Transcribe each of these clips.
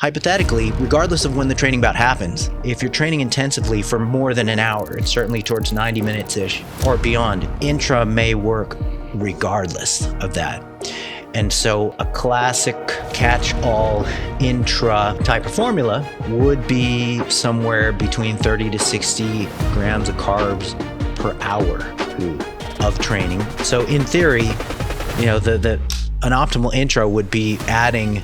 Hypothetically, regardless of when the training bout happens, if you're training intensively for more than an hour, and certainly towards 90 minutes-ish or beyond, intra may work regardless of that. And so a classic catch-all intra type of formula would be somewhere between 30 to 60 grams of carbs per hour of training. So in theory, you know, an optimal intra would be adding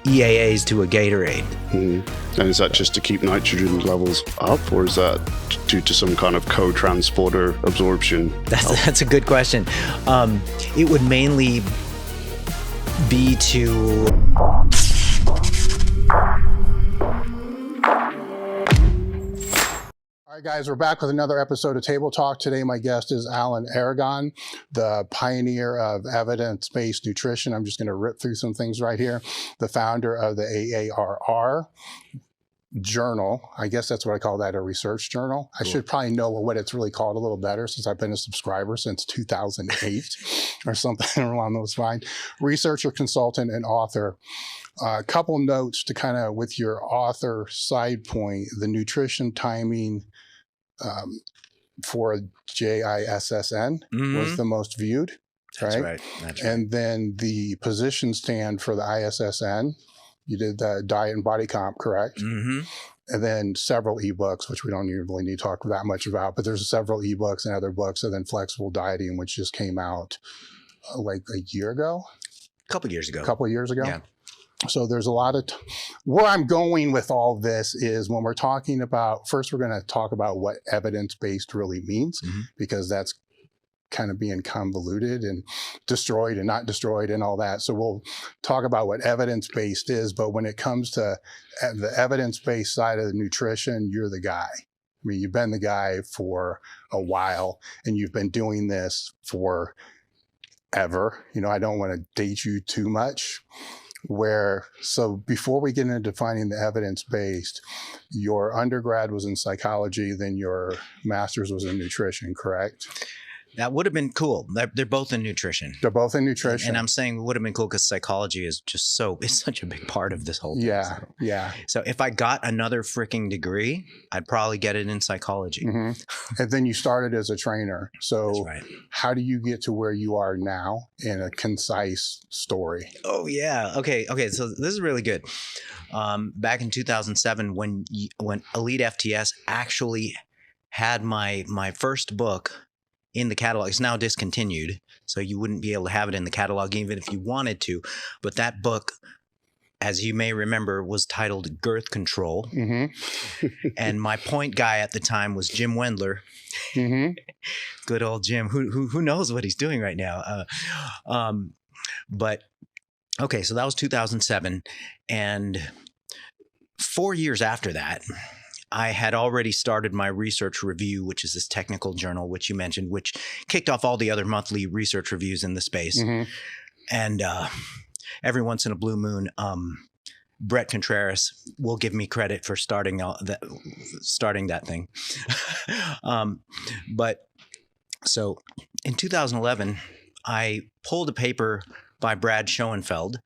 EAAs to a Gatorade. And is that just to keep nitrogen levels up, or is that due to some kind of co-transporter absorption? That's a good question. It would mainly be to... All right, guys, we're back with another episode of Table Talk. Today, my guest is Alan Aragon, the pioneer of evidence-based nutrition. I'm just going to rip through some things right here. The founder of the AARR journal. I guess that's what I call that, a research journal. I should probably know what it's really called a little better, since I've been a subscriber since 2008 or something along those lines. Researcher, consultant, and author. A couple notes to kind of, with your author side point, the nutrition timing for JISSN was the most viewed. That's right. That's right. And then the position stand for the ISSN, you did the diet and body comp, correct? Mm-hmm. And then several ebooks, which we don't really need to talk that much about, but there's several ebooks and other books, and then flexible dieting, which just came out like a year ago? A couple years ago. Yeah. So there's a lot of, where I'm going with all this is when we're talking about, first we're going to talk about what evidence-based really means, because that's kind of being convoluted and destroyed and not destroyed and all that. So we'll talk about what evidence-based is, but when it comes to the evidence-based side of the nutrition, you're the guy. I mean, you've been the guy for a while, and you've been doing this for ever. You know, I don't want to date you too much. So before we get into defining the evidence-based, your undergrad was in psychology, then your master's was in nutrition, correct? That would have been cool. They're both in nutrition. They're both in nutrition. And I'm saying it would have been cool because psychology is just it's such a big part of this whole thing. Yeah, yeah. So if I got another freaking degree, I'd probably get it in psychology. And then you started as a trainer. So That's right. How do you get to where you are now in a concise story? Oh, yeah. Okay. So this is really good. Back in 2007, when elitefts actually had my first book in the catalog. It's now discontinued, so you wouldn't be able to have it in the catalog even if you wanted to. But that book, as you may remember, was titled Girth Control. And my point guy at the time was Jim Wendler. Good old Jim, who knows what he's doing right now. But okay, so that was 2007. And 4 years after that, I had already started my research review, which is this technical journal, which you mentioned, which kicked off all the other monthly research reviews in the space. And every once in a blue moon, Brett Contreras will give me credit for starting that thing. But so in 2011, I pulled a paper by Brad Schoenfeld,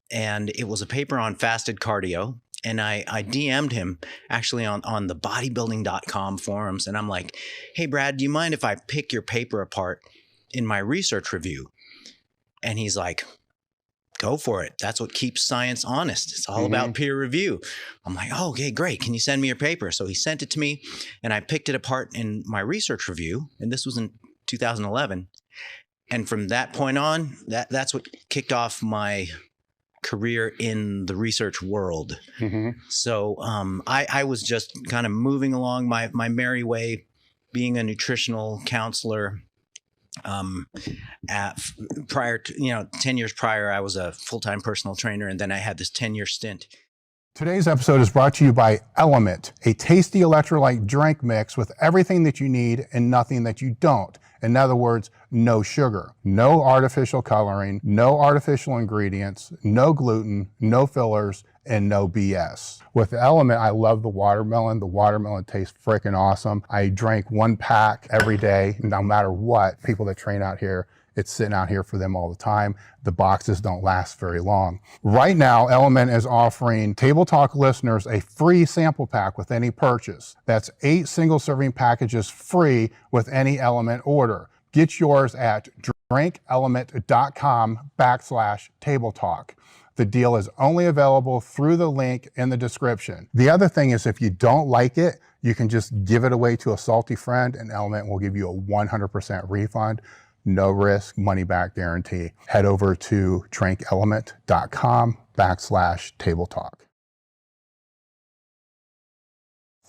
and it was a paper on fasted cardio. And I DM'd him actually on the bodybuilding.com forums. And I'm like, hey, Brad, do you mind if I pick your paper apart in my research review? And he's like, go for it. That's what keeps science honest. It's all about peer review. I'm like, oh, okay, great. Can you send me your paper? So he sent it to me, and I picked it apart in my research review. And this was in 2011. And from that point on, that's what kicked off my career in the research world. So I was just kind of moving along my merry way, being a nutritional counselor. Prior to, 10 years prior, I was a full-time personal trainer, and then I had this 10-year stint. Today's episode is brought to you by Element, a tasty electrolyte drink mix with everything that you need and nothing that you don't. In other words, no sugar, no artificial coloring, no artificial ingredients, no gluten, no fillers, and no BS. With Element, I love the watermelon. The watermelon tastes freaking awesome. I drank 1 pack every day, no matter what. People that train out here, It's sitting out here for them all the time. The boxes don't last very long. Right now, Element is offering Table Talk listeners a free sample pack with any purchase. That's 8 single serving packages free with any Element order. Get yours at drinkelement.com/Table Talk. The deal is only available through the link in the description. The other thing is, if you don't like it, you can just give it away to a salty friend and Element will give you a 100% refund. No risk, money back guarantee. Head over to drinkelement.com/Table Talk.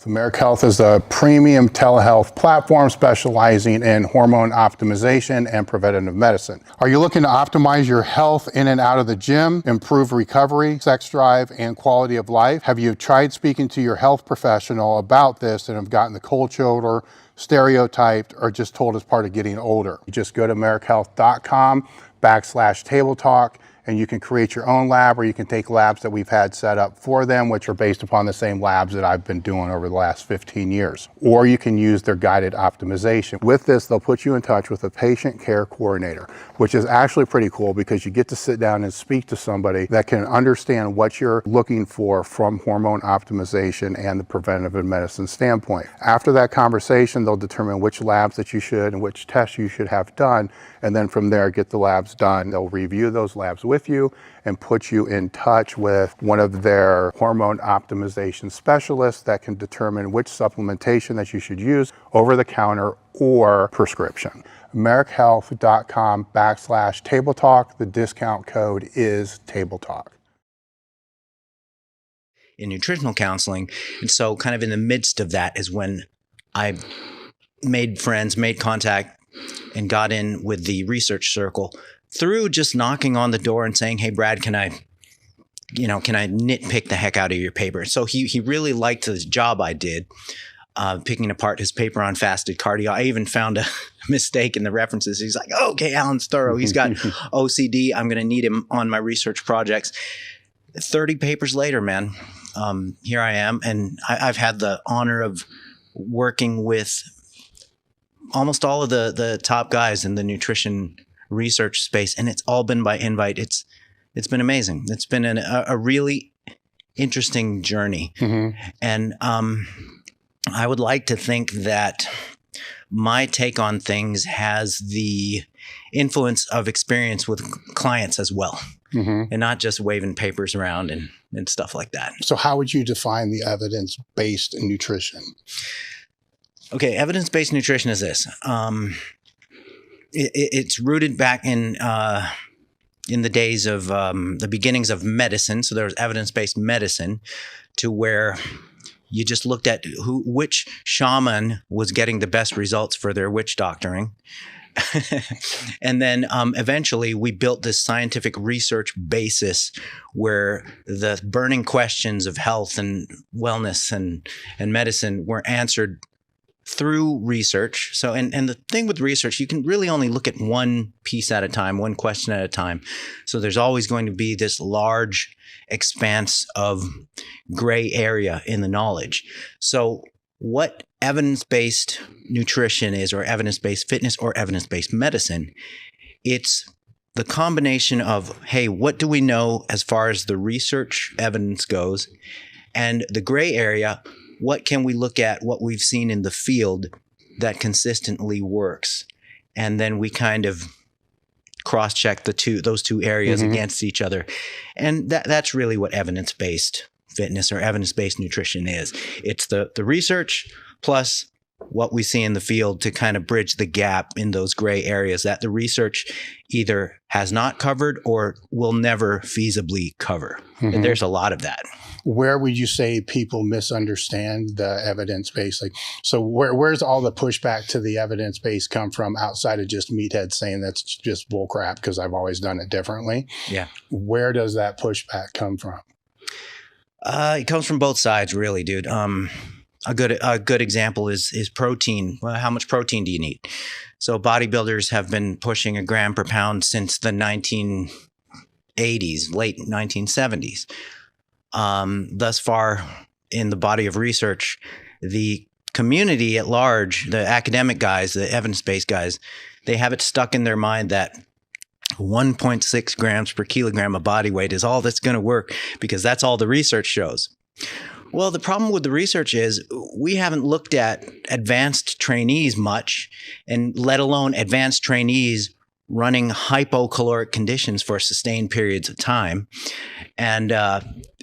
Merck Health is a premium telehealth platform specializing in hormone optimization and preventative medicine. Are you looking to optimize your health in and out of the gym, improve recovery, sex drive, and quality of life? Have you tried speaking to your health professional about this and have gotten the cold shoulder, stereotyped, or just told it's part of getting older? You just go to merckhealth.com/Table Talk, and you can create your own lab, or you can take labs that we've had set up for them, which are based upon the same labs that I've been doing over the last 15 years. Or you can use their guided optimization. With this, they'll put you in touch with a patient care coordinator, which is actually pretty cool because you get to sit down and speak to somebody that can understand what you're looking for from hormone optimization and the preventative medicine standpoint. After that conversation, they'll determine which labs that you should and which tests you should have done, and then from there, get the labs done. They'll review those labs with you and put you in touch with one of their hormone optimization specialists that can determine which supplementation that you should use over the counter or prescription. merckhealth.com/Table Talk. The discount code is Table Talk. In nutritional counseling. And so kind of in the midst of that is when I made friends, made contact, and got in with the research circle through just knocking on the door and saying, "Hey, Brad, can I nitpick the heck out of your paper?" So he really liked the job I did, picking apart his paper on fasted cardio. I even found a mistake in the references. He's like, "Oh, okay, Alan's thorough. He's got OCD. I'm going to need him on my research projects." 30 papers later, man, here I am. And I've had the honor of working with almost all of the top guys in the nutrition research space, and it's all been by invite. It's been amazing. It's been a really interesting journey. And I would like to think that my take on things has the influence of experience with clients as well, and not just waving papers around and stuff like that. So how would you define the evidence-based nutrition? Okay, evidence-based nutrition is this. It's rooted back in the days of the beginnings of medicine. So there was evidence-based medicine, to where you just looked at which shaman was getting the best results for their witch doctoring. And then eventually we built this scientific research basis where the burning questions of health and wellness and medicine were answered through research. So, and the thing with research, you can really only look at one piece at a time, one question at a time. So there's always going to be this large expanse of gray area in the knowledge. So what evidence-based nutrition is, or evidence-based fitness, or evidence-based medicine, it's the combination of, hey, what do we know as far as the research evidence goes? And the gray area, what can we look at, what we've seen in the field that consistently works? And then we kind of cross-check those two areas against each other. And that's really what evidence-based fitness or evidence-based nutrition is. It's the research plus what we see in the field to kind of bridge the gap in those gray areas that the research either has not covered or will never feasibly cover. And there's a lot of that. Where would you say people misunderstand the evidence-based? Like, so where's all the pushback to the evidence-based come from outside of just meatheads saying that's just bull crap because I've always done it differently? Yeah. Where does that pushback come from? It comes from both sides, really, dude. A good example is protein. Well, how much protein do you need? So bodybuilders have been pushing a gram per pound since the 1980s, late 1970s. Thus far in the body of research, the community at large, the academic guys, the evidence-based guys, they have it stuck in their mind that 1.6 grams per kilogram of body weight is all that's going to work because that's all the research shows. Well, the problem with the research is we haven't looked at advanced trainees much, and let alone advanced trainees running hypocaloric conditions for sustained periods of time. And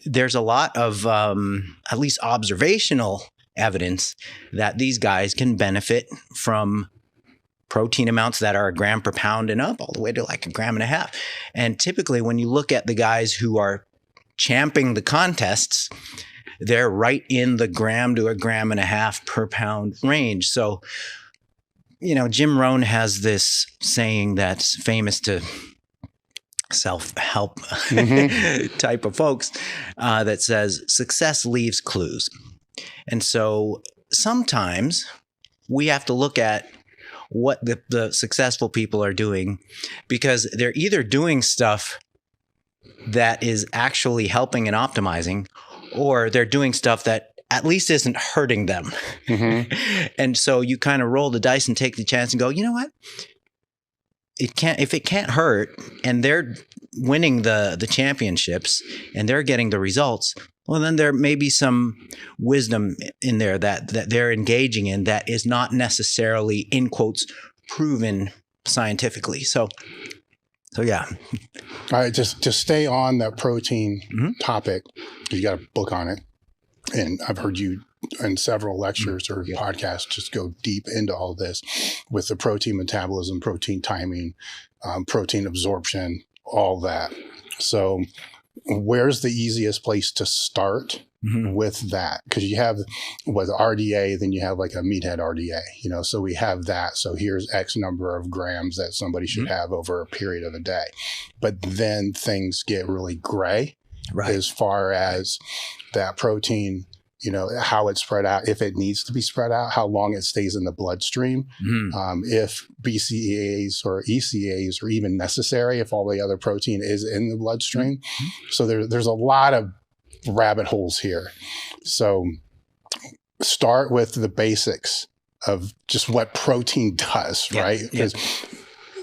there's a lot of at least observational evidence that these guys can benefit from protein amounts that are a gram per pound and up all the way to like 1.5 grams. And typically when you look at the guys who are champing the contests, they're right in the gram to 1.5 grams per pound range. So, you know, Jim Rohn has this saying that's famous to self-help type of folks that says success leaves clues. And so sometimes we have to look at what the successful people are doing, because they're either doing stuff that is actually helping and optimizing, or they're doing stuff that at least isn't hurting them. And so you kind of roll the dice and take the chance and go, you know what? If it can't hurt and they're winning the championships and they're getting the results, well, then there may be some wisdom in there that they're engaging in that is not necessarily, in quotes, proven scientifically. So yeah. All right, just stay on that protein topic. You got a book on it, and I've heard you in several lectures or podcasts just go deep into all this with the protein metabolism, protein timing, protein absorption, all that. So where's the easiest place to start with that? Because you have with RDA, then you have like a meathead RDA, you know, so we have that. So here's X number of grams that somebody should have over a period of a day. But then things get really gray as far as that protein, you know, how it's spread out, if it needs to be spread out, how long it stays in the bloodstream, if BCAAs or ECAs are even necessary, if all the other protein is in the bloodstream. So there's a lot of rabbit holes here. So start with the basics of just what protein does, right? Because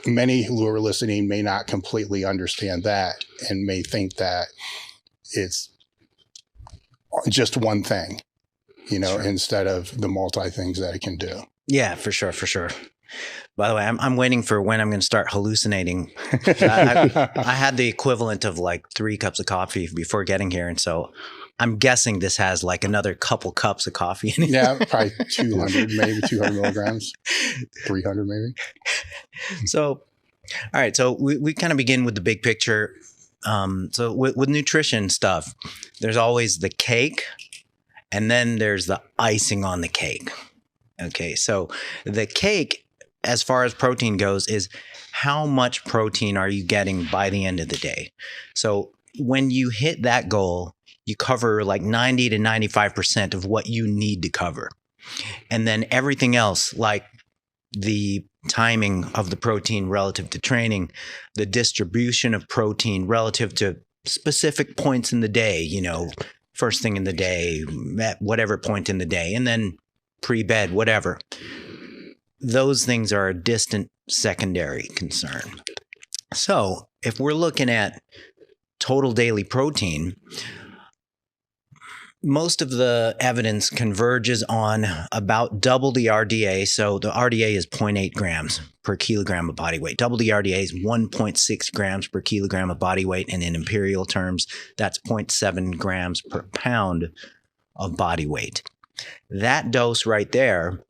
many who are listening may not completely understand that and may think that it's just one thing, you know, instead of the multi things that it can do. Yeah, for sure. By the way, I'm waiting for when I'm going to start hallucinating. I had the equivalent of like 3 cups of coffee before getting here. And so I'm guessing this has like another couple cups of coffee in it. Yeah, probably 200, maybe 200 milligrams, 300 maybe. So, all right. So we kind of begin with the big picture. So with nutrition stuff, there's always the cake and then there's the icing on the cake. Okay. So the cake, as far as protein goes, is how much protein are you getting by the end of the day? So when you hit that goal, you cover like 90 to 95% of what you need to cover. And then everything else, like the timing of the protein relative to training, the distribution of protein relative to specific points in the day, you know, first thing in the day, at whatever point in the day, and then pre-bed, whatever. Those things are a distant secondary concern. So if we're looking at total daily protein, most of the evidence converges on about double the RDA. So the RDA is 0.8 grams per kilogram of body weight. Double the RDA is 1.6 grams per kilogram of body weight. And in imperial terms, that's 0.7 grams per pound of body weight. That dose right there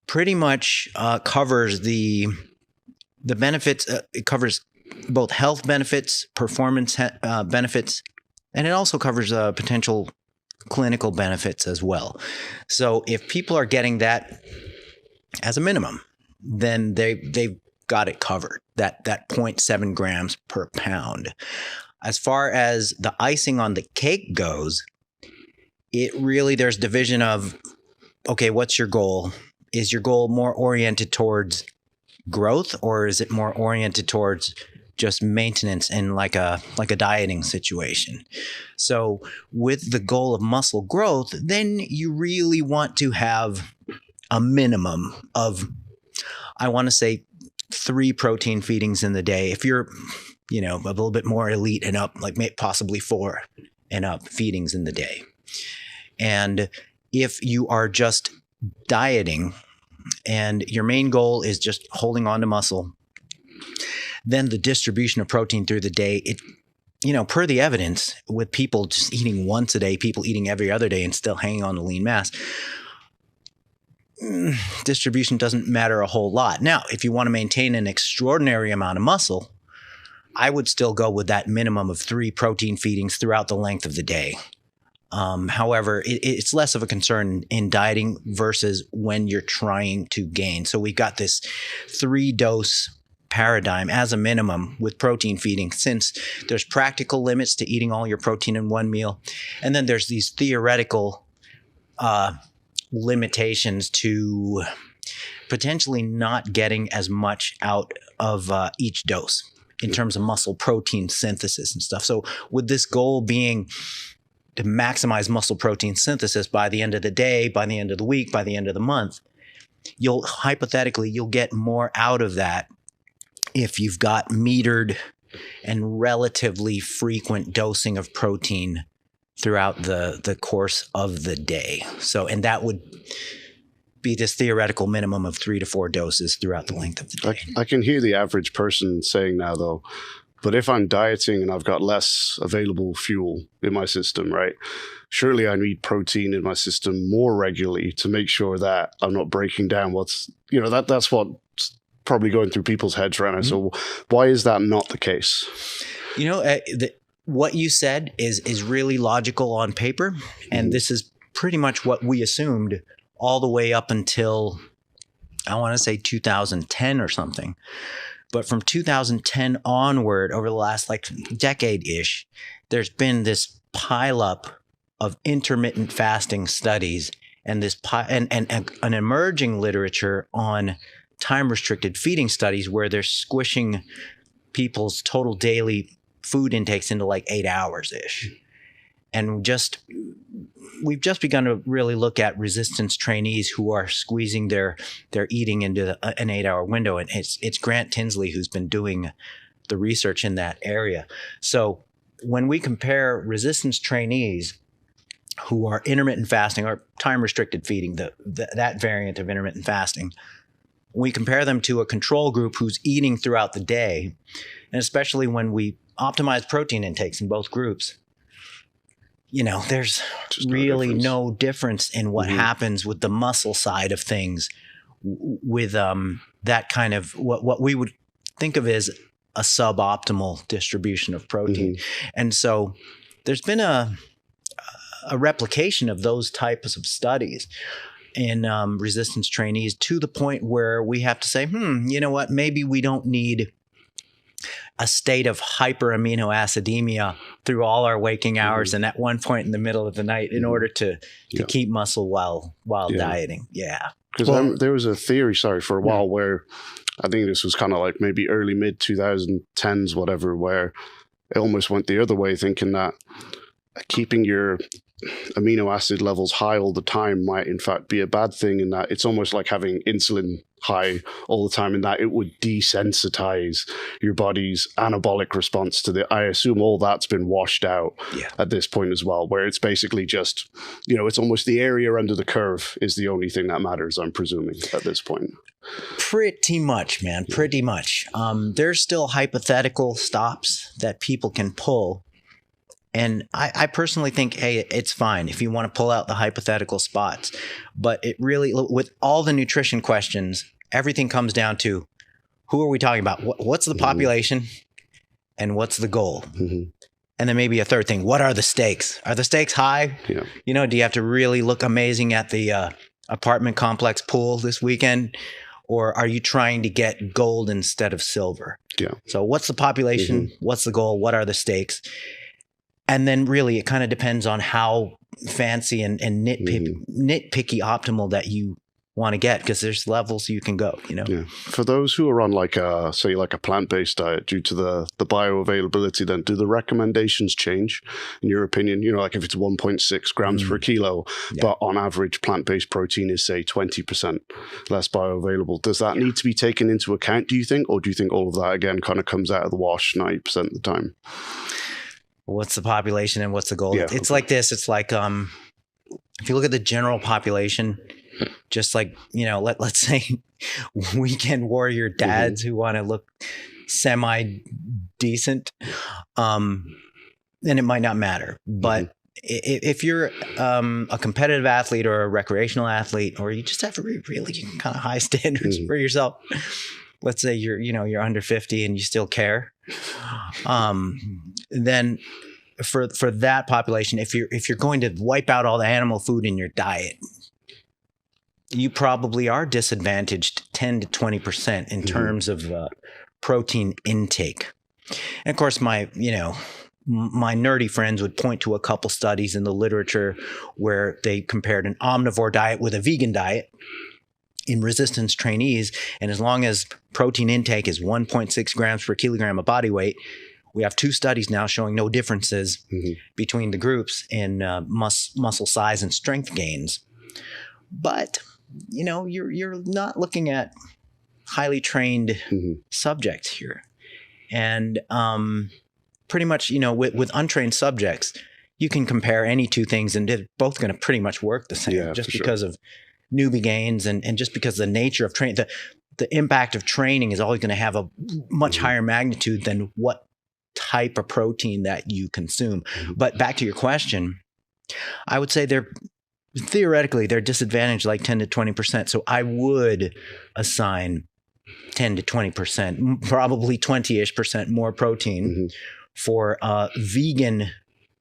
pretty much covers the benefits. It covers both health benefits, performance benefits, and it also covers potential clinical benefits as well. So if people are getting that as a minimum, then they've got it covered, that 0.7 grams per pound. As far as the icing on the cake goes, it really, there's division of, okay, what's your goal? Is your goal more oriented towards growth, or is it more oriented towards just maintenance in like a dieting situation. So with the goal of muscle growth, then you really want to have a minimum of, I want to say, 3 protein feedings in the day. If you're, a little bit more elite and up, like possibly 4 and up feedings in the day. And if you are just dieting and your main goal is just holding on to muscle, then the distribution of protein through the day, per the evidence, with people just eating once a day, people eating every other day and still hanging on to lean mass, distribution doesn't matter a whole lot. Now, if you want to maintain an extraordinary amount of muscle, I would still go with that minimum of 3 protein feedings throughout the length of the day. However, it's less of a concern in dieting versus when you're trying to gain. So we've got this 3-dose paradigm as a minimum with protein feeding, since there's practical limits to eating all your protein in one meal. And then there's these theoretical limitations to potentially not getting as much out of each dose in terms of muscle protein synthesis and stuff. So with this goal being to maximize muscle protein synthesis by the end of the day, by the end of the week, by the end of the month, you'll get more out of that if you've got metered and relatively frequent dosing of protein throughout the course of the day. So, and that would be this theoretical minimum of 3 to 4 doses throughout the length of the day. I can hear the average person saying now, though, but if I'm dieting and I've got less available fuel in my system, right, surely I need protein in my system more regularly to make sure that I'm not breaking down that's what's probably going through people's heads right now. Mm-hmm. So why is that not the case? What you said is really logical on paper, and this is pretty much what we assumed all the way up until, I want to say 2010 or something. But from 2010 onward, over the last decade-ish, there's been this pileup of intermittent fasting studies and an emerging literature on time-restricted feeding studies where they're squishing people's total daily food intakes into 8 hours-ish. And we've just begun to really look at resistance trainees who are squeezing their eating into an 8-hour window. And it's Grant Tinsley who's been doing the research in that area. So when we compare resistance trainees who are intermittent fasting or time-restricted feeding, that variant of intermittent fasting, we compare them to a control group who's eating throughout the day, and especially when we optimize protein intakes in both groups, there's just really no difference in what happens with the muscle side of things with that kind of what we would think of as a suboptimal distribution of protein. And so there's been a replication of those types of studies in resistance trainees to the point where we have to say, maybe we don't need a state of hyperaminoacidemia through all our waking hours and at one point in the middle of the night in order to keep muscle while dieting. Yeah. Because there was a theory, for a while where I think this was kind of maybe early mid 2010s, whatever, where it almost went the other way, thinking that keeping your amino acid levels high all the time might in fact be a bad thing, in that it's almost like having insulin high all the time, in that it would desensitize your body's anabolic response to I assume all that's been washed out at this point as well, where it's basically just, it's almost the area under the curve is the only thing that matters, I'm presuming, at this point. Pretty much, man. Pretty much. There's still hypothetical stops that people can pull. And I personally think, hey, it's fine if you want to pull out the hypothetical spots. But it really, with all the nutrition questions, everything comes down to who are we talking about? What's the population and what's the goal? And then maybe a third thing, what are the stakes? Are the stakes high? Yeah. Do you have to really look amazing at the apartment complex pool this weekend? Or are you trying to get gold instead of silver? Yeah. So what's the population? What's the goal? What are the stakes? And then really it kind of depends on how fancy and nitpicky optimal that you want to get, because there's levels you can go, you know. Yeah. For those who are on like a, say like a plant-based diet due to the bioavailability, then do the recommendations change in your opinion? You know, like if it's 1.6 grams per kilo, but on average plant-based protein is say 20% less bioavailable. Does that need to be taken into account, do you think? Or do you think all of that again kind of comes out of the wash 90% of the time? What's the population and what's the goal? Yeah. It's like this. It's like, if you look at the general population, just like, you know, let's say weekend warrior dads who want to look semi decent, then it might not matter. But if you're a competitive athlete or a recreational athlete, or you just have really kind of high standards for yourself, let's say you're under 50 and you still care, then for that population, if you're going to wipe out all the animal food in your diet, you probably are disadvantaged 10 to 20% in terms of protein intake. And of course, my nerdy friends would point to a couple studies in the literature where they compared an omnivore diet with a vegan diet in resistance trainees. And as long as protein intake is 1.6 grams per kilogram of body weight, we have 2 studies now showing no differences between the groups in muscle size and strength gains. But you know, you're not looking at highly trained subjects here. And pretty much, you know, with untrained subjects, you can compare any 2 things and they're both going to pretty much work the same, just because of newbie gains and just because the nature of training, the impact of training is always going to have a much higher magnitude than what type of protein that you consume. But back to your question, I would say theoretically, they're disadvantaged like 10 to 20%. So I would assign 10 to 20%, probably 20-ish% more protein for vegan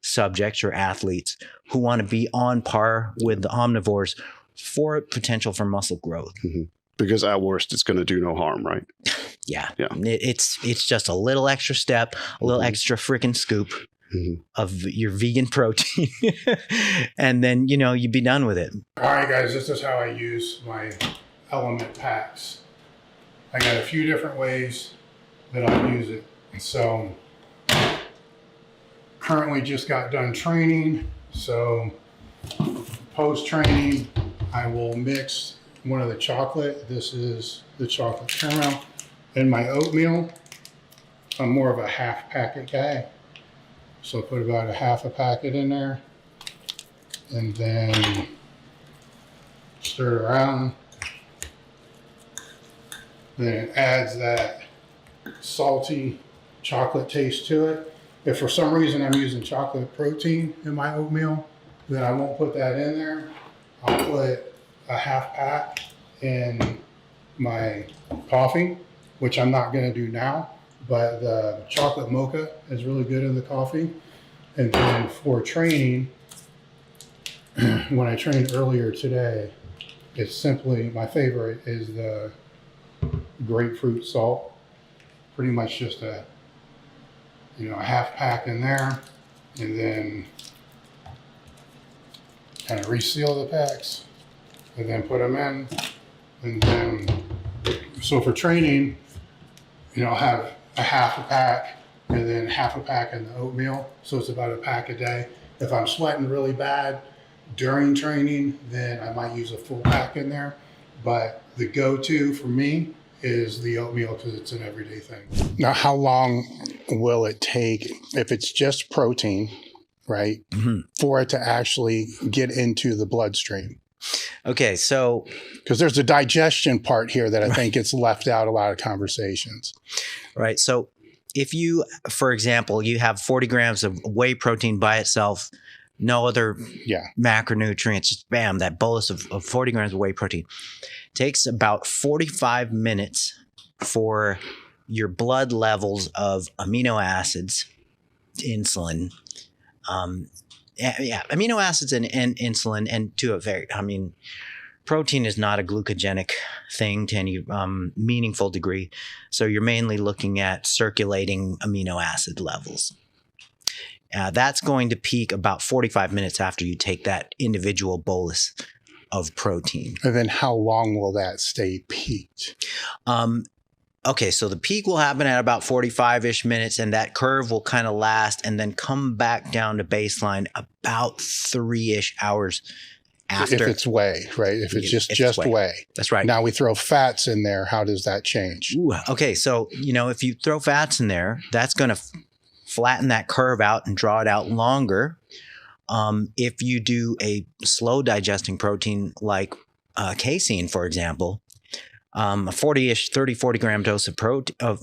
subjects or athletes who want to be on par with the omnivores for potential for muscle growth. Because at worst, it's going to do no harm, right? Yeah. It's just a little extra step, a little extra freaking scoop of your vegan protein. And then, you know, you'd be done with it. All right, guys, this is how I use my element packs. I got a few different ways that I use it. So currently just got done training. So post-training, I will mix one of the chocolate. This is the chocolate caramel and my oatmeal. I'm more of a half packet guy. So put about a half a packet in there and then stir it around. Then it adds that salty chocolate taste to it. If for some reason I'm using chocolate protein in my oatmeal, then I won't put that in there. I'll put a half pack in my coffee, which I'm not going to do now. But the chocolate mocha is really good in the coffee. And then for training, when I trained earlier today, it's simply, my favorite is the grapefruit salt. Pretty much just a half pack in there, and then kind of reseal the packs and then put them in. And then, so for training, I'll have a half a pack and then half a pack in the oatmeal. So it's about a pack a day. If I'm sweating really bad during training, then I might use a full pack in there. But the go-to for me is the oatmeal because it's an everyday thing. Now, how long will it take, if it's just protein, right, for it to actually get into the bloodstream? Okay, so... because there's a digestion part here that I think gets left out a lot of conversations. Right. So if you, for example, you have 40 grams of whey protein by itself, no other macronutrients, just bam, that bolus of 40 grams of whey protein. Takes about 45 minutes for your blood levels of amino acids, insulin, amino acids and insulin, and to a very, protein is not a glucogenic thing to any meaningful degree. So you're mainly looking at circulating amino acid levels. That's going to peak about 45 minutes after you take that individual bolus of protein. And then how long will that stay peaked? Okay, so the peak will happen at about 45-ish minutes, and that curve will kind of last and then come back down to baseline about 3-ish hours after. If it's whey, right? If it's just whey. That's right. Now we throw fats in there. How does that change? Ooh, okay, so, if you throw fats in there, that's going to flatten that curve out and draw it out longer. If you do a slow digesting protein like casein, for example, a 40-ish, 30-40 gram dose of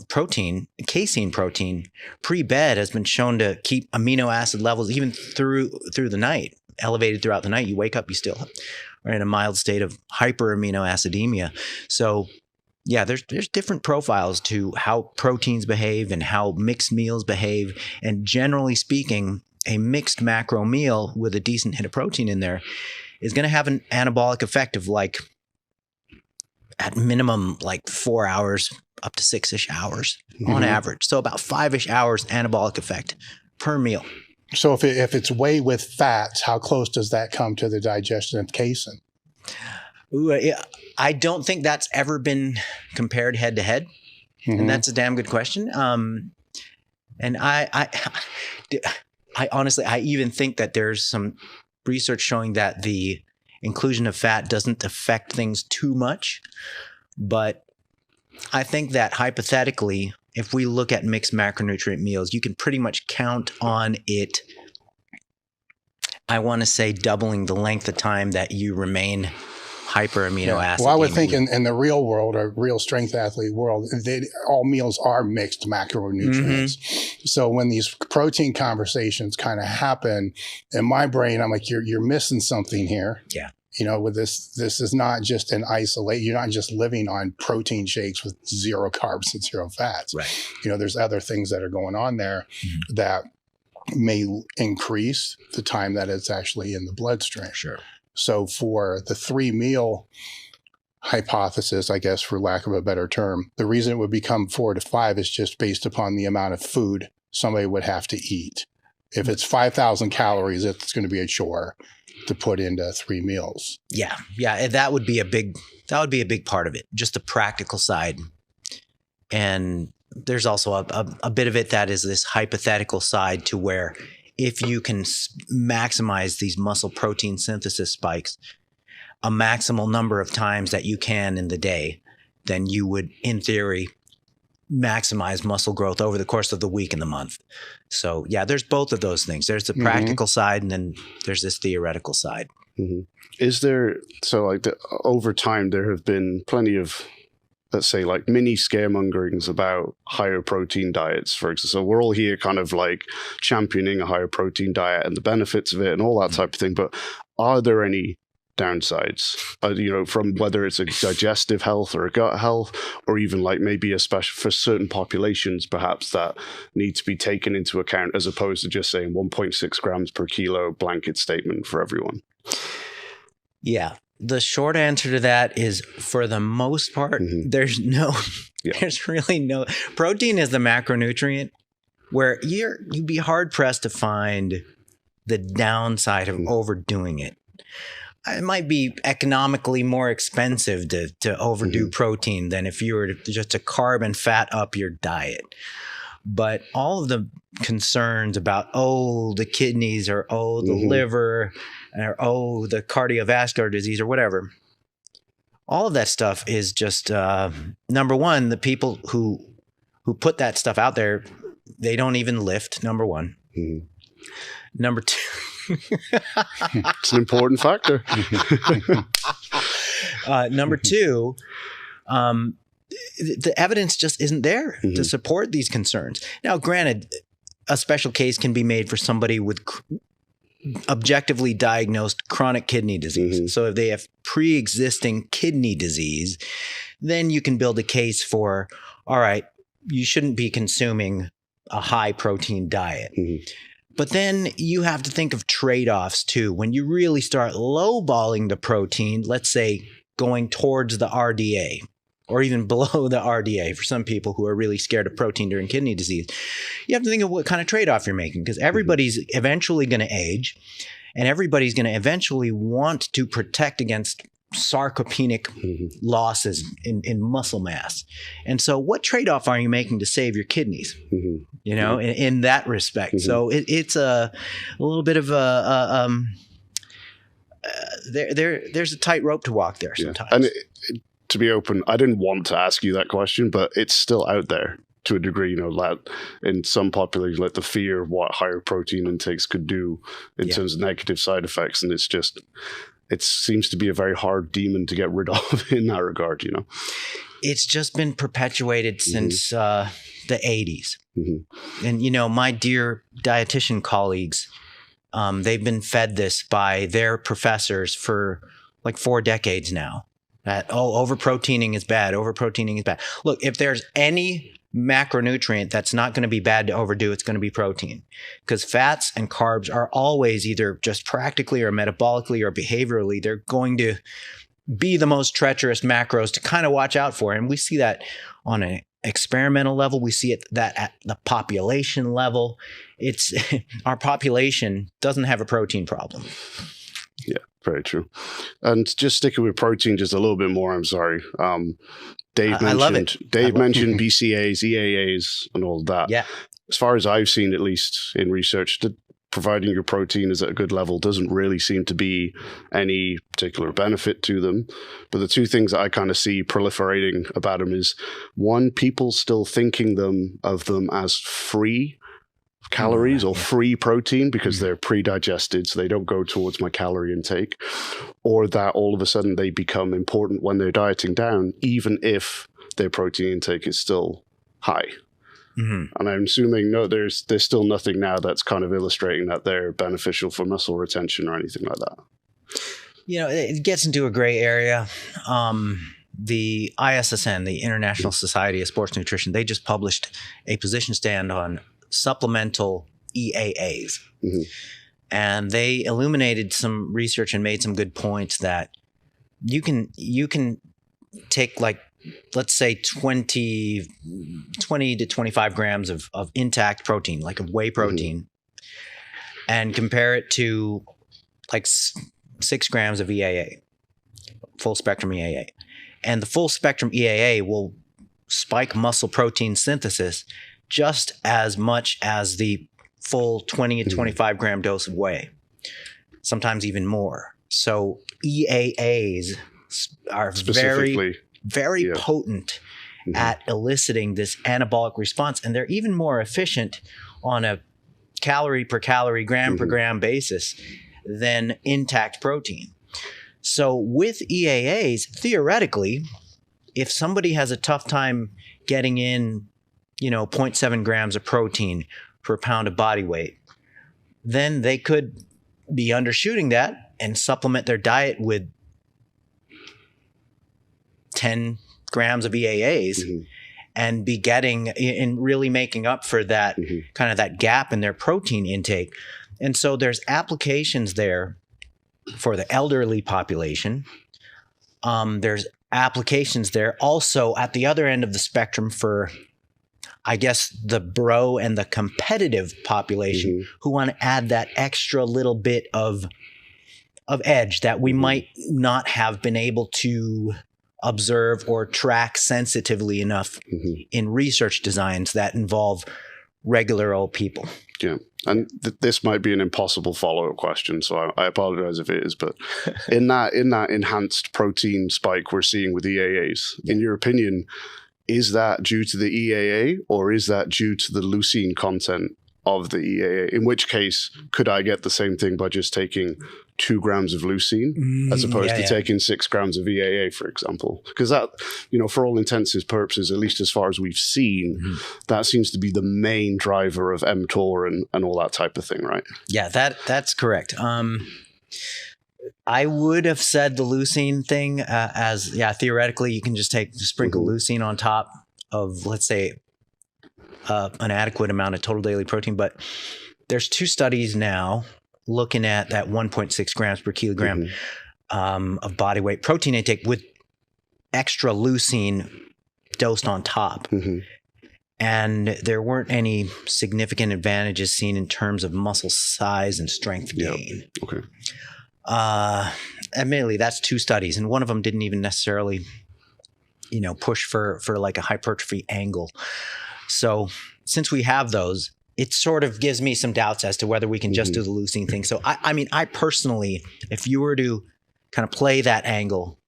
protein, casein protein, pre-bed has been shown to keep amino acid levels even through the night, elevated throughout the night. You wake up, you still are in a mild state of hyperaminoacidemia. So yeah, there's different profiles to how proteins behave and how mixed meals behave. And generally speaking, a mixed macro meal with a decent hit of protein in there is going to have an anabolic effect of like, at minimum, like 4 hours up to 6-ish hours on average. So about 5-ish hours anabolic effect per meal. So if it's whey with fats, how close does that come to the digestion of casein? Ooh, I don't think that's ever been compared head to head. And that's a damn good question. And I honestly, I even think that there's some research showing that the inclusion of fat doesn't affect things too much. But I think that hypothetically, if we look at mixed macronutrient meals, you can pretty much count on it, I want to say, doubling the length of time that you remain hyperamino acid. Well, I would think in the real world, or real strength athlete world, all meals are mixed macronutrients. So when these protein conversations kind of happen, in my brain, I'm like, you're missing something here. Yeah. With this is not just an isolate. You're not just living on protein shakes with 0 carbs and 0 fats. Right. There's other things that are going on there that may increase the time that it's actually in the bloodstream. Sure. So for the 3-meal hypothesis, I guess, for lack of a better term, the reason it would become 4 to 5 is just based upon the amount of food somebody would have to eat. If it's 5,000 calories, it's going to be a chore to put into 3 meals. Yeah. That would be a big part of it, just the practical side. And there's also a bit of it that is this hypothetical side to where if you can maximize these muscle protein synthesis spikes a maximal number of times that you can in the day, then you would, in theory, maximize muscle growth over the course of the week and the month. So yeah, there's both of those things. There's the practical side, and then there's this theoretical side. Is there, over time, there have been plenty of, let's say, like mini scaremongerings about higher protein diets, for example. So we're all here kind of like championing a higher protein diet and the benefits of it and all that type of thing. But are there any downsides, from whether it's a digestive health or a gut health, or even like maybe especially for certain populations, perhaps that need to be taken into account as opposed to just saying 1.6 grams per kilo blanket statement for everyone? Yeah. The short answer to that is, for the most part, there's really no. Protein is the macronutrient where you'd be hard pressed to find the downside of overdoing it. It might be economically more expensive to overdo protein than if you were just to carb and fat up your diet. But all of the concerns about, the kidneys, or the liver, or the cardiovascular disease or whatever, all of that stuff is just, number one, the people who put that stuff out there, they don't even lift, number one. Number two. It's an important factor. Number two, the evidence just isn't there to support these concerns. Now, granted, a special case can be made for somebody with objectively diagnosed chronic kidney disease. So if they have pre-existing kidney disease, then you can build a case for, all right, you shouldn't be consuming a high protein diet. But then you have to think of trade-offs too. When you really start lowballing the protein, let's say going towards the RDA or even below the RDA for some people who are really scared of protein during kidney disease, you have to think of what kind of trade-off you're making, because everybody's eventually going to age. and everybody's going to eventually want to protect against sarcopenic losses in muscle mass. And so what trade-off are you making to save your kidneys, in that respect? So it's a little bit of there's a tightrope to walk there sometimes. And to be open, I didn't want to ask you that question, but it's still out there to a degree, like in some populations, like the fear of what higher protein intakes could do in terms of negative side effects. And it seems to be a very hard demon to get rid of in that regard, It's just been perpetuated since the 80s. And, my dear dietitian colleagues, they've been fed this by their professors for like 4 decades now. That, overproteinating is bad. Overproteinating is bad. Look, if there's any macronutrient that's not going to be bad to overdo, it's going to be protein, because fats and carbs are always either just practically or metabolically or behaviorally, they're going to be the most treacherous macros to kind of watch out for. And we see that on an experimental level. We see that at the population level. It's our population doesn't have a protein problem. Yeah, very true. And just sticking with protein just a little bit more, I'm sorry. Dave mentioned BCAAs, EAAs, and all of that. Yeah. As far as I've seen, at least in research, providing your protein is at a good level doesn't really seem to be any particular benefit to them. But the two things that I kind of see proliferating about them is, one, people still thinking of them as free calories or free protein because they're pre-digested, so they don't go towards my calorie intake, or that all of a sudden they become important when they're dieting down, even if their protein intake is still high. And I'm assuming there's still nothing now that's kind of illustrating that they're beneficial for muscle retention or anything like that. It gets into a gray area. The ISSN, the International Society of Sports Nutrition, they just published a position stand on supplemental EAAs. And they illuminated some research and made some good points that you can take, like, let's say 20 to 25 grams of intact protein, like a whey protein, and compare it to like 6 grams of EAA, full spectrum EAA. And the full spectrum EAA will spike muscle protein synthesis just as much as the full 20 to 25 gram dose of whey, sometimes even more. So EAAs are very potent at eliciting this anabolic response, and they're even more efficient on a calorie per calorie, gram per gram basis than intact protein. So with EAAs, theoretically, if somebody has a tough time getting in 0.7 grams of protein per pound of body weight, then they could be undershooting that and supplement their diet with 10 grams of EAAs and be getting and really making up for that kind of that gap in their protein intake. And so there's applications there for the elderly population. There's applications there also at the other end of the spectrum for, I guess, the bro and the competitive population who want to add that extra little bit of edge that we might not have been able to observe or track sensitively enough in research designs that involve regular old people. Yeah. And this might be an impossible follow-up question, so I apologize if it is, but in that enhanced protein spike we're seeing with EAAs, in your opinion, is that due to the EAA or is that due to the leucine content of the EAA? In which case, could I get the same thing by just taking 2 grams of leucine as opposed to taking 6 grams of EAA, for example? Because that, for all intents and purposes, at least as far as we've seen, that seems to be the main driver of mTOR and all that type of thing, right? Yeah, that's correct. I would have said the leucine thing theoretically, you can just sprinkle leucine on top of, let's say, an adequate amount of total daily protein. But there's 2 studies now looking at that 1.6 grams per kilogram of body weight protein intake with extra leucine dosed on top. and there weren't any significant advantages seen in terms of muscle size and strength gain. Okay. Admittedly, that's 2 studies, and one of them didn't even necessarily, push for like a hypertrophy angle. So since we have those, it sort of gives me some doubts as to whether we can just do the leucine thing. So I personally, if you were to kind of play that angle,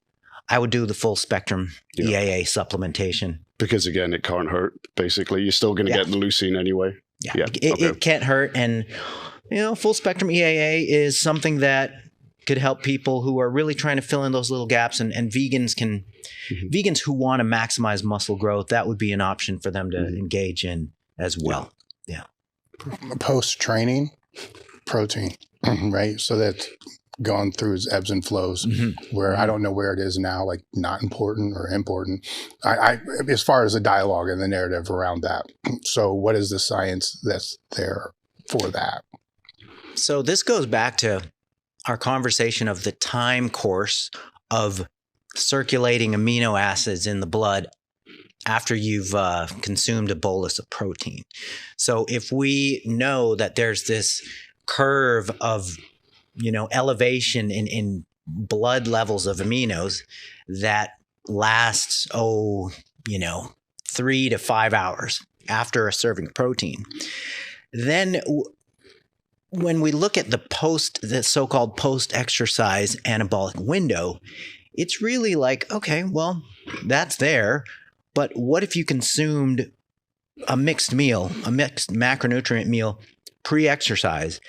I would do the full spectrum EAA supplementation. Because again, it can't hurt. Basically, you're still going to get the leucine anyway. Yeah. It can't hurt. And, full spectrum EAA is something that could help people who are really trying to fill in those little gaps, and vegans can, vegans who want to maximize muscle growth, that would be an option for them to engage in as well. Yeah. Post-training protein, right? So that's gone through its ebbs and flows where I don't know where it is now, like not important or important. I as far as the dialogue and the narrative around that. So what is the science that's there for that? So this goes back to our conversation of the time course of circulating amino acids in the blood after you've consumed a bolus of protein. So if we know that there's this curve of, elevation in blood levels of aminos that lasts, 3 to 5 hours after a serving of protein, then when we look at the so-called post-exercise anabolic window, it's really like, okay, well, that's there. But what if you consumed a mixed macronutrient meal pre-exercise?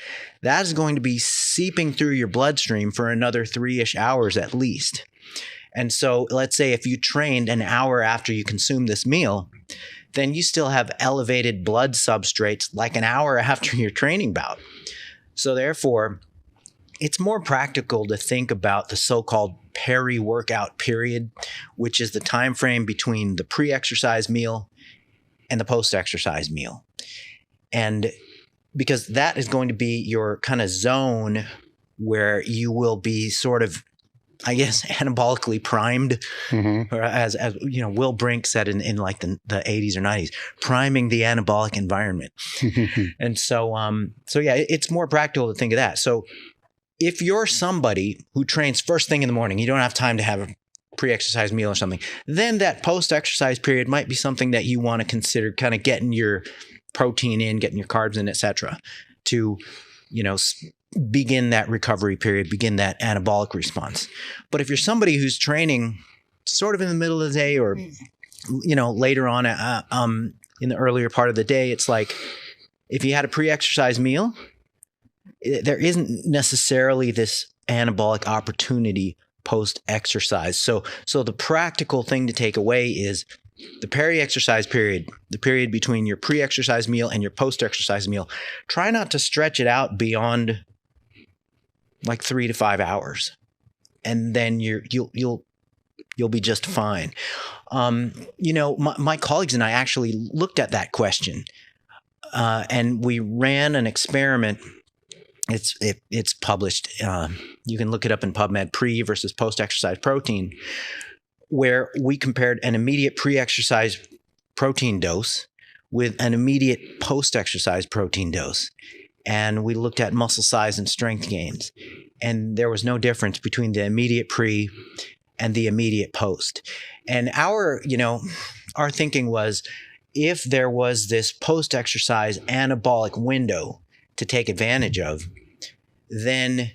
That is going to be seeping through your bloodstream for another 3-ish hours at least. And so let's say if you trained an hour after you consumed this meal, then you still have elevated blood substrates like an hour after your training bout. So therefore, it's more practical to think about the so-called peri-workout period, which is the time frame between the pre-exercise meal and the post-exercise meal. And because that is going to be your kind of zone where you will be sort of, I guess, anabolically primed, or as Will Brink said in like the 80s or 90s, priming the anabolic environment. And so it's more practical to think of that. So if you're somebody who trains first thing in the morning, you don't have time to have a pre-exercise meal or something, then that post-exercise period might be something that you want to consider kind of getting your protein in, getting your carbs in, et cetera, to, begin that recovery period, begin that anabolic response. But if you're somebody who's training sort of in the middle of the day or, later on in the earlier part of the day, it's like if you had a pre-exercise meal, there isn't necessarily this anabolic opportunity post-exercise. So the practical thing to take away is the peri-exercise period, the period between your pre-exercise meal and your post-exercise meal. Try not to stretch it out beyond like 3 to 5 hours, and then you'll be just fine. My colleagues and I actually looked at that question, and we ran an experiment. It's published. You can look it up in PubMed, pre versus post-exercise protein, where we compared an immediate pre-exercise protein dose with an immediate post-exercise protein dose. And we looked at muscle size and strength gains. And there was no difference between the immediate pre and the immediate post. And our thinking was, if there was this post-exercise anabolic window to take advantage of, then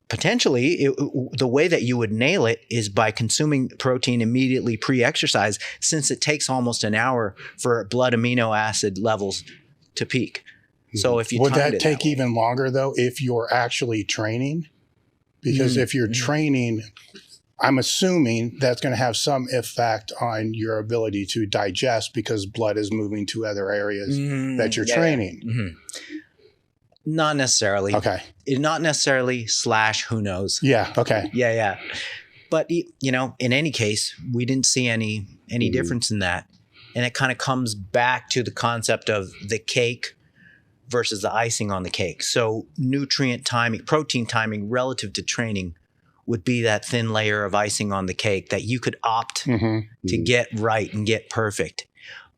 potentially the way that you would nail it is by consuming protein immediately pre-exercise, since it takes almost an hour for blood amino acid levels to peak. So if you would that take even longer though if you're actually training? Because if you're training, I'm assuming that's going to have some effect on your ability to digest because blood is moving to other areas that you're training. Yeah. Not necessarily. Okay. Not necessarily / who knows. Yeah. Okay. Yeah. But, in any case, we didn't see any difference in that. And it kind of comes back to the concept of the cake versus the icing on the cake. So nutrient timing, protein timing relative to training would be that thin layer of icing on the cake that you could opt to get right and get perfect.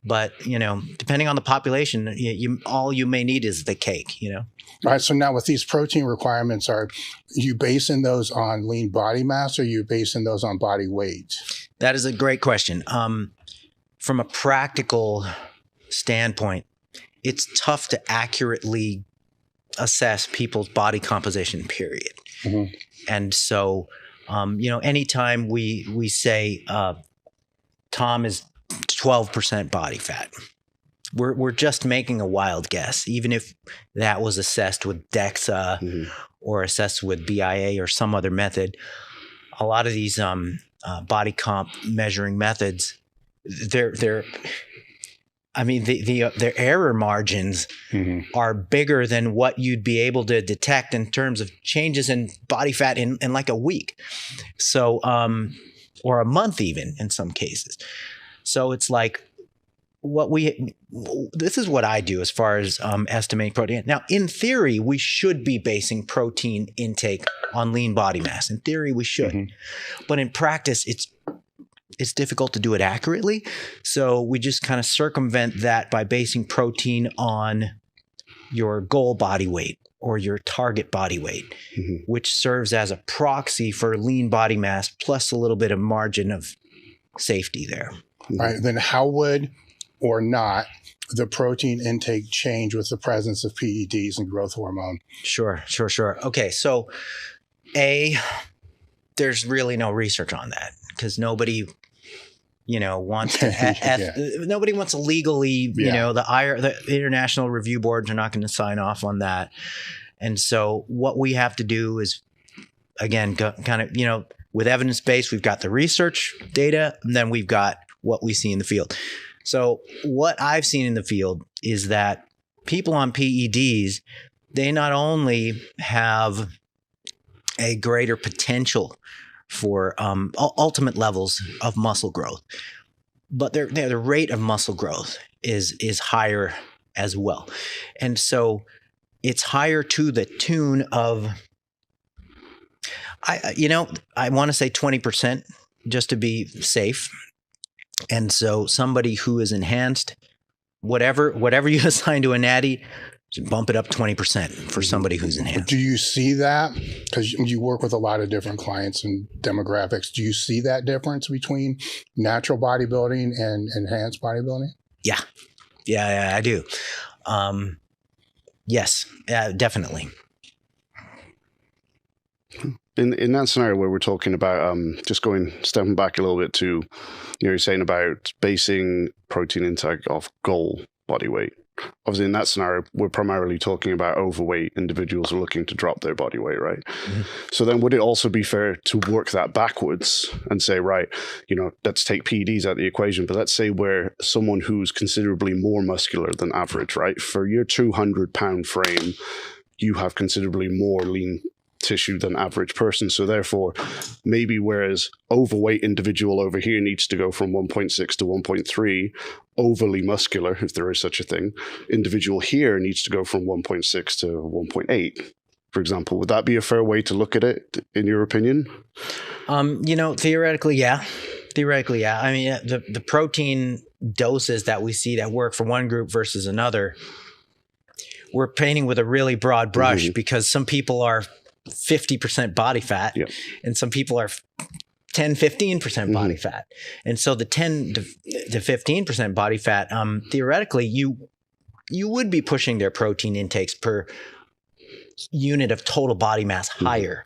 But, depending on the population, all you may need is the cake, All right. So now with these protein requirements, are you basing those on lean body mass, or are you basing those on body weight? That is a great question. From a practical standpoint, it's tough to accurately assess people's body composition, period. Mm-hmm. And so, anytime we say Tom is 12% body fat, we're just making a wild guess, even if that was assessed with DEXA or assessed with BIA or some other method. A lot of these body comp measuring methods, their error margins are bigger than what you'd be able to detect in terms of changes in body fat in like a week. So, or a month even in some cases. So it's like this is what I do as far as estimating protein. Now, in theory, we should be basing protein intake on lean body mass. In theory, we should. But in practice, it's difficult to do it accurately. So we just kind of circumvent that by basing protein on your goal body weight or your target body weight, which serves as a proxy for lean body mass plus a little bit of margin of safety there. All right. Then how would or not the protein intake change with the presence of PEDs and growth hormone? Sure. Okay. So there's really no research on that because nobody wants to, nobody wants to legally, the international review boards are not going to sign off on that. And so what we have to do is, again, kind of, with evidence-based, we've got the research data, and then we've got what we see in the field. So what I've seen in the field is that people on PEDs, they not only have a greater potential for ultimate levels of muscle growth, but their rate of muscle growth is higher as well. And so it's higher to the tune of, I want to say 20% just to be safe. And so somebody who is enhanced, whatever you assign to a natty, bump it up 20% for somebody who's enhanced. Do you see that? Because you work with a lot of different clients and demographics. Do you see that difference between natural bodybuilding and enhanced bodybuilding? Yeah, I do. Yes, definitely. In that scenario where we're talking about just stepping back a little bit to, you're saying about basing protein intake off goal body weight. Obviously, in that scenario, we're primarily talking about overweight individuals who are looking to drop their body weight, right? So then would it also be fair to work that backwards and say, right, let's take PEDs out of the equation, but let's say we're someone who's considerably more muscular than average, right? For your 200-pound frame, you have considerably more lean tissue than average person. So therefore, maybe whereas overweight individual over here needs to go from 1.6 to 1.3, overly muscular, if there is such a thing, individual here needs to go from 1.6 to 1.8, for example. Would that be a fair way to look at it, in your opinion? Theoretically, yeah. I mean, the protein doses that we see that work for one group versus another, we're painting with a really broad brush because some people are 50% body fat and some people are 10-15% body fat. And so the 10 to 15% body fat, theoretically, you would be pushing their protein intakes per unit of total body mass higher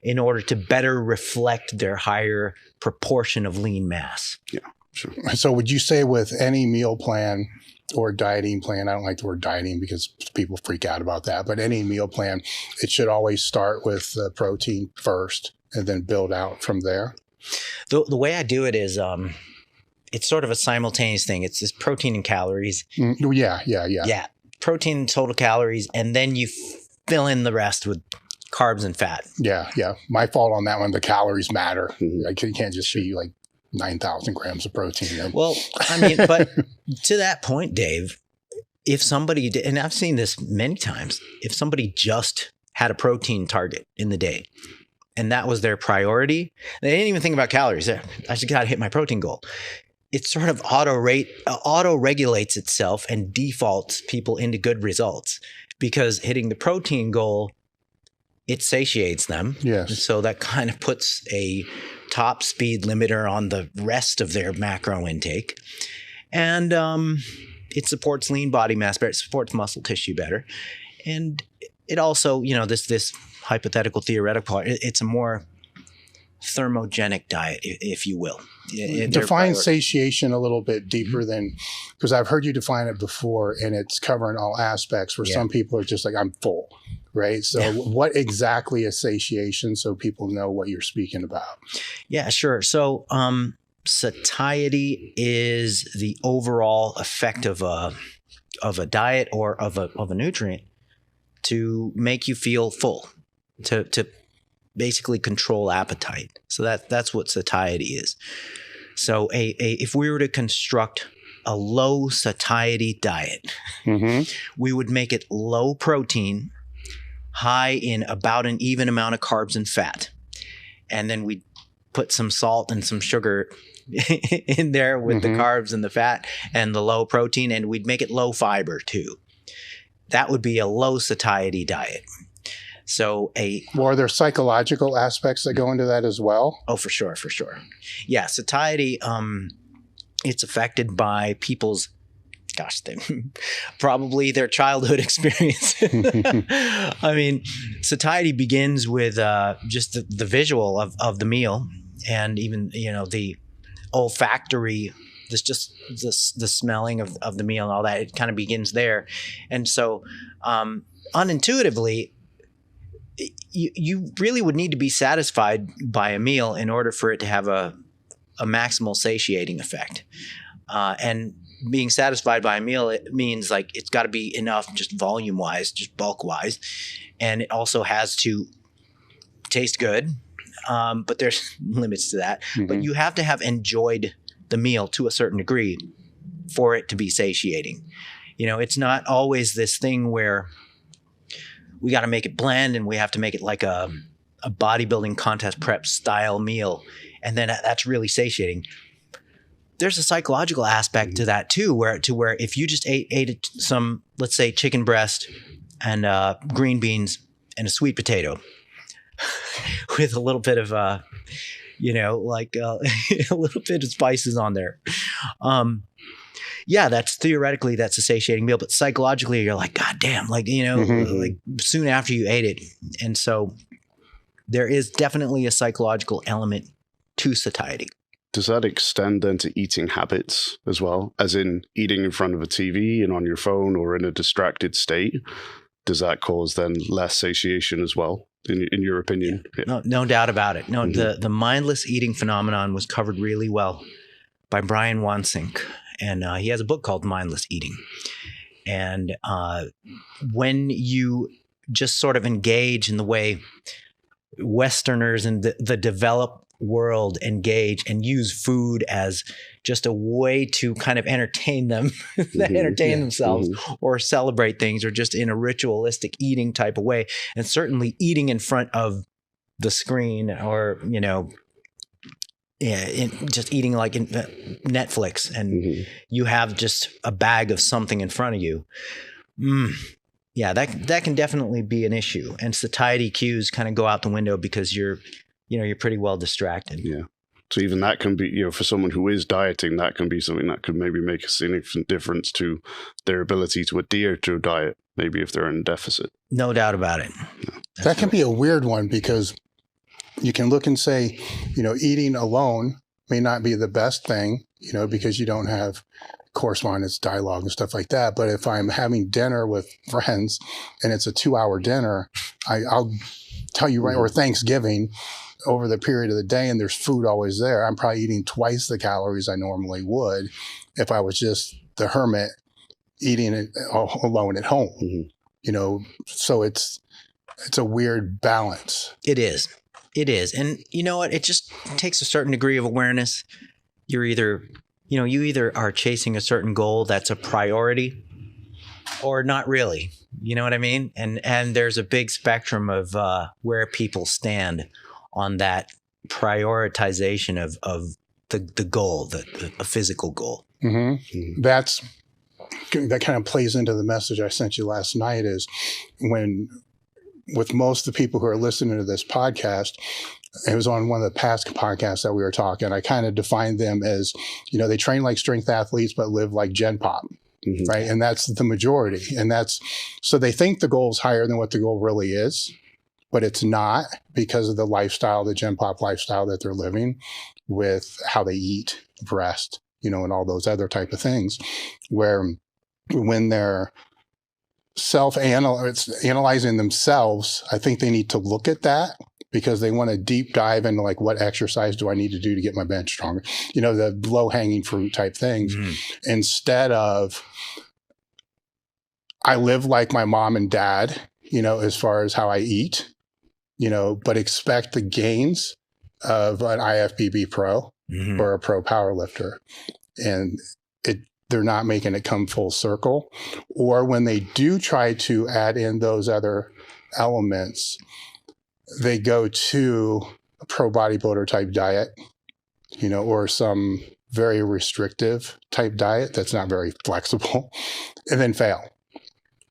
in order to better reflect their higher proportion of lean mass. Yeah, sure. So would you say with any meal plan or dieting plan, I don't like the word dieting because people freak out about that, but any meal plan, it should always start with the protein first and then build out from there? The way I do it is it's sort of a simultaneous thing. It's just protein and calories. Yeah. Protein and total calories, and then you fill in the rest with carbs and fat. Yeah. My fault on that one. The calories matter. You can't just be like 9,000 grams of protein. Well, I mean, but to that point, Dave, if somebody did, and I've seen this many times, if somebody just had a protein target in the day and that was their priority, they didn't even think about calories. I just got to hit my protein goal. it sort of auto regulates itself and defaults people into good results, because hitting the protein goal, it satiates them. Yes. So that kind of puts a top speed limiter on the rest of their macro intake. And it supports lean body mass better. It supports muscle tissue better. And it also, this hypothetical theoretical part, it's a more thermogenic diet, if you will. Define satiation a little bit deeper than, because I've heard you define it before, and it's covering all aspects where some people are just like, I'm full, right? So what exactly is satiation, so people know what you're speaking about? Yeah, sure. So satiety is the overall effect of a diet or of a nutrient to make you feel full, to basically control appetite. So that's what satiety is. So if we were to construct a low satiety diet, we would make it low protein, high in about an even amount of carbs and fat. And then we'd put some salt and some sugar in there with the carbs and the fat and the low protein, and we'd make it low fiber too. That would be a low satiety diet. So are there psychological aspects that go into that as well? Oh, for sure. Yeah, satiety, it's affected by people's, probably their childhood experience. I mean, satiety begins with just the visual of the meal, and even, the olfactory, the smelling of the meal and all that. It kind of begins there. And so unintuitively, you really would need to be satisfied by a meal in order for it to have a maximal satiating effect. And being satisfied by a meal, it means like it's got to be enough just volume wise, just bulk wise. And it also has to taste good. But there's limits to that. But you have to have enjoyed the meal to a certain degree for it to be satiating. It's not always this thing where we got to make it bland and we have to make it like a bodybuilding contest prep style meal, and then that's really satiating. There's a psychological aspect to that too, where if you just ate some, let's say, chicken breast and green beans and a sweet potato with a little bit of a little bit of spices on there. That's theoretically, that's a satiating meal, but psychologically you're like, God damn, like soon after you ate it. And so there is definitely a psychological element to satiety. Does that extend then to eating habits as well? As in eating in front of a TV and on your phone or in a distracted state? Does that cause then less satiation as well, in your opinion? Yeah. No doubt about it. No, the mindless eating phenomenon was covered really well by Brian Wansink. And he has a book called Mindless Eating. And when you just sort of engage in the way Westerners in the developed world engage and use food as just a way to kind of entertain themselves or celebrate things, or just in a ritualistic eating type of way, and certainly eating in front of the screen, or just eating like in Netflix, and you have just a bag of something in front of you. That can definitely be an issue. And satiety cues kind of go out the window because you're pretty well distracted. Yeah. So even that can be, for someone who is dieting, that can be something that could maybe make a significant difference to their ability to adhere to a diet, maybe if they're in deficit. No doubt about it. Yeah. That can be a weird one, because you can look and say, eating alone may not be the best thing, because you don't have correspondence, dialogue, and stuff like that. But if I'm having dinner with friends and it's a 2-hour dinner, I'll tell you right, or Thanksgiving, over the period of the day, and there's food always there, I'm probably eating twice the calories I normally would if I was just the hermit eating it alone at home. So it's a weird balance. It is. And you know what? It just takes a certain degree of awareness. You either are chasing a certain goal that's a priority, or not really. You know what I mean? And there's a big spectrum of where people stand on that prioritization of the goal, a physical goal. Mm-hmm. That kind of plays into the message I sent you last night. Is with most of the people who are listening to this podcast, it was on one of the past podcasts that we were talking. I kind of defined them as, they train like strength athletes but live like Gen Pop. Mm-hmm. Right. And that's the majority. And so they think the goal is higher than what the goal really is, but it's not, because of the lifestyle, the Gen Pop lifestyle that they're living, with how they eat, rest, and all those other type of things, where when they're analyzing themselves, I think they need to look at that, because they want to deep dive into like, what exercise do I need to do to get my bench stronger? The low hanging fruit type things, instead of, I live like my mom and dad, as far as how I eat, but expect the gains of an IFBB pro or a pro power lifter. And they're not making it come full circle. Or when they do try to add in those other elements, they go to a pro bodybuilder type diet, or some very restrictive type diet that's not very flexible, and then fail,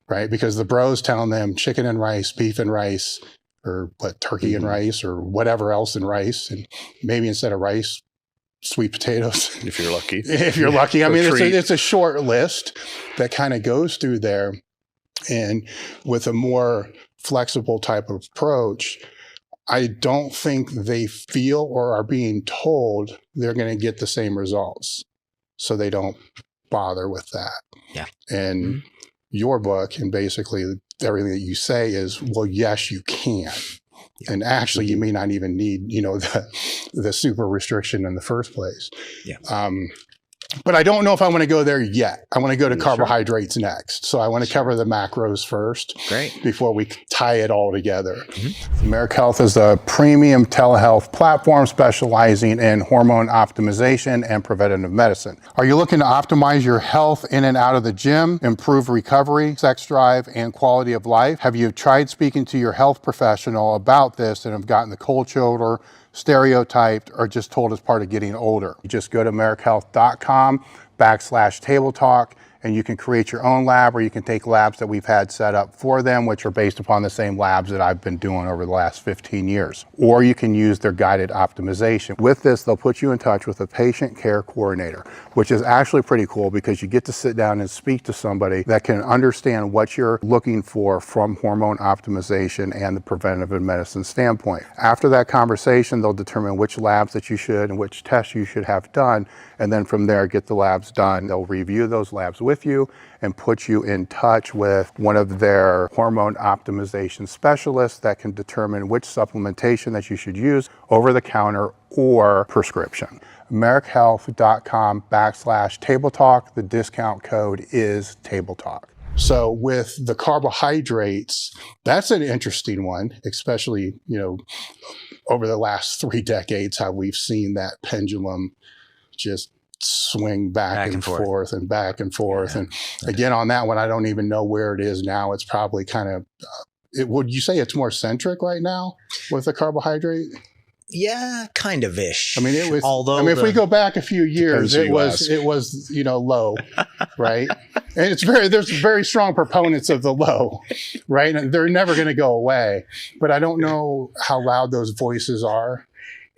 right? Because the bro's telling them chicken and rice, beef and rice, or turkey and rice, or whatever else in rice, and maybe instead of rice, sweet potatoes. If you're lucky. If you're lucky. I mean, it's a short list that kind of goes through there. And with a more flexible type of approach, I don't think they feel or are being told they're going to get the same results. So they don't bother with that. Yeah. And your book, and basically everything that you say is, well, yes, you can. And actually, you may not even need, the super restriction in the first place. Yeah. But I don't know if I want to go there yet. I want to go to carbohydrates next. So I want to cover the macros first. Great. Before we tie it all together. Americ Health is a premium telehealth platform specializing in hormone optimization and preventative medicine. Are you looking to optimize your health in and out of the gym, improve recovery, sex drive, and quality of life? Have you tried speaking to your health professional about this and have gotten the cold shoulder, stereotyped, or just told as part of getting older? You just go to americhealth.com/table talk, and you can create your own lab, or you can take labs that we've had set up for them, which are based upon the same labs that I've been doing over the last 15 years. Or you can use their guided optimization. With this, they'll put you in touch with a patient care coordinator, which is actually pretty cool, because you get to sit down and speak to somebody that can understand what you're looking for from hormone optimization and the preventative medicine standpoint. After that conversation, they'll determine which labs that you should and which tests you should have done, and then from there, get the labs done. They'll review those labs with you and put you in touch with one of their hormone optimization specialists that can determine which supplementation that you should use, over the counter or prescription. americhealth.com/table talk. The discount code is table talk. So with the carbohydrates, that's an interesting one, especially, over the last 3 decades, how we've seen that pendulum just swing back and forth and back and forth. Yeah. And again, on that one, I don't even know where it is now. It's probably kind of, would you say it's more centric right now with the carbohydrate? Yeah, kind of ish. I mean, it was, if we go back a few years, it was, low, right? And there's very strong proponents of the low, right? And they're never going to go away, but I don't know how loud those voices are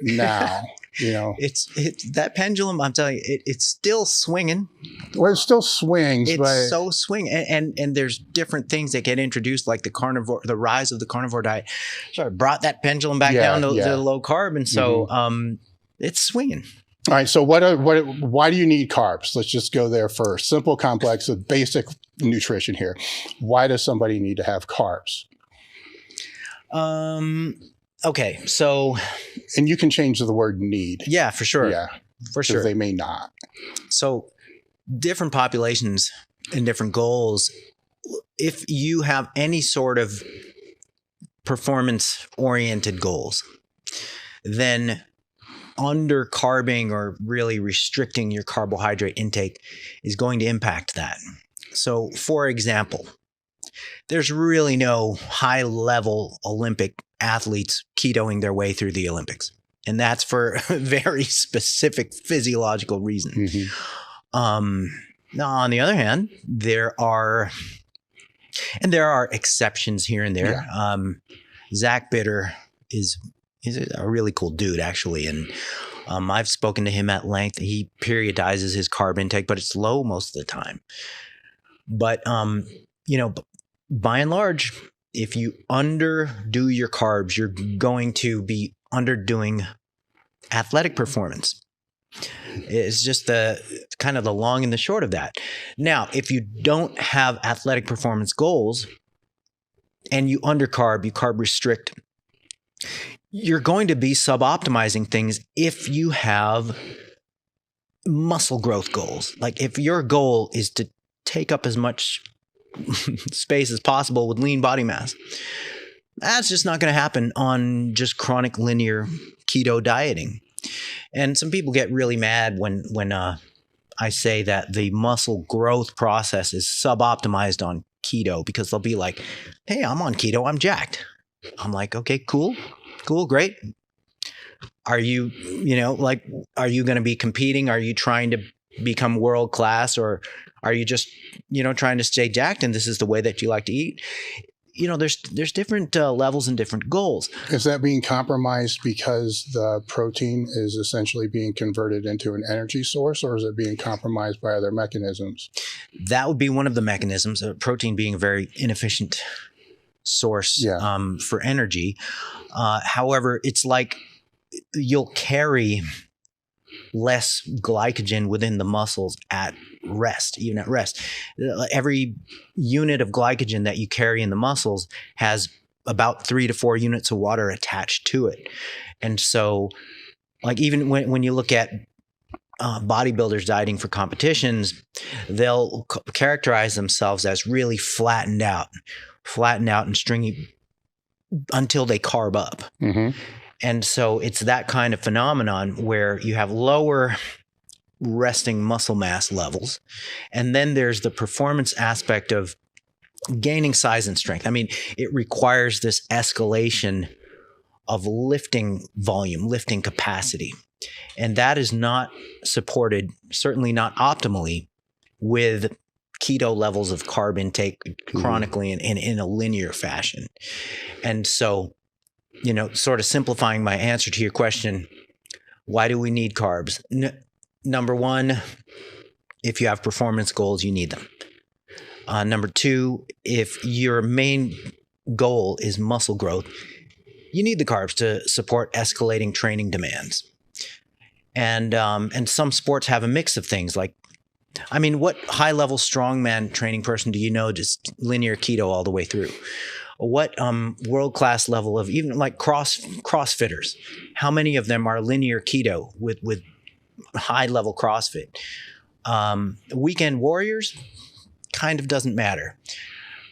now. It's that pendulum. I'm telling you, it's still swinging. Well, it still swings. It's so swing, and there's different things that get introduced, like the rise of the carnivore diet. So I brought that pendulum back down to low carb, and so it's swinging. All right. So why do you need carbs? Let's just go there first. Simple, complex, with basic nutrition here. Why does somebody need to have carbs? Okay, so... And you can change the word need. Yeah, for sure. Yeah, for sure. They may not. So different populations and different goals, if you have any sort of performance-oriented goals, then undercarbing or really restricting your carbohydrate intake is going to impact that. So, for example, there's really no high-level Olympic athletes ketoing their way through the Olympics. And that's for a very specific physiological reason. Mm-hmm. Now, on the other hand, there are exceptions here and there. Yeah. Zach Bitter is a really cool dude, actually. And I've spoken to him at length. He periodizes his carb intake, but it's low most of the time. But, by and large, if you underdo your carbs, you're going to be underdoing athletic performance. It's just the kind of the long and the short of that. Now, if you don't have athletic performance goals and you undercarb, you carb restrict, you're going to be suboptimizing things if you have muscle growth goals. Like if your goal is to take up as much space as possible with lean body mass, that's just not going to happen on just chronic linear keto dieting. And some people get really mad when I say that the muscle growth process is suboptimized on keto, because they'll be like, hey, I'm on keto, I'm jacked. I'm like, okay, cool, great. Are you, are you going to be competing? Are you trying to become world class, or are you just, trying to stay jacked and this is the way that you like to eat? There's different levels and different goals. Is that being compromised because the protein is essentially being converted into an energy source, or is it being compromised by other mechanisms? That would be one of the mechanisms, protein being a very inefficient source for energy. However, it's like you'll carry less glycogen within the muscles at rest, even at rest. Every unit of glycogen that you carry in the muscles has about 3 to 4 units of water attached to it. And so, like, even when you look at bodybuilders dieting for competitions, they'll characterize themselves as really flattened out and stringy until they carb up. Mm-hmm. And so it's that kind of phenomenon where you have lower resting muscle mass levels. And then there's the performance aspect of gaining size and strength. I mean, it requires this escalation of lifting volume, lifting capacity. And that is not supported, certainly not optimally, with keto levels of carb intake chronically and in a linear fashion. And so, sort of simplifying my answer to your question, why do we need carbs? Number one, if you have performance goals, you need them. Number two, if your main goal is muscle growth, you need the carbs to support escalating training demands. And some sports have a mix of things. Like, I mean, what high-level strongman training person do you know just linear keto all the way through? What world-class level of even like CrossFitters? How many of them are linear keto with high-level CrossFit? Weekend warriors kind of doesn't matter,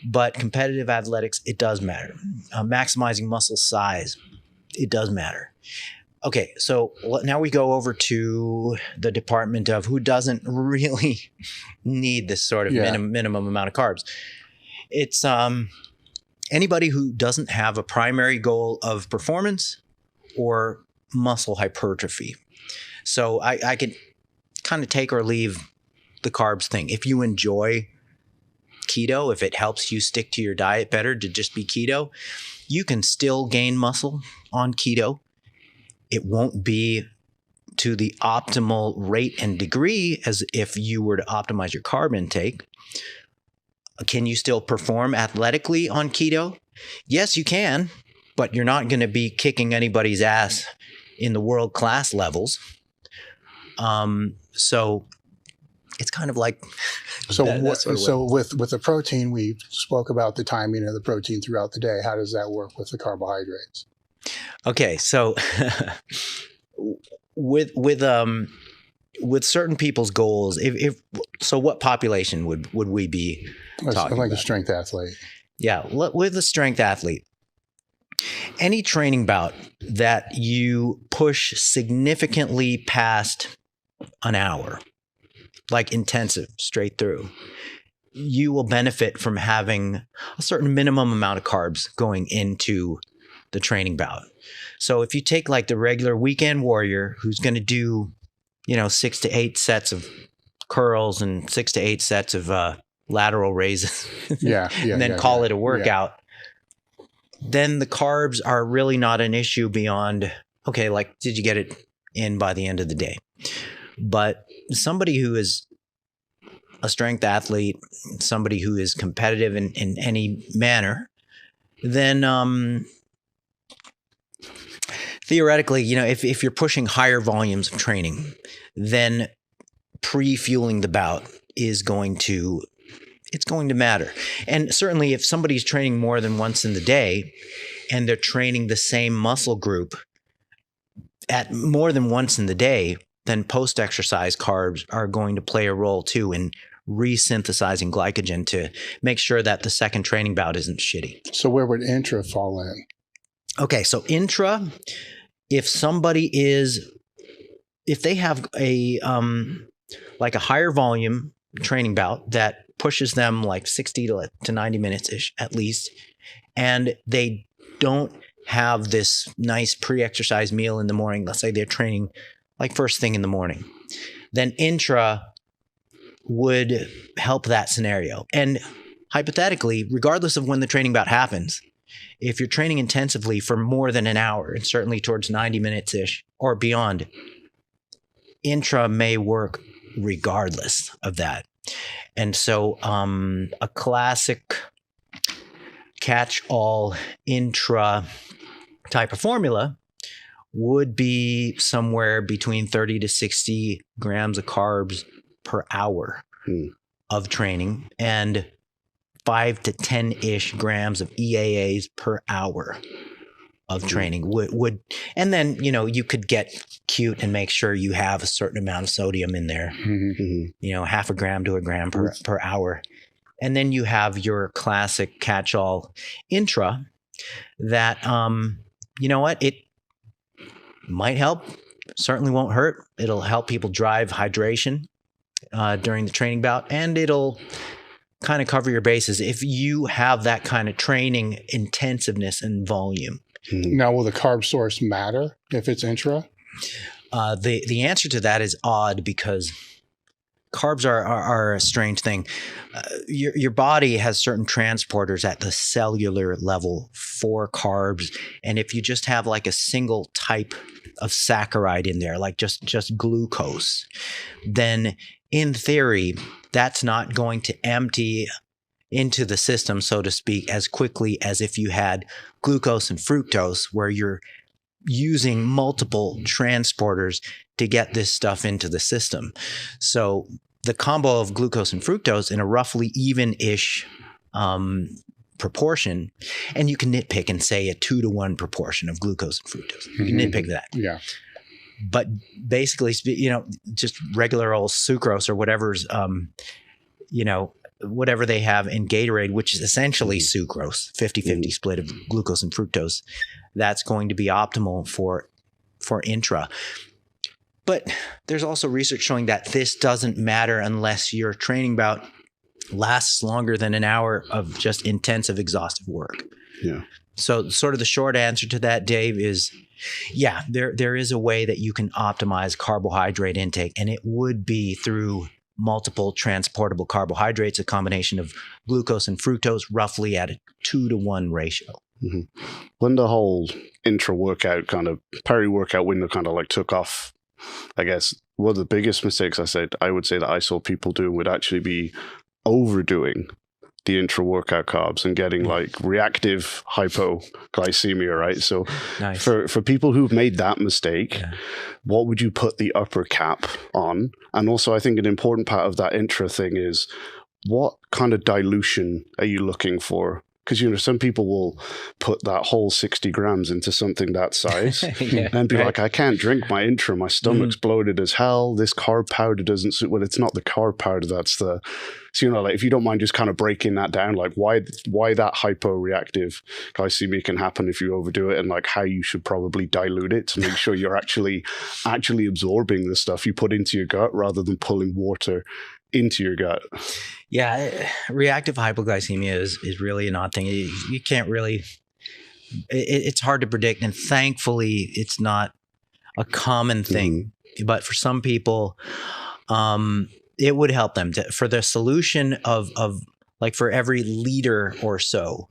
but competitive athletics, it does matter. Maximizing muscle size, it does matter. Okay, so now we go over to the department of who doesn't really need this sort of minimum amount of carbs. It's anybody who doesn't have a primary goal of performance or muscle hypertrophy. So I could kind of take or leave the carbs thing. If you enjoy keto, if it helps you stick to your diet better to just be keto, you can still gain muscle on keto. It won't be to the optimal rate and degree as if you were to optimize your carb intake. Can you still perform athletically on keto? Yes, you can, but you're not going to be kicking anybody's ass in the world-class levels. So it's kind of like so with the protein, we spoke about the timing of the protein throughout the day. How does that work with the carbohydrates? Okay, so with certain people's goals, if what population would we be talking like about? A strength athlete. Yeah, with a strength athlete, any training bout that you push significantly past an hour, like intensive straight through, you will benefit from having a certain minimum amount of carbs going into the training bout. So if you take like the regular weekend warrior who's going to do, 6 to 8 sets of curls and 6 to 8 sets of lateral raises, and then call it a workout, then the carbs are really not an issue beyond, okay, like, did you get it in by the end of the day? But somebody who is a strength athlete, somebody who is competitive in any manner, then theoretically, if you're pushing higher volumes of training, then pre-fueling the bout is going to matter. And certainly if somebody's training more than once in the day and they're training the same muscle group at more than once in the day, then post-exercise carbs are going to play a role too in resynthesizing glycogen to make sure that the second training bout isn't shitty. So where would intra fall in? Okay, so intra, if they have a like a higher volume training bout that pushes them like 60 to 90 minutes ish at least, and they don't have this nice pre-exercise meal in the morning, let's say they're training like first thing in the morning, then intra would help that scenario. And hypothetically, regardless of when the training bout happens, if you're training intensively for more than an hour and certainly towards 90 minutes ish or beyond, intra may work regardless of that. And so a classic catch-all intra type of formula would be somewhere between 30 to 60 grams of carbs per hour of training and 5 to 10-ish grams of EAAs per hour of training would, and then, you could get cute and make sure you have a certain amount of sodium in there, half a gram to a gram per hour. And then you have your classic catch-all intra that, it might help, certainly won't hurt. It'll help people drive hydration during the training bout, and it'll kind of cover your bases if you have that kind of training intensiveness and volume. Now, will the carb source matter if it's intra? The answer to that is odd because carbs are a strange thing. Your body has certain transporters at the cellular level for carbs, and if you just have like a single type of saccharide in there, like just glucose, then in theory, that's not going to empty into the system, so to speak, as quickly as if you had glucose and fructose, where you're using multiple transporters to get this stuff into the system. So the combo of glucose and fructose in a roughly even-ish proportion, and you can nitpick and say a 2-to-1 proportion of glucose and fructose. You can nitpick that. Yeah. But basically, just regular old sucrose or whatever's, whatever they have in Gatorade, which is essentially sucrose, 50-50 split of glucose and fructose, that's going to be optimal for intra. But there's also research showing that this doesn't matter unless your training bout lasts longer than an hour of just intensive, exhaustive work. Yeah. So sort of the short answer to that, Dave, is there is a way that you can optimize carbohydrate intake, and it would be through multiple transportable carbohydrates, a combination of glucose and fructose, roughly at a 2-to-1 ratio. When the whole intra-workout kind of peri-workout window kind of like took off, I guess one of the biggest mistakes I would say that I saw people do would actually be overdoing the intra-workout carbs and getting like reactive hypoglycemia, right? So nice. for people who've made that mistake, what would you put the upper cap on? And also I think an important part of that intra thing is what kind of dilution are you looking for? Because, some people will put that whole 60 grams into something that size and be like, I can't drink my intra. My stomach's bloated as hell. This carb powder doesn't suit. Well, it's not the carb powder. That's the, so, like if you don't mind just kind of breaking that down, like why that hyporeactive glycemia can happen if you overdo it, and like how you should probably dilute it to make sure you're actually absorbing the stuff you put into your gut rather than pulling water into your gut. Yeah, reactive hypoglycemia is really an odd thing. You can't really it's hard to predict, and thankfully it's not a common thing. But for some people, it would help them for the solution of like for every liter or so,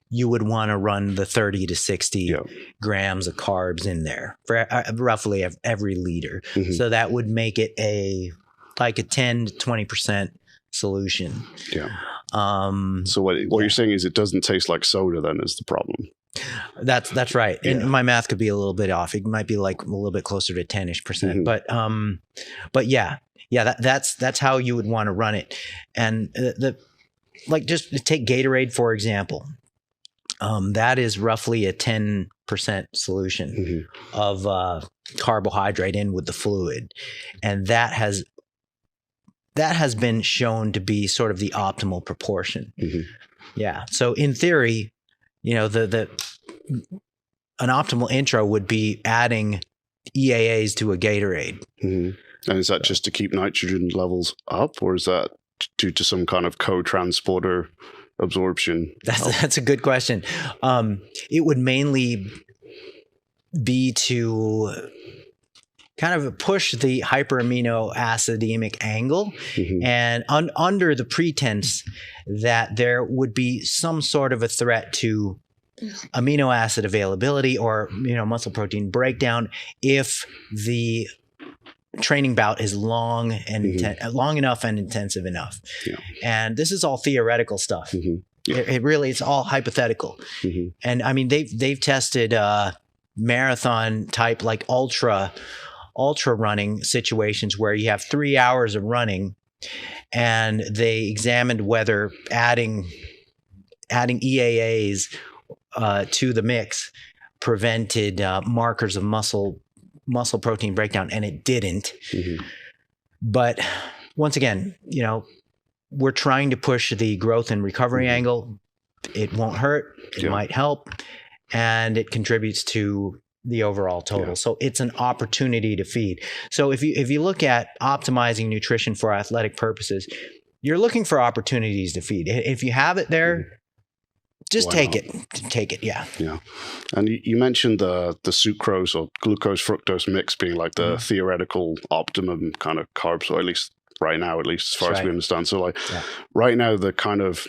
you would want to run the 30 to 60 grams of carbs in there for roughly every liter. So that would make it like a 10 to 20% solution. So what you're saying is it doesn't taste like soda then is the problem. That's right. And my math could be a little bit off. It might be like a little bit closer to 10-ish%. But that's how you would want to run it. And like just take Gatorade, for example. That is roughly a 10% solution of carbohydrate in with the fluid. And that has been shown to be sort of the optimal proportion. So in theory, an optimal intro would be adding EAAs to a Gatorade. And is that just to keep nitrogen levels up, or is that due to some kind of co-transporter absorption? That's a good question. It would mainly be to kind of push the hyperamino acidemic angle, and under the pretense that there would be some sort of a threat to amino acid availability or muscle protein breakdown if the training bout is long enough and intensive enough. And this is all theoretical stuff. It really, it's all hypothetical. And I mean, they've tested marathon type, like ultra running situations where you have 3 hours of running, and they examined whether adding EAAs to the mix prevented markers of muscle protein breakdown, and it didn't. But once again, we're trying to push the growth and recovery angle. It won't hurt. It might help, and it contributes to the overall total. So it's an opportunity to feed. So if you look at optimizing nutrition for athletic purposes, you're looking for opportunities to feed. If you have it there, just take it. Yeah. And you mentioned the sucrose or glucose fructose mix being like the theoretical optimum kind of carbs, or at least right now, as far as we understand. So right now, the kind of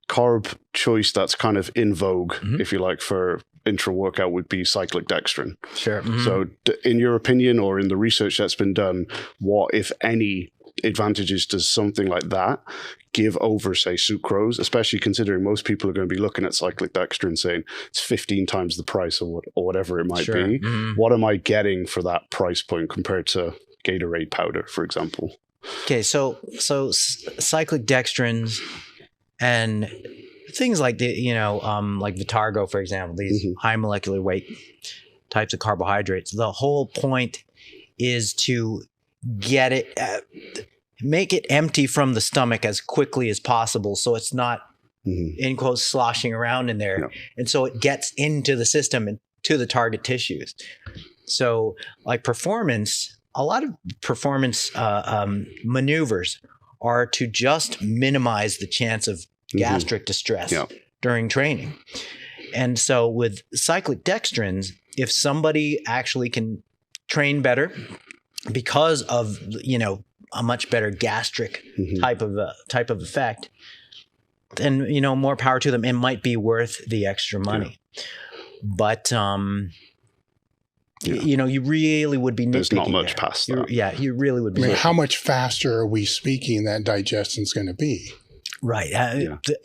carb choice that's kind of in vogue, if you like, for intra-workout would be cyclic dextrin. So in your opinion, or in the research that's been done, what, if any, advantages does something like that give over, say, sucrose, especially considering most people are going to be looking at cyclic dextrin saying it's 15 times the price or whatever it might be. What am I getting for that price point compared to Gatorade powder, for example? Okay, so cyclic dextrins and things like like Vitargo, for example, these high molecular weight types of carbohydrates. The whole point is to get it, make it empty from the stomach as quickly as possible, so it's not in quotes sloshing around in there, and so it gets into the system and to the target tissues. So, like a lot of performance maneuvers are to just minimize the chance of gastric distress during training. And so with cyclic dextrins, if somebody actually can train better because of a much better gastric type of effect, then more power to them. It might be worth the extra money. But you really would be nitpicking. There's not much past that. You really would be. I mean, how much faster are we speaking that digestion's going to be? Right.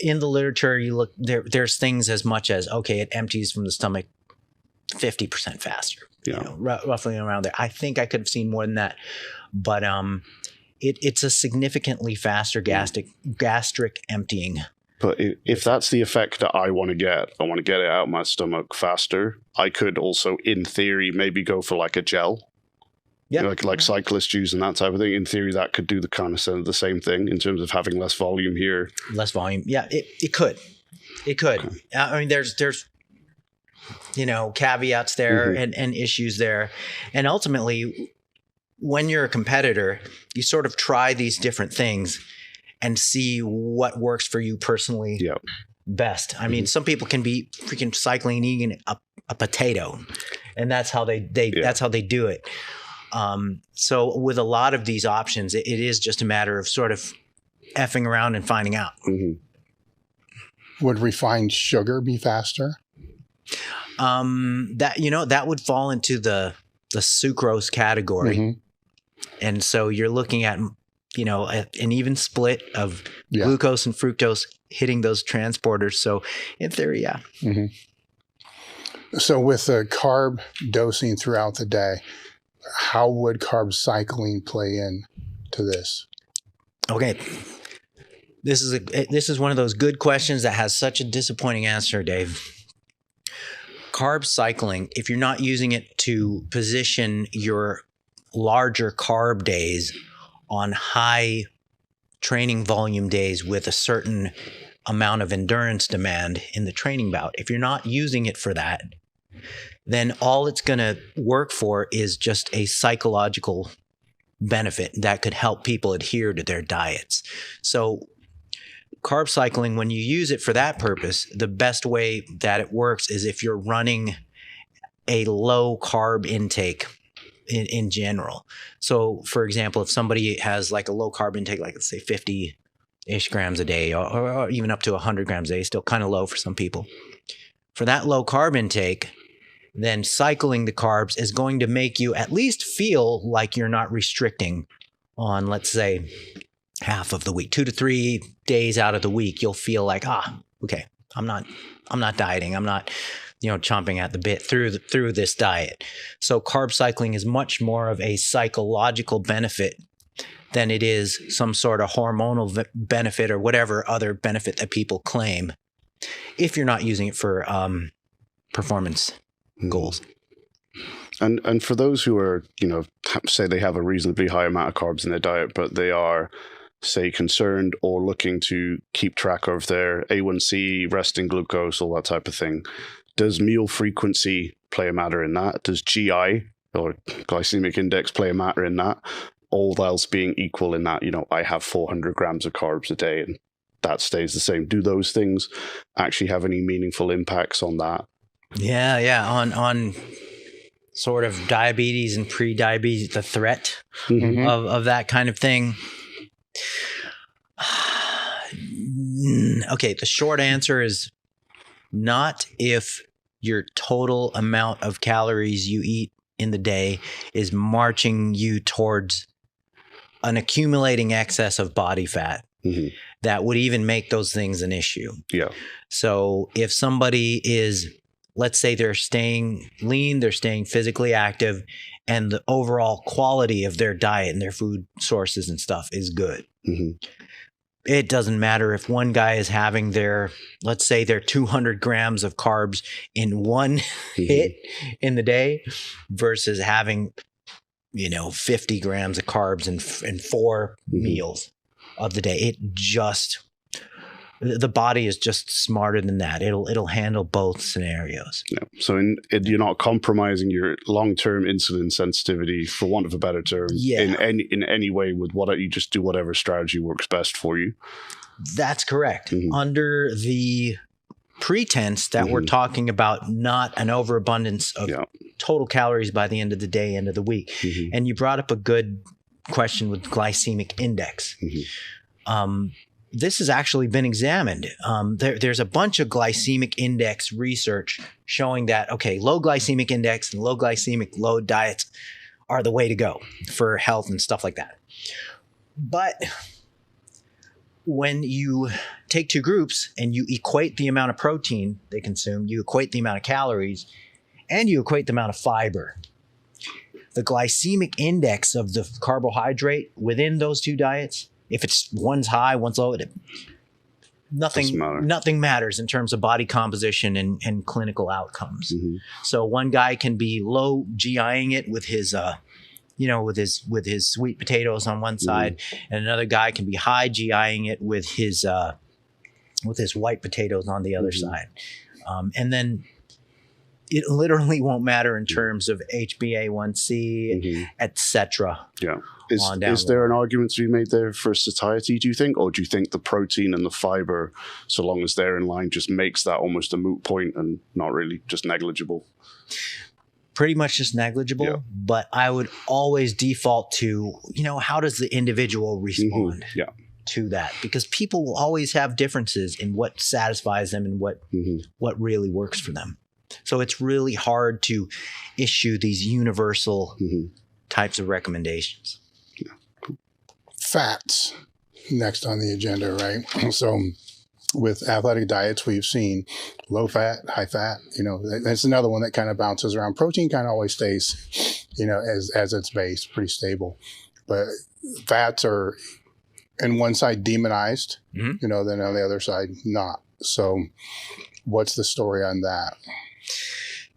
In the literature, you look there's things as much as, it empties from the stomach 50% faster. Roughly around there. I think I could have seen more than that, but it's a significantly faster gastric emptying. But if that's the effect that I want to get it out of my stomach faster, I could also, in theory, maybe go for like a gel. Like cyclist use and that type of thing. In theory, that could do the kind of the same thing in terms of having less volume here. Less volume. Yeah, it could. It could. Okay. I mean, there's caveats there and issues there. And ultimately, when you're a competitor, you sort of try these different things and see what works for you personally best. I mean, some people can be freaking cycling and eating a potato, and that's how they that's how they do it. So with a lot of these options, it is just a matter of sort of effing around and finding out. Would refined sugar be faster? That would fall into the sucrose category. And so you're looking at, an even split of glucose and fructose hitting those transporters. So in theory, yeah. So with the carb dosing throughout the day, how would carb cycling play in to this? Okay. This is one of those good questions that has such a disappointing answer, Dave. Carb cycling, if you're not using it to position your larger carb days on high training volume days with a certain amount of endurance demand in the training bout, if you're not using it for that, then all it's going to work for is just a psychological benefit that could help people adhere to their diets. So carb cycling, when you use it for that purpose, the best way that it works is if you're running a low carb intake in general. So for example, if somebody has like a low carb intake, like let's say 50-ish grams a day or even up to 100 grams a day, still kind of low for some people. For that low carb intake, then cycling the carbs is going to make you at least feel like you're not restricting on, let's say, half of the week, 2 to 3 days out of the week. You'll feel like, okay, I'm not dieting. I'm not, chomping at the bit through this diet. So carb cycling is much more of a psychological benefit than it is some sort of hormonal benefit or whatever other benefit that people claim, if you're not using it for performance goals. And for those who are, say they have a reasonably high amount of carbs in their diet, but they are, say, concerned or looking to keep track of their A1C, resting glucose, all that type of thing, does meal frequency play a matter in that? Does GI or glycemic index play a matter in that? All else being equal in that, I have 400 grams of carbs a day and that stays the same. Do those things actually have any meaningful impacts on that? Yeah. On sort of diabetes and pre-diabetes, the threat of that kind of thing. Okay, the short answer is not if your total amount of calories you eat in the day is marching you towards an accumulating excess of body fat that would even make those things an issue. Yeah. So if somebody is, let's say they're staying lean, they're staying physically active, and the overall quality of their diet and their food sources and stuff is good. It doesn't matter if one guy is having let's say their 200 grams of carbs in one hit in the day versus having, 50 grams of carbs in 4 meals of the day. The body is just smarter than that. It'll handle both scenarios. Yeah. So you're not compromising your long-term insulin sensitivity, for want of a better term, in any way with you just do whatever strategy works best for you. That's correct. Under the pretense that we're talking about not an overabundance of total calories by the end of the day, end of the week. And you brought up a good question with glycemic index. This has actually been examined. There's a bunch of glycemic index research showing that, low glycemic index and low glycemic load diets are the way to go for health and stuff like that. But when you take two groups and you equate the amount of protein they consume, you equate the amount of calories, and you equate the amount of fiber, the glycemic index of the carbohydrate within those two diets, if it's one's high, one's low, nothing matters in terms of body composition and clinical outcomes. So one guy can be low GIing it with his, with his sweet potatoes on one side, and another guy can be high GIing it with his white potatoes on the other side. And then it literally won't matter in terms of HbA1c, etc. Yeah. Is there an argument to be made there for satiety, do you think? Or do you think the protein and the fiber, so long as they're in line, just makes that almost a moot point and not really just negligible? Pretty much just negligible, but I would always default to, how does the individual respond to that? Because people will always have differences in what satisfies them and what really works for them. So it's really hard to issue these universal types of recommendations. Fats next on the agenda, right? So with athletic diets, we've seen low fat, high fat. That's another one that kind of bounces around. Protein kind of always stays, as its base, pretty stable. But fats are, on one side, demonized, then on the other side, not. So what's the story on that?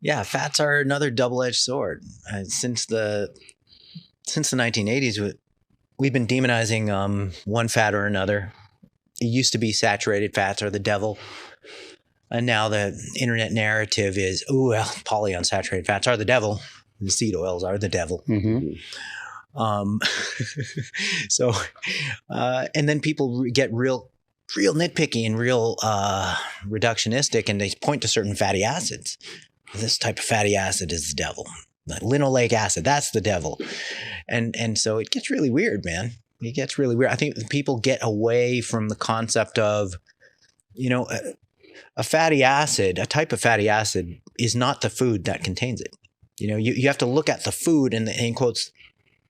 Yeah, fats are another double-edged sword. Since the 1980s, we've been demonizing one fat or another. It used to be saturated fats are the devil. And now the internet narrative is, polyunsaturated fats are the devil. The seed oils are the devil. And then people get real nitpicky and real reductionistic, and they point to certain fatty acids. This type of fatty acid is the devil. Linoleic acid, that's the devil. And so it gets really weird, man. It gets really weird. I think people get away from the concept of, a fatty acid, a type of fatty acid is not the food that contains it. You have to look at the food and in quotes,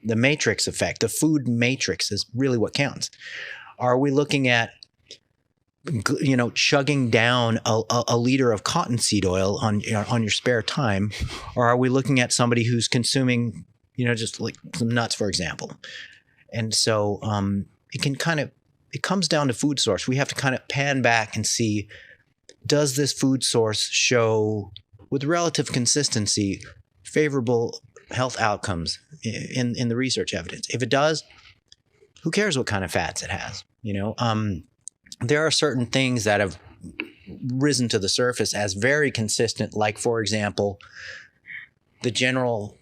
the matrix effect. The food matrix is really what counts. Are we looking at, chugging down a liter of cottonseed oil on your spare time, or are we looking at somebody who's consuming, just like some nuts, for example? And so it comes down to food source. We have to kind of pan back and see, does this food source show with relative consistency favorable health outcomes in the research evidence? If it does, who cares what kind of fats it has? There are certain things that have risen to the surface as very consistent, like, for example, the general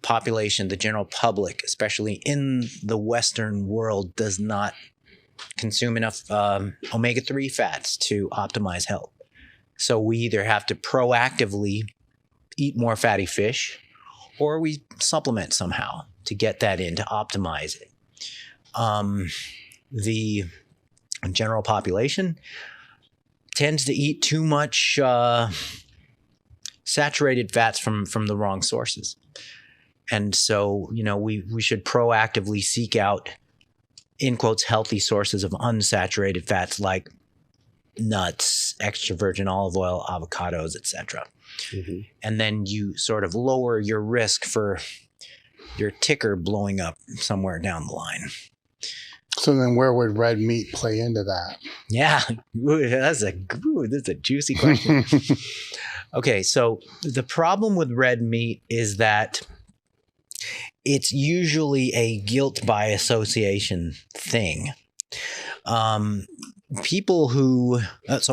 population, the general public, especially in the Western world, does not consume enough omega-3 fats to optimize health. So we either have to proactively eat more fatty fish, or we supplement somehow to get that in, to optimize it. The general population tends to eat too much saturated fats from the wrong sources. And so, we should proactively seek out, in quotes, healthy sources of unsaturated fats like nuts, extra virgin olive oil, avocados, etc. And then you sort of lower your risk for your ticker blowing up somewhere down the line. So then where would red meat play into that? Yeah, that's a juicy question. Okay, so the problem with red meat is that it's usually a guilt by association thing.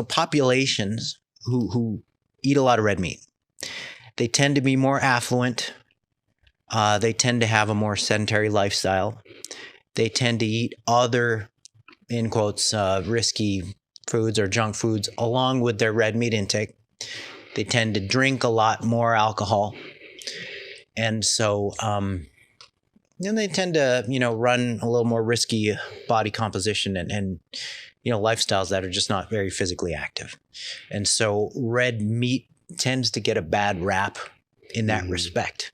Populations who eat a lot of red meat, they tend to be more affluent. They tend to have a more sedentary lifestyle. They tend to eat other, in quotes, risky foods or junk foods along with their red meat intake. They tend to drink a lot more alcohol. And so, they tend to, run a little more risky body composition and lifestyles that are just not very physically active. And so red meat tends to get a bad rap in that respect.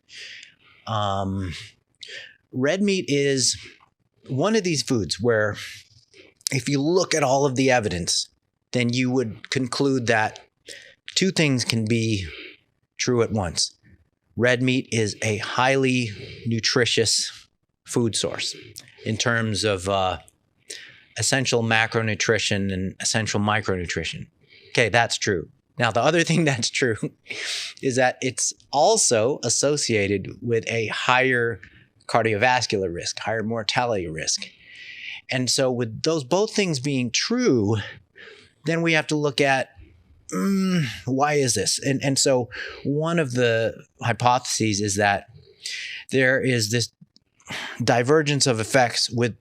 Red meat is one of these foods where if you look at all of the evidence, then you would conclude that two things can be true at once. Red meat is a highly nutritious food source in terms of essential macronutrition and essential micronutrition. Okay, that's true. Now, the other thing that's true is that it's also associated with a higher cardiovascular risk, higher mortality risk. And so with those both things being true, then we have to look at why is this? And so one of the hypotheses is that there is this divergence of effects with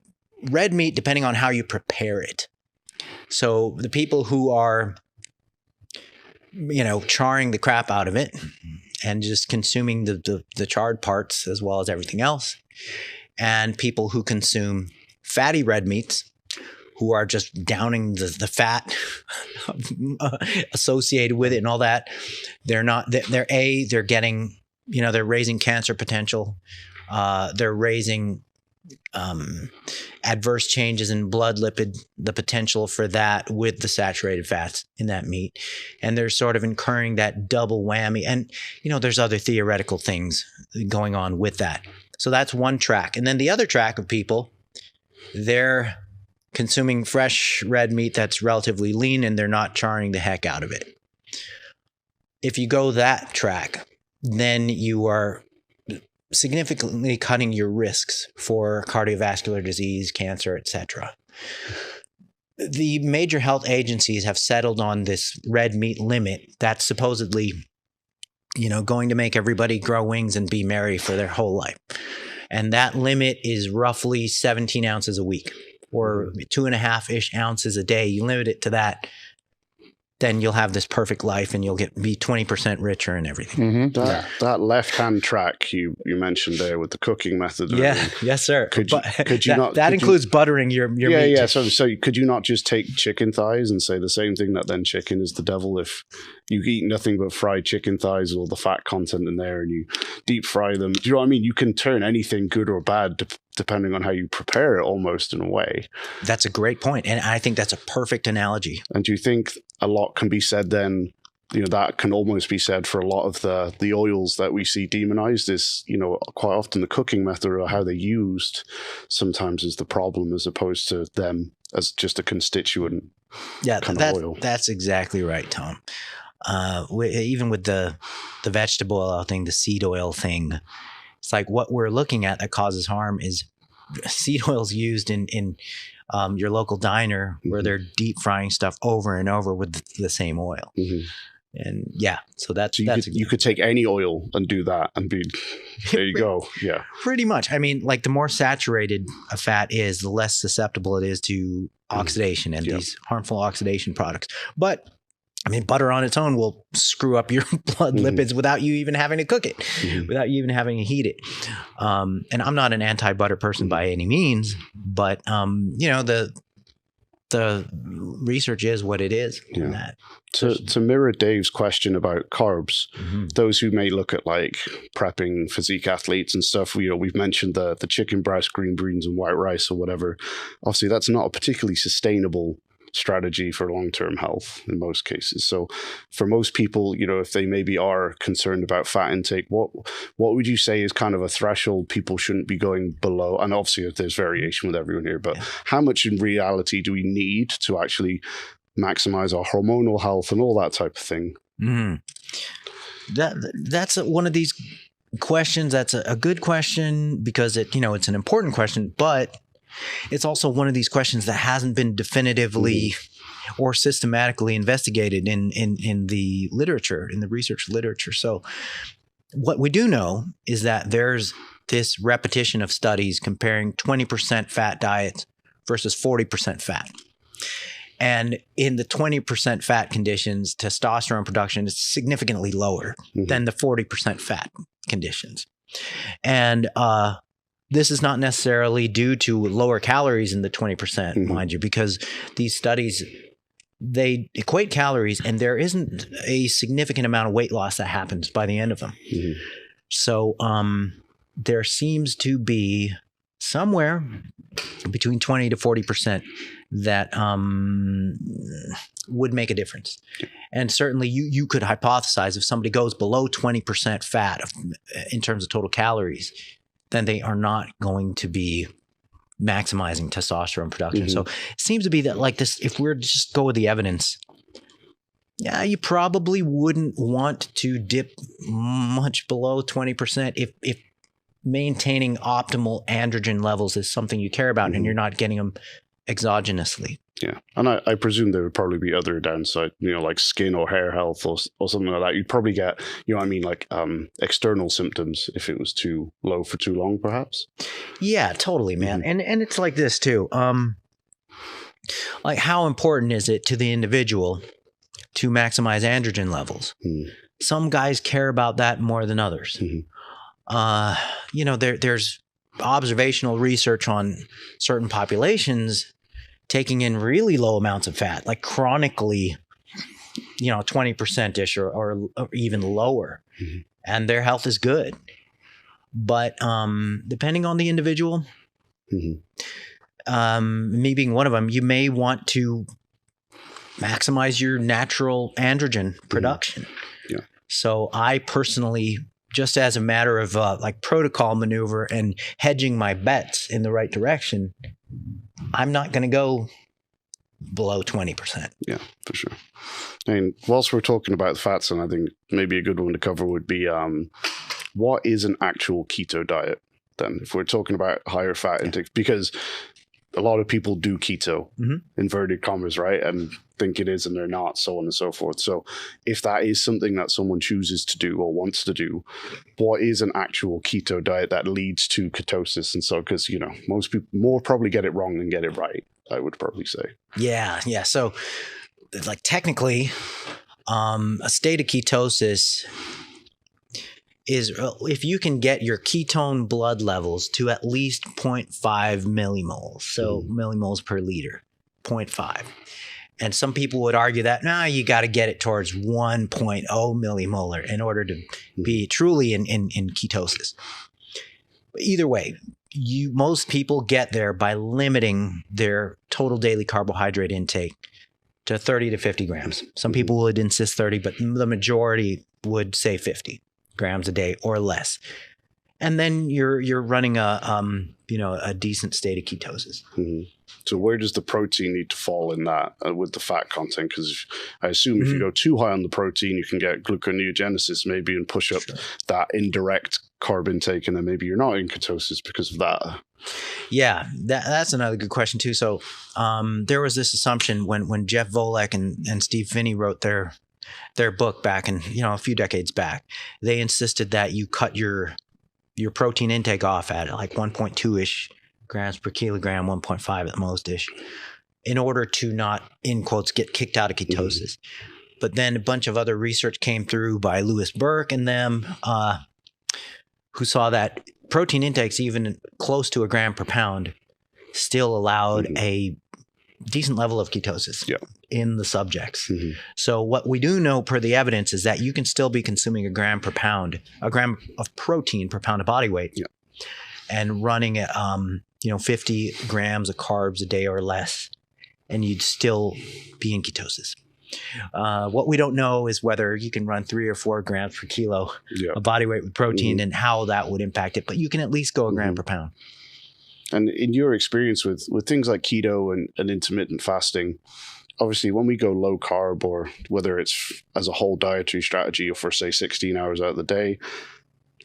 red meat depending on how you prepare it. So the people who are, charring the crap out of it and just consuming the charred parts as well as everything else, and people who consume fatty red meats, who are just downing the fat associated with it and all that, they're getting, they're raising cancer potential. They're raising adverse changes in blood lipid, the potential for that with the saturated fats in that meat. And they're sort of incurring that double whammy. And, there's other theoretical things going on with that. So that's one track. And then the other track of people, they're consuming fresh red meat that's relatively lean and they're not charring the heck out of it. If you go that track, then you are significantly cutting your risks for cardiovascular disease, cancer, etc. The major health agencies have settled on this red meat limit that's supposedly, going to make everybody grow wings and be merry for their whole life. And that limit is roughly 17 ounces a week, or 2.5-ish ounces a day. You limit it to that, then you'll have this perfect life and you'll be 20% richer and everything. That left-hand track you mentioned there with the cooking method. Yes, sir. Could you not? That includes buttering your meat. Yeah. So could you not just take chicken thighs and say the same thing, that then chicken is the devil? If you eat nothing but fried chicken thighs, all the fat content in there, and you deep fry them, do you know what I mean? You can turn anything good or bad depending on how you prepare it, almost, in a way. That's a great point, and I think that's a perfect analogy. And do you think a lot can be said then, that can almost be said for a lot of the oils that we see demonized, is, quite often the cooking method or how they're used sometimes is the problem, as opposed to them as just a constituent kind of oil. That's exactly right, Tom. Even with the vegetable oil thing, the seed oil thing, it's like what we're looking at that causes harm is seed oils used in your local diner where they're deep frying stuff over and over with the same oil. And so you could take any oil and do that and be, there you go. Yeah. Pretty much. I mean, like the more saturated a fat is, the less susceptible it is to oxidation and these harmful oxidation products. But I mean, butter on its own will screw up your blood lipids without you even having to cook it, without you even having to heat it. And I'm not an anti-butter person by any means, but the research is what it is. In that. To mirror Dave's question about carbs, those who may look at like prepping physique athletes and stuff, we've mentioned the chicken breast, green beans, and white rice or whatever. Obviously, that's not a particularly sustainable strategy for long-term health in most cases. So for most people, if they maybe are concerned about fat intake, what would you say is kind of a threshold people shouldn't be going below? And obviously there's variation with everyone here, but how much in reality do we need to actually maximize our hormonal health and all that type of thing? That's one of these questions. That's a good question because it's an important question, but it's also one of these questions that hasn't been definitively or systematically investigated in the literature, in the research literature. So what we do know is that there's this repetition of studies comparing 20% fat diets versus 40% fat. And in the 20% fat conditions, testosterone production is significantly lower than the 40% fat conditions. And this is not necessarily due to lower calories in the 20%, mind you, because these studies, they equate calories and there isn't a significant amount of weight loss that happens by the end of them. So there seems to be somewhere between 20 to 40% that would make a difference. And certainly you could hypothesize if somebody goes below 20% fat in terms of total calories, then they are not going to be maximizing testosterone production. So it seems to be that like this, if we're just go with the evidence, you probably wouldn't want to dip much below 20% if maintaining optimal androgen levels is something you care about and you're not getting them exogenously. Yeah. And I presume there would probably be other downside, like skin or hair health or something like that. You'd probably get, external symptoms if it was too low for too long, perhaps. Yeah, totally, man. And it's like this too. Like how important is it to the individual to maximize androgen levels? Some guys care about that more than others. There's observational research on certain populations taking in really low amounts of fat, like chronically, 20%-ish or even lower, and their health is good. But depending on the individual, me being one of them, you may want to maximize your natural androgen production. Yeah. So I personally, just as a matter of protocol maneuver and hedging my bets in the right direction, I'm not going to go below 20%. Yeah, for sure. And whilst we're talking about the fats, and I think maybe a good one to cover would be what is an actual keto diet then, if we're talking about higher fat intake? Because a lot of people do keto, inverted commas, right? And think it is and they're not, so on and so forth. So if that is something that someone chooses to do or wants to do, what is an actual keto diet that leads to ketosis? And so, because, most people more probably get it wrong than get it right, I would probably say. Yeah. So technically, a state of ketosis is if you can get your ketone blood levels to at least 0.5 millimoles. So millimoles per liter, 0.5. And some people would argue that, you got to get it towards 1.0 millimolar in order to be truly in ketosis. But either way, most people get there by limiting their total daily carbohydrate intake to 30 to 50 grams. Some people would insist 30, but the majority would say 50 grams a day or less. And then you're running a decent state of ketosis. So where does the protein need to fall in that with the fat content? Because I assume if you go too high on the protein, you can get gluconeogenesis maybe and push up that indirect carb intake, and then maybe you're not in ketosis because of that. Yeah, that's another good question too. So there was this assumption when Jeff Volek and Steve Finney wrote their book back in, a few decades back, they insisted that you cut your protein intake off at like 1.2-ish grams per kilogram, 1.5 at the most-ish, in order to not, in quotes, get kicked out of ketosis. But then a bunch of other research came through by Lewis Burke and them, who saw that protein intakes even close to a gram per pound still allowed a decent level of ketosis in the subjects. So what we do know per the evidence is that you can still be consuming a gram of protein per pound of body weight and running at 50 grams of carbs a day or less, and you'd still be in ketosis. What we don't know is whether you can run 3 or 4 grams per kilo of body weight with protein and how that would impact it, but you can at least go a gram per pound. And in your experience with things like keto and intermittent fasting, obviously when we go low carb, or whether it's as a whole dietary strategy or for say 16 hours out of the day,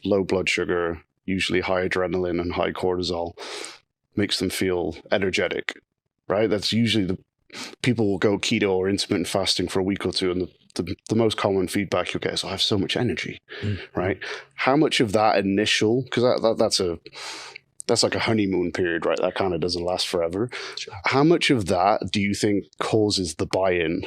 low blood sugar, usually high adrenaline and high cortisol, makes them feel energetic, right? That's usually the people will go keto or intermittent fasting for a week or two, and the most common feedback you'll get is, I have so much energy, right? How much of that initial, because that's like a honeymoon period, right? That kind of doesn't last forever. Sure. How much of that do you think causes the buy-in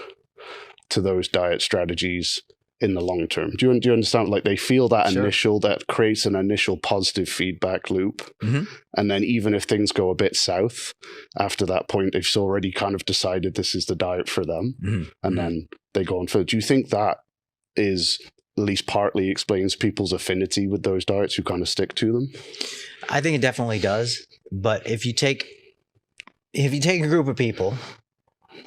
to those diet strategies in the long term? Do you understand? Like they feel that initial, that creates an initial positive feedback loop. And then even if things go a bit south after that point, they've already kind of decided this is the diet for them. And then they go on for it. Do you think that is at least partly explains people's affinity with those diets who kind of stick to them? I think it definitely does. But if you take a group of people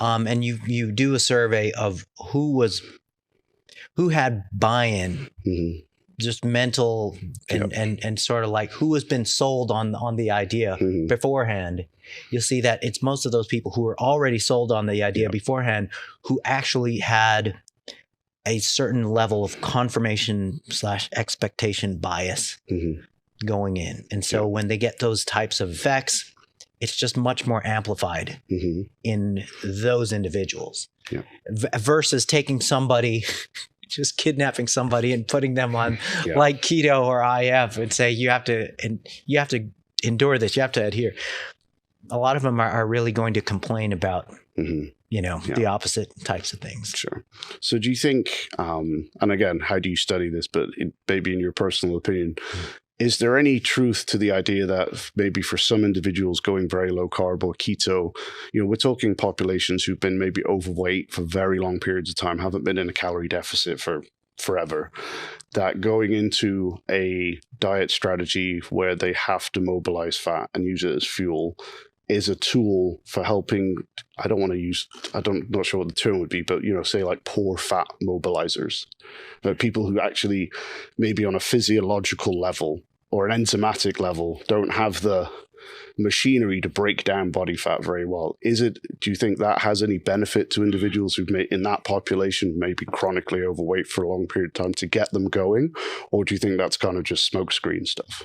and you do a survey of who had buy-in, just mental and sort of like who has been sold on the idea beforehand, you'll see that it's most of those people who were already sold on the idea beforehand who actually had a certain level of confirmation / expectation bias going in. And so when they get those types of effects, it's just much more amplified Mm-hmm. in those individuals Yeah. versus taking somebody, just kidnapping somebody and putting them on Yeah. like keto or IF and say, you have to endure this, you have to adhere. A lot of them are really going to complain about, Mm-hmm. Yeah. the opposite types of things. Sure. So do you think, and again, how do you study this, but maybe in your personal opinion, is there any truth to the idea that maybe for some individuals going very low carb or keto, we're talking populations who've been maybe overweight for very long periods of time, haven't been in a calorie deficit for forever, that going into a diet strategy where they have to mobilize fat and use it as fuel is a tool for helping, I'm not sure what the term would be, but, say like poor fat mobilizers, people who actually maybe on a physiological level or an enzymatic level don't have the machinery to break down body fat very well. Do you think that has any benefit to individuals who've in that population, maybe chronically overweight for a long period of time, to get them going? Or do you think that's kind of just smokescreen stuff?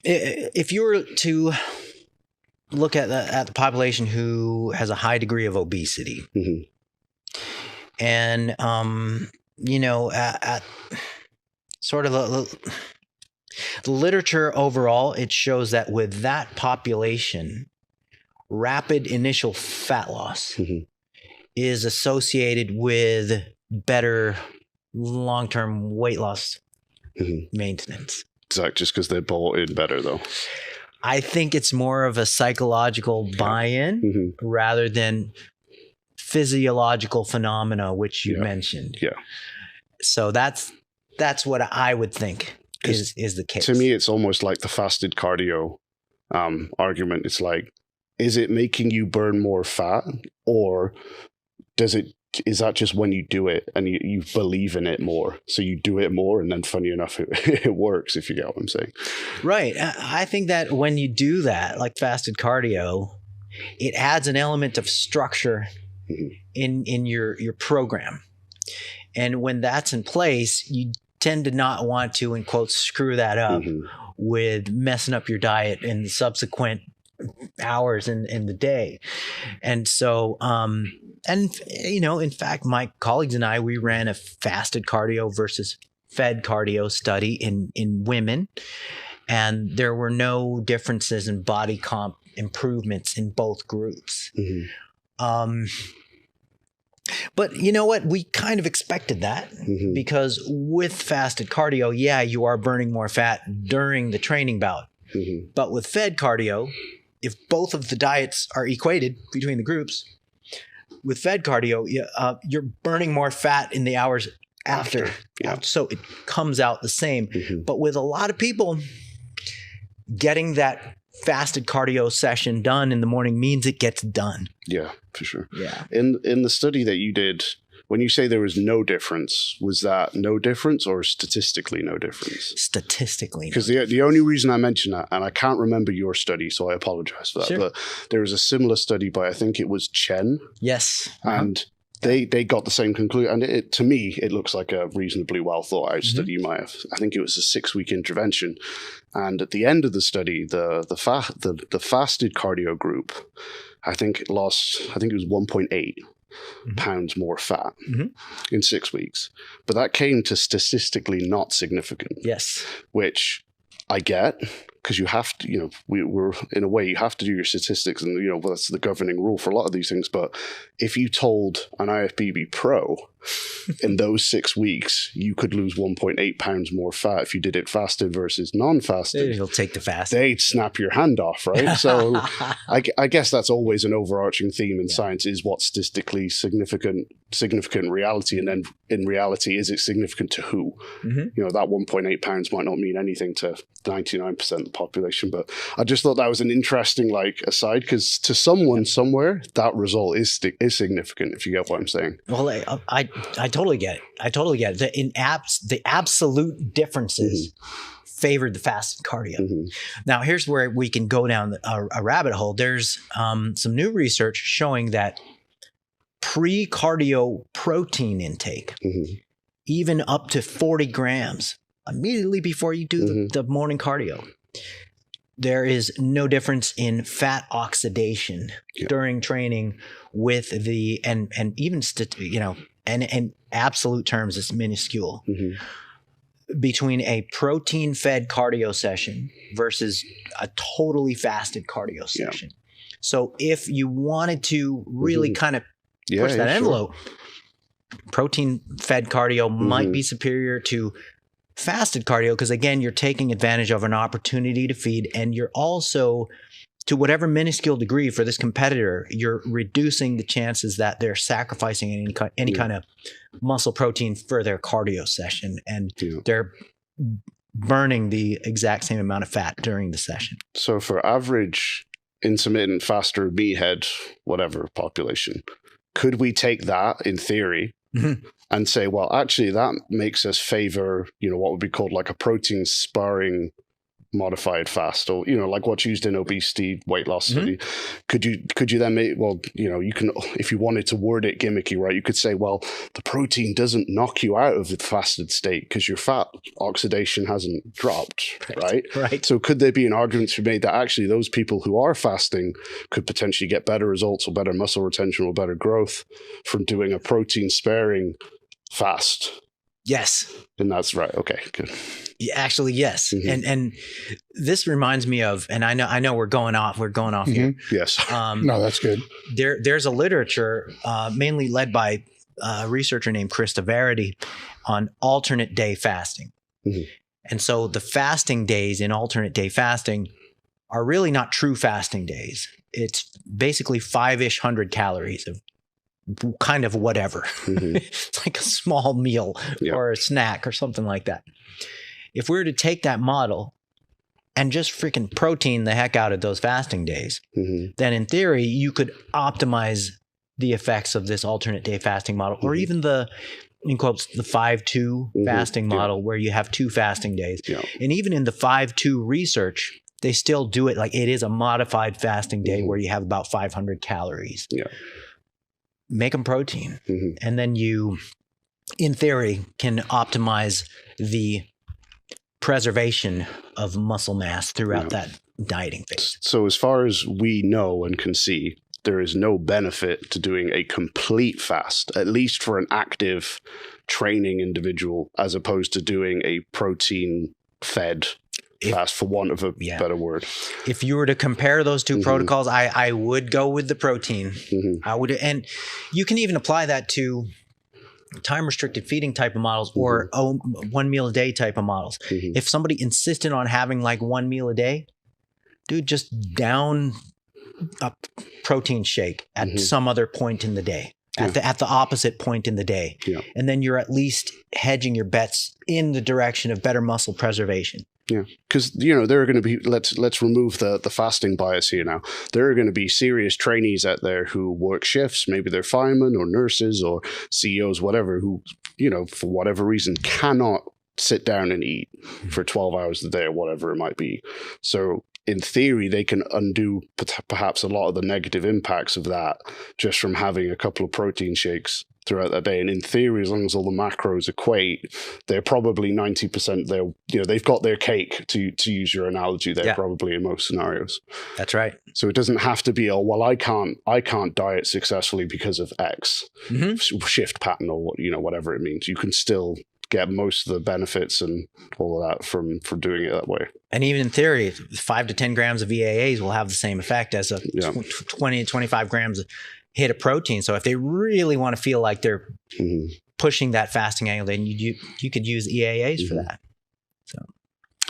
If you were to look at the population who has a high degree of obesity, Mm-hmm. and at sort of the literature overall, it shows that with that population, rapid initial fat loss Mm-hmm. is associated with better long-term weight loss Mm-hmm. maintenance. Is that just because they're bought in better, though? I think it's more of a psychological buy-in Mm-hmm. rather than physiological phenomena, which you mentioned. Yeah. So that's what I would think is the case. To me, it's almost like the fasted cardio argument. It's like, is it making you burn more fat, or is that just when you do it and you believe in it more? So you do it more, and then funny enough, it works, if you get what I'm saying. Right. I think that when you do that, like fasted cardio, it adds an element of structure Mm-hmm. in your program. And when that's in place, you tend to not want to, in quotes, screw that up Mm-hmm. with messing up your diet in the subsequent hours in the day. And so, in fact, my colleagues and I, we ran a fasted cardio versus fed cardio study in women, and there were no differences in body comp improvements in both groups. Mm-hmm. But you know what? We kind of expected that Mm-hmm. because with fasted cardio, yeah, you are burning more fat during the training bout. Mm-hmm. But with fed cardio, if both of the diets are equated between the groups, with fed cardio, you're burning more fat in the hours after. Yeah. So it comes out the same. Mm-hmm. But with a lot of people, getting that fasted cardio session done in the morning means it gets done. Yeah, for sure. Yeah. In the study that you did, when you say there was no difference, was that no difference or statistically no difference? Statistically. Because the only reason I mention that, and I can't remember your study, so I apologize for that, Sure. but there was a similar study by, I think it was Chen, Yes. and they got the same conclusion. And to me, it looks like a reasonably well thought out study. You might have, I think it was a 6-week intervention. And at the end of the study, the fasted cardio group, I think it was 1.8 pounds more fat in 6 weeks. But that came to statistically not significant. Yes. Which I get, because you have to, we're in a way, you have to do your statistics, and, that's the governing rule for a lot of these things. But if you told an IFBB pro in those 6 weeks, you could lose 1.8 pounds more fat if you did it fasted versus non-fasted. He'll take the fast. They'd snap your hand off, right? So I guess that's always an overarching theme in science, is what's statistically significant in reality. And then in reality, is it significant to who? That 1.8 pounds might not mean anything to 99% of the population. But I just thought that was an interesting aside, because to someone somewhere, that result is significant, if you get what I'm saying. Well, I totally get it. The absolute differences favored the fasted cardio. Now, here's where we can go down a rabbit hole. There's some new research showing that pre-cardio protein intake, even up to 40 grams immediately before you do the morning cardio, there is no difference in fat oxidation during training with the, and even, and absolute terms, it's minuscule, between a protein fed cardio session versus a totally fasted cardio session. So if you wanted to really kind of push that envelope, protein fed cardio might be superior to fasted cardio, because again, you're taking advantage of an opportunity to feed, and you're also, to whatever minuscule degree for this competitor, you're reducing the chances that they're sacrificing any kind of muscle protein for their cardio session, and they're burning the exact same amount of fat during the session. So for average intermittent faster meathead whatever population, could we take that in theory and say, well, actually that makes us favor, what would be called like a protein sparing modified fast, or like what's used in obesity weight loss study? Could you then make, well, you can, if you wanted to word it gimmicky, right, you could say, well, the protein doesn't knock you out of the fasted state because your fat oxidation hasn't dropped, right? So could there be an argument to be made that actually those people who are fasting could potentially get better results or better muscle retention or better growth from doing a protein sparing fast? Yes. And that's right. Okay, good. Actually, yes. And this reminds me of, and I know we're going off here. Yes. No, that's good. There's a literature mainly led by a researcher named Krista Verity on alternate day fasting. And so the fasting days in alternate day fasting are really not true fasting days. It's basically 500 calories of kind of whatever. It's like a small meal or a snack or something like that. If we were to take that model and just freaking protein the heck out of those fasting days, then in theory, you could optimize the effects of this alternate day fasting model, or even the, in quotes, the 5-2 fasting model, where you have 2 fasting days. And even in the 5-2 research, they still do it like it is a modified fasting day where you have about 500 calories. Make them protein. And then you, in theory, can optimize the preservation of muscle mass throughout that dieting phase. So as far as we know and can see, there is no benefit to doing a complete fast, at least for an active training individual, as opposed to doing a protein fed fast, for want of a better word. If you were to compare those two protocols, I would go with the protein. I would, and you can even apply that to time restricted feeding type of models, or 1 meal a day type of models. If somebody insisted on having like 1 meal a day, dude, just down a protein shake at some other point in the day, at the opposite point in the day. And then you're at least hedging your bets in the direction of better muscle preservation. Because there are going to be, let's remove the fasting bias here now. There are going to be serious trainees out there who work shifts, maybe they're firemen or nurses or CEOs, whatever, who, for whatever reason cannot sit down and eat for 12 hours a day or whatever it might be. So in theory, they can undo perhaps a lot of the negative impacts of that just from having a couple of protein shakes throughout that day. And in theory, as long as all the macros equate, they're probably 90% there. They've got their cake, to use your analogy there, probably in most scenarios. That's right. So it doesn't have to be, I can't diet successfully because of X shift pattern or whatever it means. You can still get most of the benefits and all of that from doing it that way. And even in theory, 5 to 10 grams of EAAs will have the same effect as a 20 to 25 grams hit of protein. So if they really want to feel like they're pushing that fasting angle, then you could use EAAs for that. So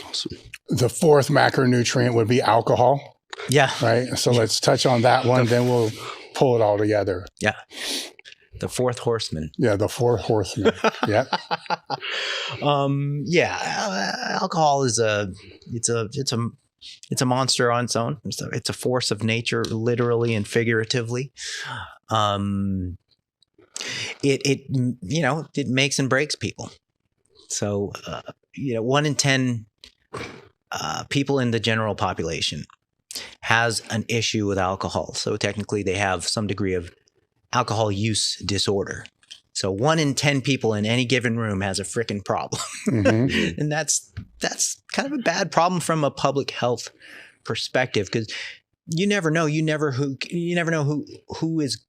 awesome. The fourth macronutrient would be alcohol. Yeah. Right. So let's touch on that one. Then we'll pull it all together. Yeah. The fourth horseman. Yeah, the fourth horseman. Yeah. Alcohol is it's a monster on its own. It's a force of nature, literally and figuratively. It makes and breaks people. So 1 in 10 people in the general population has an issue with alcohol. So technically, they have some degree of alcohol use disorder. So 1 in 10 people in any given room has a frickin' problem. And that's kind of a bad problem from a public health perspective, because you never know. You never know who is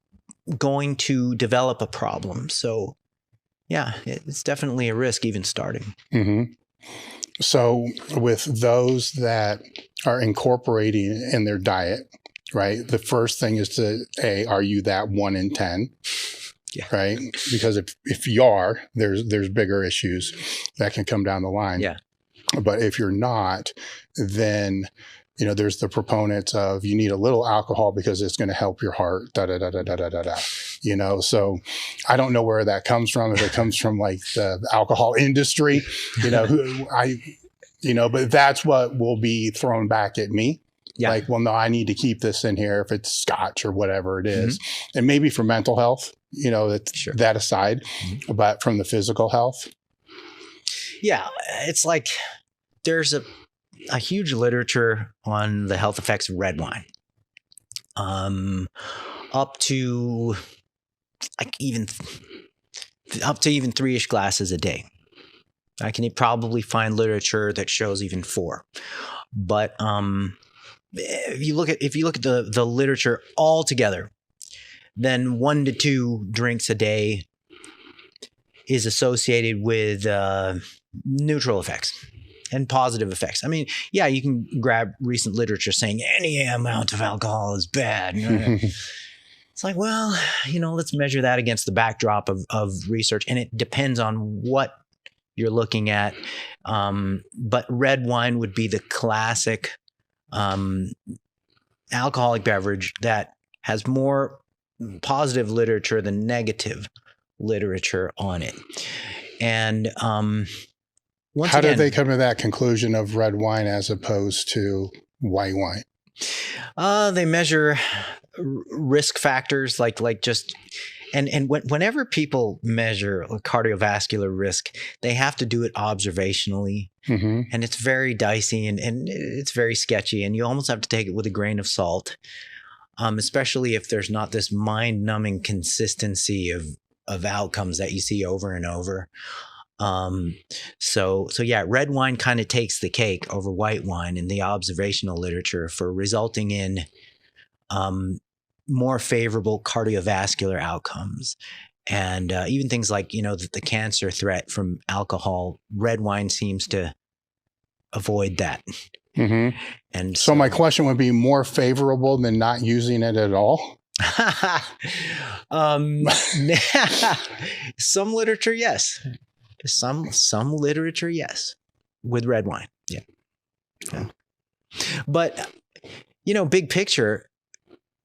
going to develop a problem. So yeah, it's definitely a risk even starting. Mm-hmm. So with those that are incorporating in their diet, right? The first thing is are you that 1 in 10? Yeah. Right. Because if you are, there's bigger issues that can come down the line. Yeah. But if you're not, then, there's the proponents of you need a little alcohol because it's going to help your heart, so I don't know where that comes from. If it comes from like the alcohol industry, but that's what will be thrown back at me. Yeah. Like, well, no, I need to keep this in here if it's scotch or whatever it is. Mm-hmm. And maybe for mental health, that aside, but from the physical health. Yeah. It's like there's a huge literature on the health effects of red wine. Up to even 3-ish glasses a day. I can probably find literature that shows even 4. But if you look at the literature altogether, then 1 to 2 drinks a day is associated with neutral effects and positive effects. I mean, yeah, you can grab recent literature saying any amount of alcohol is bad. It's like, well, let's measure that against the backdrop of research, and it depends on what you're looking at. But red wine would be the classic alcoholic beverage that has more positive literature than negative literature on it. And how did they come to that conclusion of red wine as opposed to white wine? They measure risk factors like just and whenever people measure cardiovascular risk, they have to do it observationally. Mm-hmm. And it's very dicey and it's very sketchy, and you almost have to take it with a grain of salt, especially if there's not this mind-numbing consistency of outcomes that you see over and over. So yeah, red wine kind of takes the cake over white wine in the observational literature for resulting in more favorable cardiovascular outcomes. And even things like, the cancer threat from alcohol, red wine seems to avoid that. Mm-hmm. And so my question would be more favorable than not using it at all? Some literature, yes. Some literature, yes, with red wine. Yeah. But, big picture,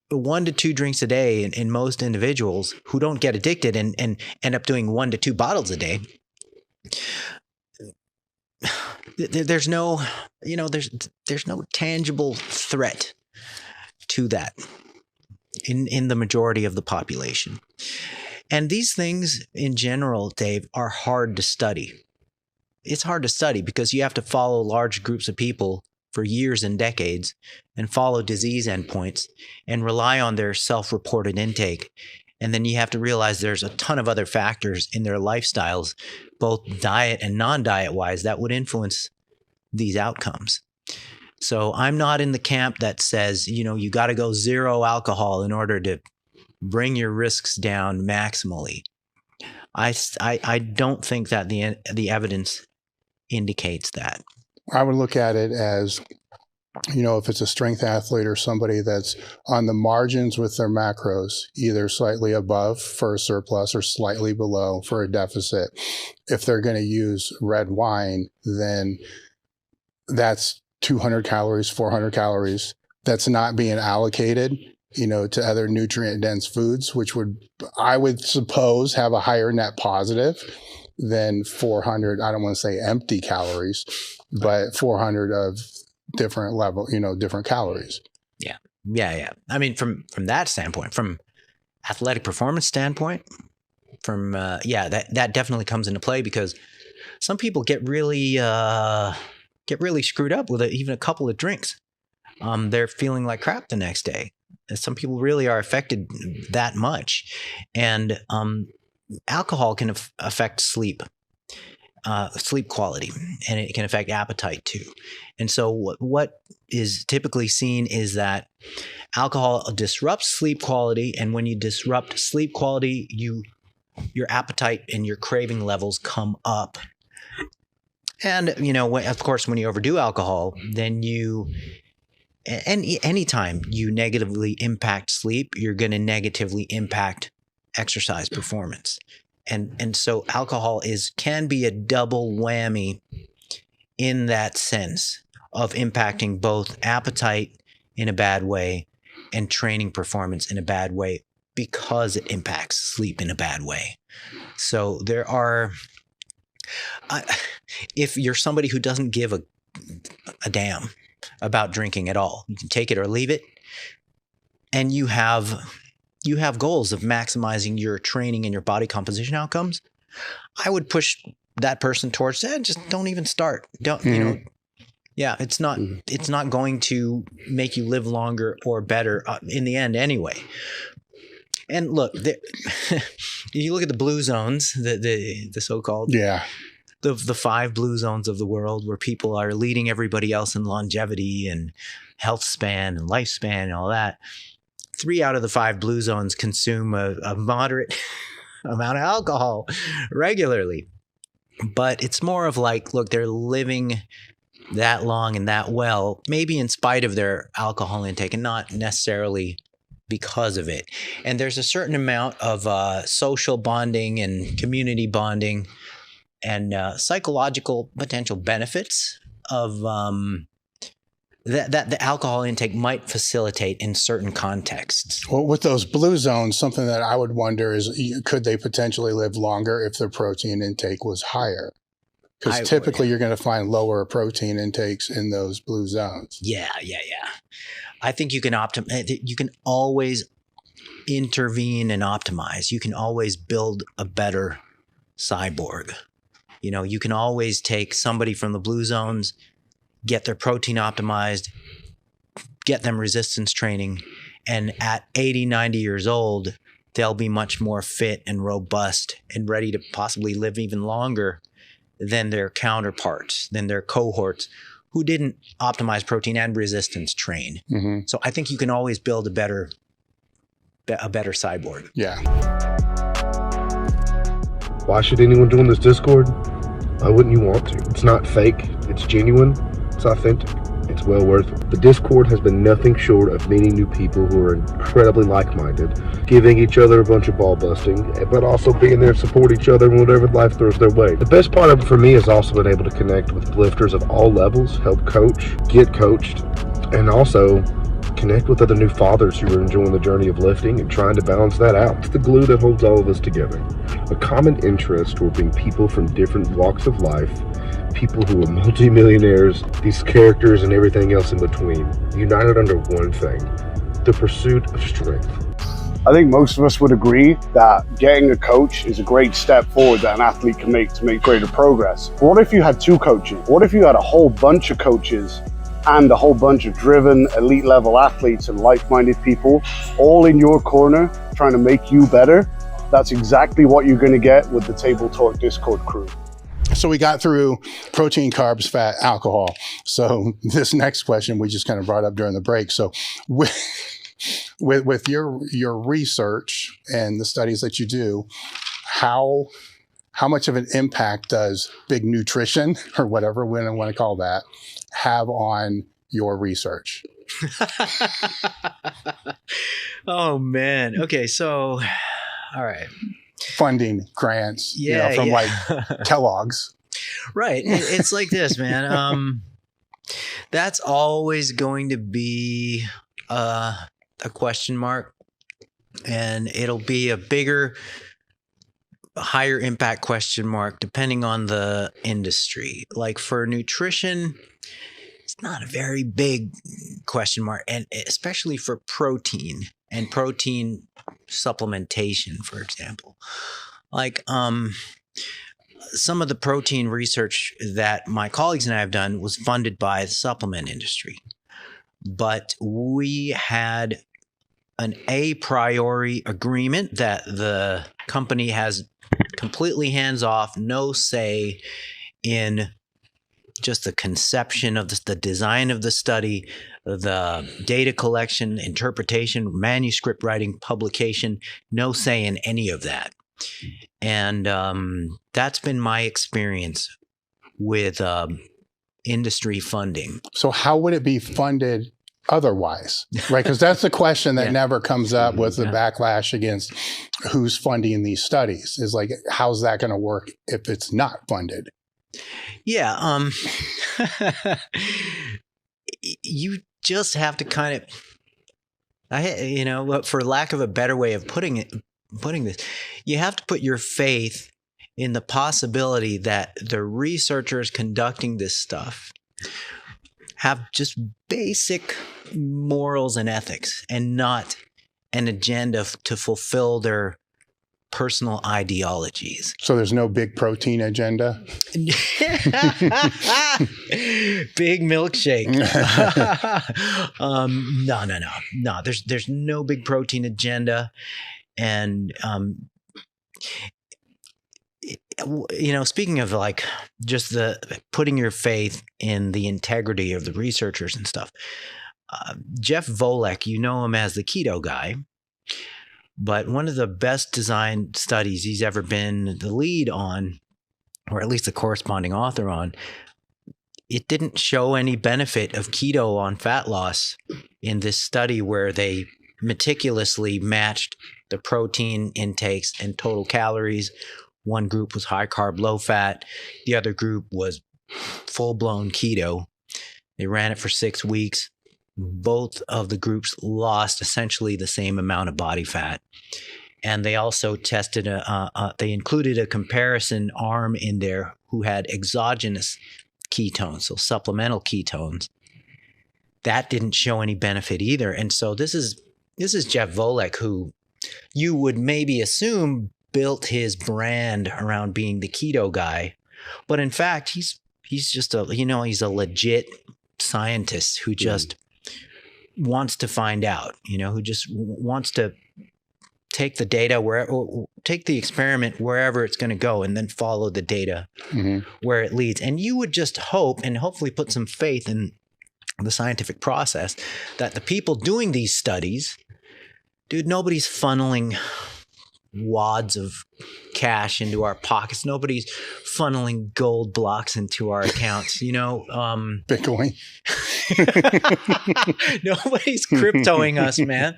1 to 2 drinks a day in most individuals who don't get addicted and end up doing 1 to 2 bottles a day. There's no, there's no tangible threat to that in the majority of the population. And these things in general, Dave, are hard to study. It's hard to study because you have to follow large groups of people for years and decades and follow disease endpoints and rely on their self-reported intake. And then you have to realize there's a ton of other factors in their lifestyles, both diet and non-diet wise, that would influence these outcomes. So I'm not in the camp that says, you got to go 0 alcohol in order to bring your risks down maximally. I don't think that the evidence indicates that. I would look at it as, if it's a strength athlete or somebody that's on the margins with their macros, either slightly above for a surplus or slightly below for a deficit, if they're going to use red wine, then that's 200 calories, 400 calories that's not being allocated, to other nutrient-dense foods, which I would suppose have a higher net positive than 400, I don't want to say empty calories, but 400 of different level, different calories. Yeah. I mean, from that standpoint, from athletic performance standpoint, that definitely comes into play because some people get really screwed up with even a couple of drinks. They're feeling like crap the next day. Some people really are affected that much. And alcohol can affect sleep. sleep quality, and it can affect appetite too. And so what is typically seen is that alcohol disrupts sleep quality, and when you disrupt sleep quality, your appetite and your craving levels come up. And of course, when you overdo alcohol, then anytime you negatively impact sleep, you're going to negatively impact exercise performance. And so alcohol can be a double whammy in that sense of impacting both appetite in a bad way and training performance in a bad way, because it impacts sleep in a bad way. So there are, if you're somebody who doesn't give a damn about drinking at all, you can take it or leave it, and you have goals of maximizing your training and your body composition outcomes, I would push that person towards just don't even start. It's not going to make you live longer or better in the end anyway. And look, you look at the blue zones, the so-called, the 5 blue zones of the world, where people are leading everybody else in longevity and health span and lifespan and all that. 3 out of the 5 blue zones consume a moderate amount of alcohol regularly. But it's more of like, look, they're living that long and that well, maybe in spite of their alcohol intake and not necessarily because of it. And there's a certain amount of social bonding and community bonding and psychological potential benefits of that the alcohol intake might facilitate in certain contexts. Well, with those blue zones, something that I would wonder is, could they potentially live longer if their protein intake was higher? Because typically you're going to find lower protein intakes in those blue zones. Yeah. I think you can you can always intervene and optimize. You can always build a better cyborg. You can always take somebody from the blue zones, get their protein optimized, get them resistance training, and at 80, 90 years old, they'll be much more fit and robust and ready to possibly live even longer than their counterparts, than their cohorts who didn't optimize protein and resistance train. Mm-hmm. So I think you can always build a better cyborg. Yeah. Why should anyone join this Discord? Why wouldn't you want to? It's not fake. It's genuine. It's authentic. It's well worth it. The Discord has been nothing short of meeting new people who are incredibly like-minded, giving each other a bunch of ball busting, but also being there to support each other in whatever life throws their way. The best part of it for me has also been able to connect with lifters of all levels, help coach, get coached, and also connect with other new fathers who are enjoying the journey of lifting and trying to balance that out. It's the glue that holds all of us together. A common interest will bring people from different walks of life, people who are multimillionaires, these characters and everything else in between, united under one thing, the pursuit of strength. I think most of us would agree that getting a coach is a great step forward that an athlete can make to make greater progress. But what if you had 2 coaches? What if you had a whole bunch of coaches and a whole bunch of driven elite level athletes and like-minded people all in your corner trying to make you better? That's exactly what you're going to get with the Table Talk Discord crew. So we got through protein, carbs, fat, alcohol. So this next question we just kind of brought up during the break. So with your research and the studies that you do, how much of an impact does big nutrition, or whatever we want to call that, have on your research? Oh man. Okay. So, all right. Funding, grants, from like Kellogg's. Right. It's like this, man. That's always going to be a question mark, and it'll be a bigger, higher impact question mark depending on the industry. Like for nutrition, it's not a very big question mark, and especially for protein and protein supplementation, for example. Like some of the protein research that my colleagues and I have done was funded by the supplement industry, but we had an a priori agreement that the company has completely hands off, no say in just the conception of the design of the study, the data collection, interpretation, manuscript writing, publication, no say in any of that. And that's been my experience with industry funding. So how would it be funded otherwise? Right? Because that's the question that never comes up with the backlash against who's funding these studies, is like, how's that going to work if it's not funded? Yeah. You just have to kind of, for lack of a better way of putting this, you have to put your faith in the possibility that the researchers conducting this stuff have just basic morals and ethics and not an agenda to fulfill their personal ideologies. So there's no big protein agenda? Big milkshake. No. There's no big protein agenda. And, speaking of like just the putting your faith in the integrity of the researchers and stuff, Jeff Volek, you know him as the keto guy, but one of the best designed studies he's ever been the lead on, or at least the corresponding author on, it didn't show any benefit of keto on fat loss in this study where they meticulously matched the protein intakes and total calories. One group was high carb, low fat. The other group was full blown keto. They ran it for 6 weeks. Both of the groups lost essentially the same amount of body fat. And they also tested, they included a comparison arm in there who had exogenous ketones, so supplemental ketones. That didn't show any benefit either. And so this is Jeff Volek, who you would maybe assume built his brand around being the keto guy. But in fact, he's just he's a legit scientist who just wants to find out, who just wants to take the data or take the experiment wherever it's going to go and then follow the data where it leads. And you would just hope and hopefully put some faith in the scientific process that the people doing these studies, dude, nobody's funneling wads of cash into our pockets. Nobody's funneling gold blocks into our accounts, Bitcoin. Nobody's cryptoing us, man.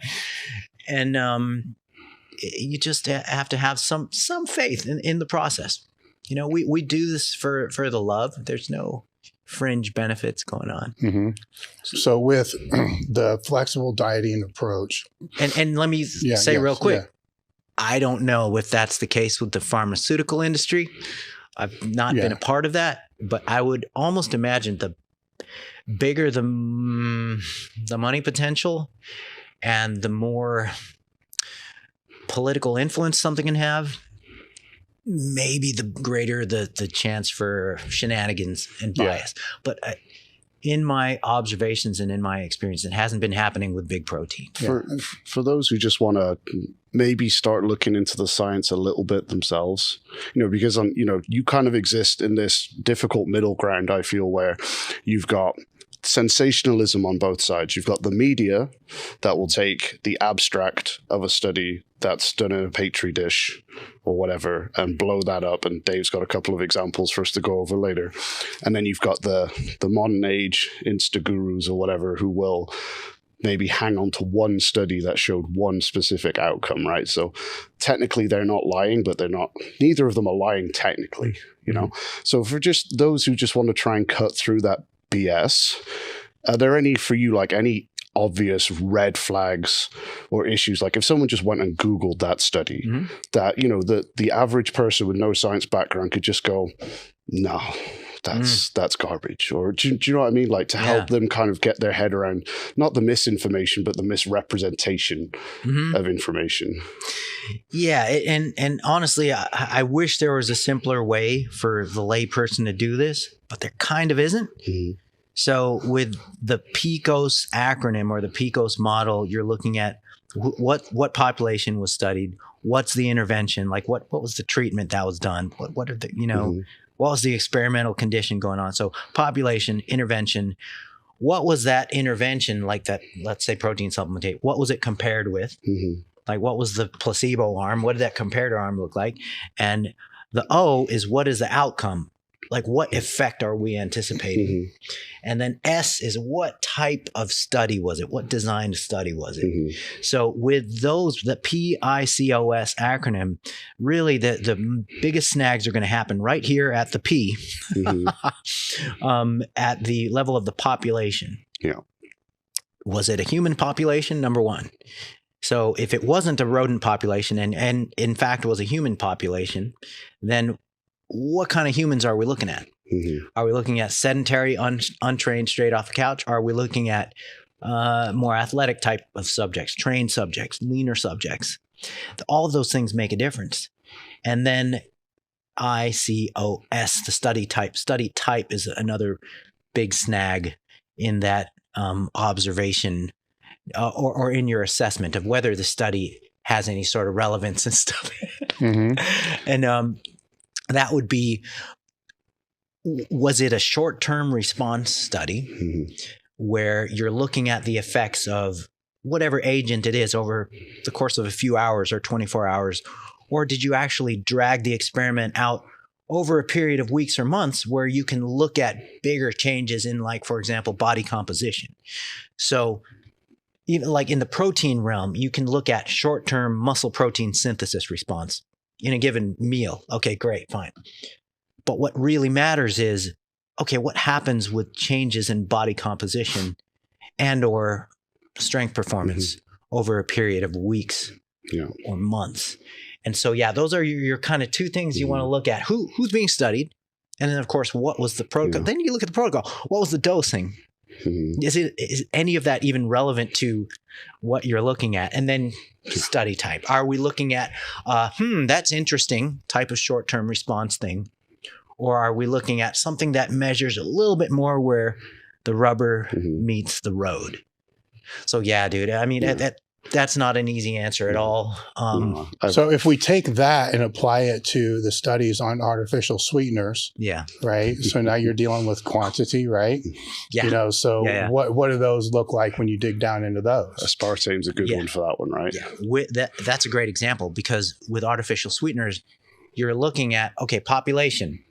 And you just have to have some faith in the process. We do this for the love. There's no fringe benefits going on. So with the flexible dieting approach, and let me say real quick, I don't know if that's the case with the pharmaceutical industry. I've not been a part of that, but I would almost imagine the bigger the money potential and the more political influence something can have, maybe the greater the chance for shenanigans and bias. But in my observations and in my experience, it hasn't been happening with big protein. For those who just want to maybe start looking into the science a little bit themselves, because you kind of exist in this difficult middle ground, I feel, where you've got sensationalism on both sides. You've got the media that will take the abstract of a study that's done in a petri dish or whatever and blow that up, and Dave's got a couple of examples for us to go over later. And then you've got the modern age insta gurus or whatever who will maybe hang on to one study that showed one specific outcome, right? So technically they're not lying, but neither of them are lying technically, So for just those who just want to try and cut through that BS, are there any obvious red flags or issues? Like if someone just went and Googled that study, that, the average person with no science background could just go, no, that's garbage. Or do you know what I mean? Like to help them kind of get their head around not the misinformation, but the misrepresentation of information. Yeah. And honestly, I wish there was a simpler way for the layperson to do this, but there kind of isn't. So with the PCOS acronym or the PCOS model, you're looking at what population was studied, what's the intervention? Like what was the treatment that was done? What are the, what was the experimental condition going on? So population, intervention. What was that intervention, like that, let's say protein supplementation, what was it compared with? Like what was the placebo arm? What did that comparator arm look like? And the O is what is the outcome? Like what effect are we anticipating? And then S is what type of study was it? What design study was it? So with those, the PICOS acronym, really the biggest snags are going to happen right here at the P, at the level of the population. Yeah. Was it a human population? Number one. So if it wasn't a rodent population and in fact was a human population, then what kind of humans are we looking at? Are we looking at sedentary, untrained, straight off the couch? Are we looking at more athletic type of subjects, trained subjects, leaner subjects? All of those things make a difference. And then ICOS, the study type. Study type is another big snag in that observation or in your assessment of whether the study has any sort of relevance and stuff. And that would be, was it a short-term response study where you're looking at the effects of whatever agent it is over the course of a few hours or 24 hours? Or did you actually drag the experiment out over a period of weeks or months where you can look at bigger changes in, like, for example, body composition? So even like in the protein realm, you can look at short-term muscle protein synthesis response in a given meal. Okay, great, fine. But what really matters is, okay, what happens with changes in body composition and or strength performance over a period of weeks or months? And so, yeah, those are your kind of two things you want to look at. Who's being studied? And then, of course, what was the protocol? Then you look at the protocol. What was the dosing? Is any of that even relevant to what you're looking at? And then study type. Are we looking at, that's interesting type of short-term response thing? Or are we looking at something that measures a little bit more where the rubber meets the road? So, yeah, dude, I mean, that's not an easy answer at all. So if we take that and apply it to the studies on artificial sweeteners, right? So now you're dealing with quantity, right? What do those look like when you dig down into those? Aspartame's a good one for that one, right? That's a great example, because with artificial sweeteners, you're looking at, okay, population,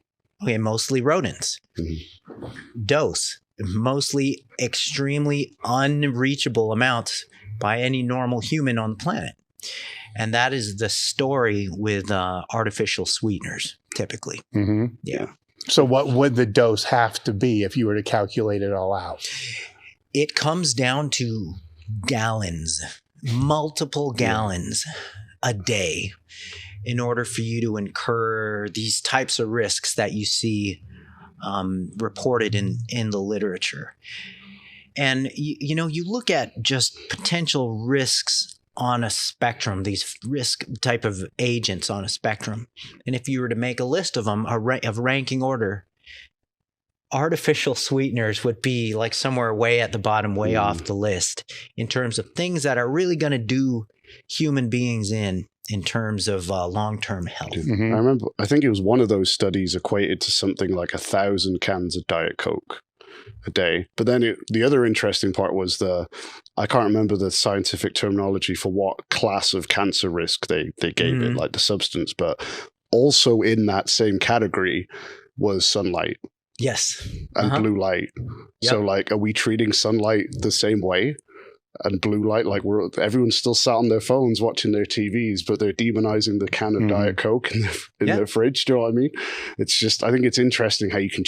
okay, mostly rodents. Dose, mostly extremely unreachable amounts by any normal human on the planet. And that is the story with artificial sweeteners, typically. So what would the dose have to be if you were to calculate it all out? It comes down to gallons, multiple gallons a day, in order for you to incur these types of risks that you see reported in the literature. And, you look at just potential risks on a spectrum, these risk type of agents on a spectrum. And if you were to make a list of them, of ranking order, artificial sweeteners would be like somewhere way at the bottom, way off the list in terms of things that are really going to do human beings in terms of long-term health. I remember, I think it was one of those studies equated to something like 1,000 cans of Diet Coke a day. But then the other interesting part was I can't remember the scientific terminology for what class of cancer risk they gave it, like the substance, but also in that same category was sunlight. Yes. And blue light. So like, are we treating sunlight the same way? And blue light, like everyone's still sat on their phones watching their TVs, but they're demonizing the can of Diet Coke in their fridge. Do you know what I mean? It's just, I think it's interesting how you can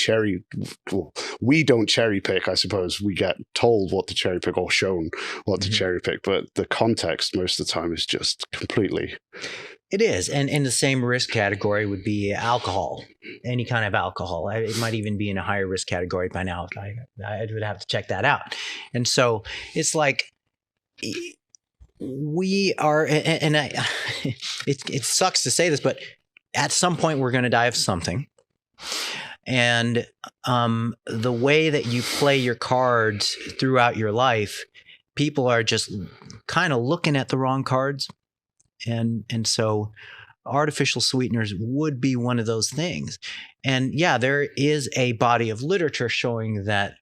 we don't cherry pick, I suppose. We get told what to cherry pick or shown what to cherry pick, but the context most of the time is just completely. It is. And in the same risk category would be alcohol, any kind of alcohol. It might even be in a higher risk category by now. I would have to check that out. And so it's like, we are, it sucks to say this, but at some point we're going to die of something. And the way that you play your cards throughout your life, people are just kind of looking at the wrong cards And so artificial sweeteners would be one of those things. And yeah, there is a body of literature showing that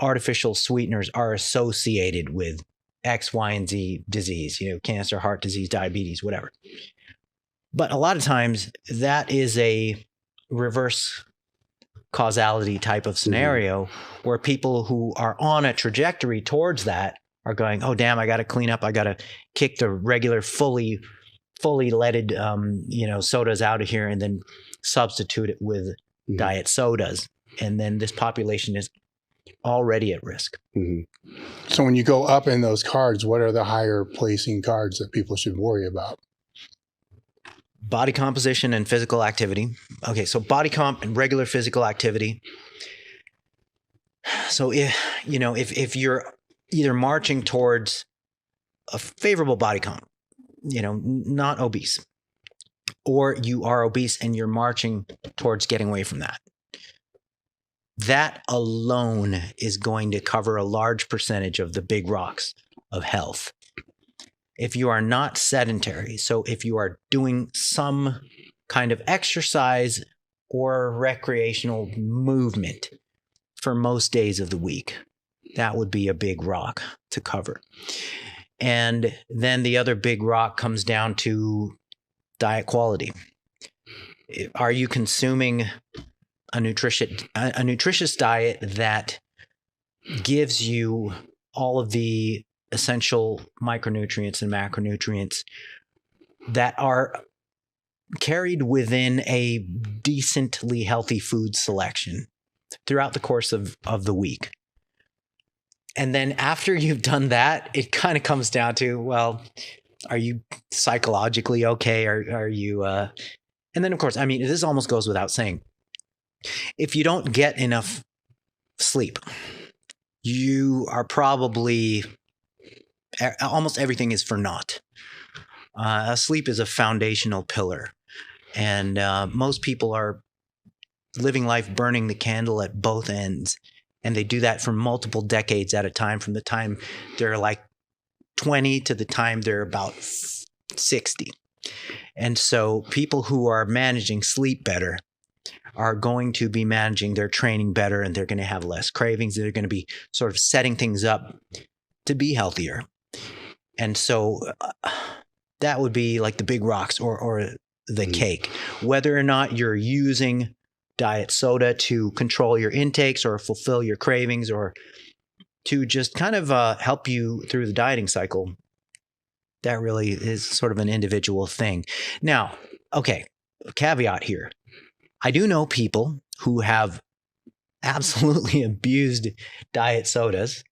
artificial sweeteners are associated with X, Y, and Z disease, cancer, heart disease, diabetes, whatever. But a lot of times that is a reverse causality type of scenario where people who are on a trajectory towards that are going, oh, damn, I got to clean up. I got to kick the regular fully leaded, sodas out of here and then substitute it with diet sodas. And then this population is already at risk. Mm-hmm. So when you go up in those cards, what are the higher placing cards that people should worry about? Body composition and physical activity. Okay, so body comp and regular physical activity. So if you're either marching towards a favorable body comp, not obese, or you are obese and you're marching towards getting away from that, that alone is going to cover a large percentage of the big rocks of health. If you are not sedentary, so if you are doing some kind of exercise or recreational movement for most days of the week, that would be a big rock to cover. And then the other big rock comes down to diet quality. Are you consuming a nutritious diet that gives you all of the essential micronutrients and macronutrients that are carried within a decently healthy food selection throughout the course of the week? And then after you've done that, it kind of comes down to, well, are you psychologically okay? Are you, and then of course, I mean, this almost goes without saying. If you don't get enough sleep, you are probably, almost everything is for naught. Sleep is a foundational pillar. And most people are living life burning the candle at both ends. And they do that for multiple decades at a time, from the time they're like 20 to the time they're about 60. And so people who are managing sleep better are going to be managing their training better, and they're going to have less cravings. They're going to be sort of setting things up to be healthier. And so that would be like the big rocks or the cake. Whether or not you're using diet soda to control your intakes or fulfill your cravings or to just kind of help you through the dieting cycle, that really is sort of an individual thing. Now, okay, caveat here. I do know people who have absolutely abused diet sodas.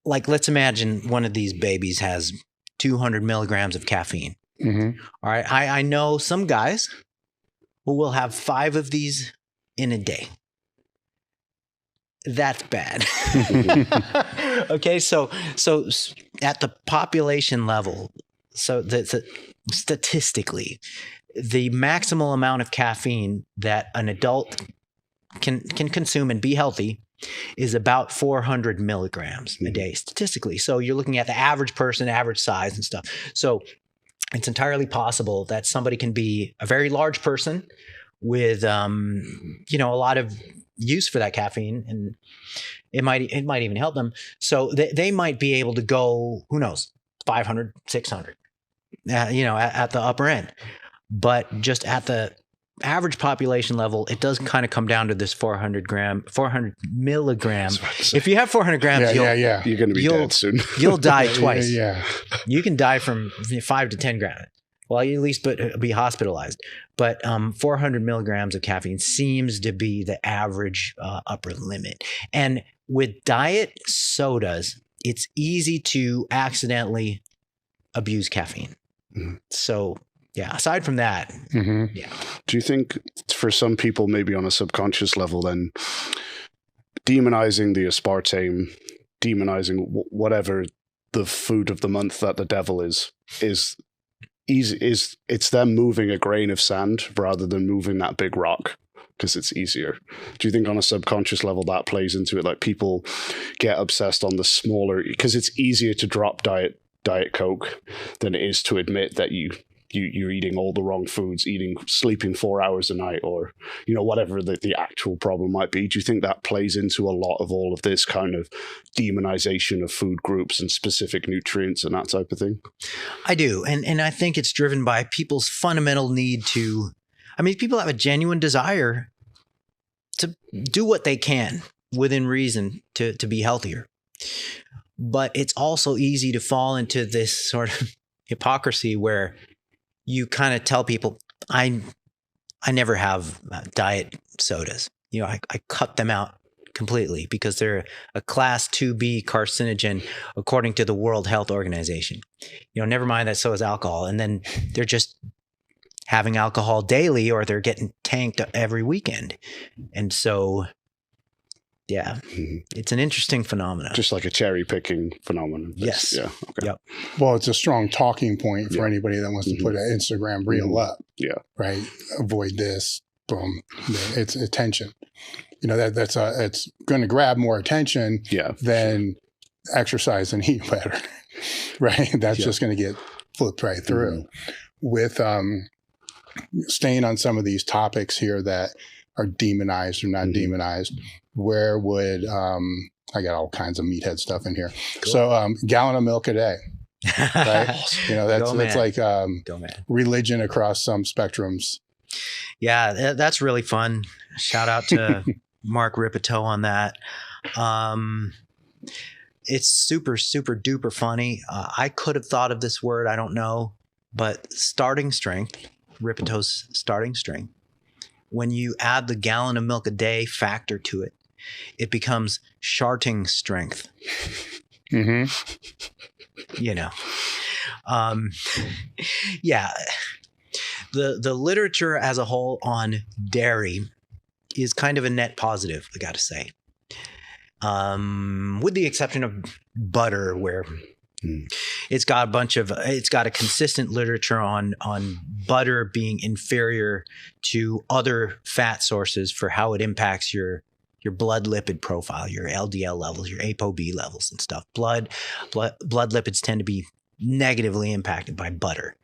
Like, let's imagine one of these babies has 200 milligrams of caffeine. Mm-hmm. All right. I know some guys who will have 5 of these in a day. That's bad. Okay. So at the population level, so statistically, the maximal amount of caffeine that an adult can consume and be healthy is about 400 milligrams a day statistically. So you're looking at the average person, average size and stuff. So it's entirely possible that somebody can be a very large person with, a lot of use for that caffeine, and it might even help them. So they might be able to go, who knows, 500, 600, at the upper end. But just at the average population level, it does kind of come down to this 400 milligram. If you have 400 grams, you're going to be dead soon. You'll die twice. Yeah. You can die from 5 to 10 grams. Well, you at least be hospitalized. But 400 milligrams of caffeine seems to be the average upper limit. And with diet sodas, it's easy to accidentally abuse caffeine. Mm-hmm. So yeah, aside from that, yeah. Do you think for some people, maybe on a subconscious level, then demonizing the aspartame, demonizing whatever the food of the month that the devil is easy? It's them moving a grain of sand rather than moving that big rock because it's easier. Do you think on a subconscious level that plays into it? Like people get obsessed on the smaller, because it's easier to drop diet Diet Coke than it is to admit that you're eating all the wrong foods, sleeping 4 hours a night, or, whatever the actual problem might be. Do you think that plays into a lot of all of this kind of demonization of food groups and specific nutrients and that type of thing? I do. And I think it's driven by people's fundamental need to, people have a genuine desire to do what they can within reason to be healthier. But it's also easy to fall into this sort of hypocrisy where you kind of tell people, I never have diet sodas. I cut them out completely because they're a class 2B carcinogen according to the World Health Organization. Never mind that so is alcohol. And then they're just having alcohol daily, or they're getting tanked every weekend. And so, yeah, it's an interesting phenomenon. Just like a cherry picking phenomenon. Yes. Yeah. Okay. Yep. Well, it's a strong talking point for anybody that wants to put an Instagram reel up. Yeah. Right. Avoid this. Boom. It's attention. It's going to grab more attention than exercise and eat better. Right. That's just going to get flipped right through. With staying on some of these topics here that are demonized or not demonized, where would I got all kinds of meathead stuff in here. Cool. So gallon of milk a day. Right? That's like religion across some spectrums. Yeah, that's really fun. Shout out to Mark Ripito on that. It's super, super duper funny. I could have thought of this word, I don't know, but starting strength, Ripito's starting strength. When you add the gallon of milk a day factor to it, it becomes sharting strength. Mm-hmm. Yeah. The literature as a whole on dairy is kind of a net positive, I got to say. With the exception of butter, where it's got a consistent literature on butter being inferior to other fat sources for how it impacts your blood lipid profile, your LDL levels, your ApoB levels and stuff. Blood lipids tend to be negatively impacted by butter,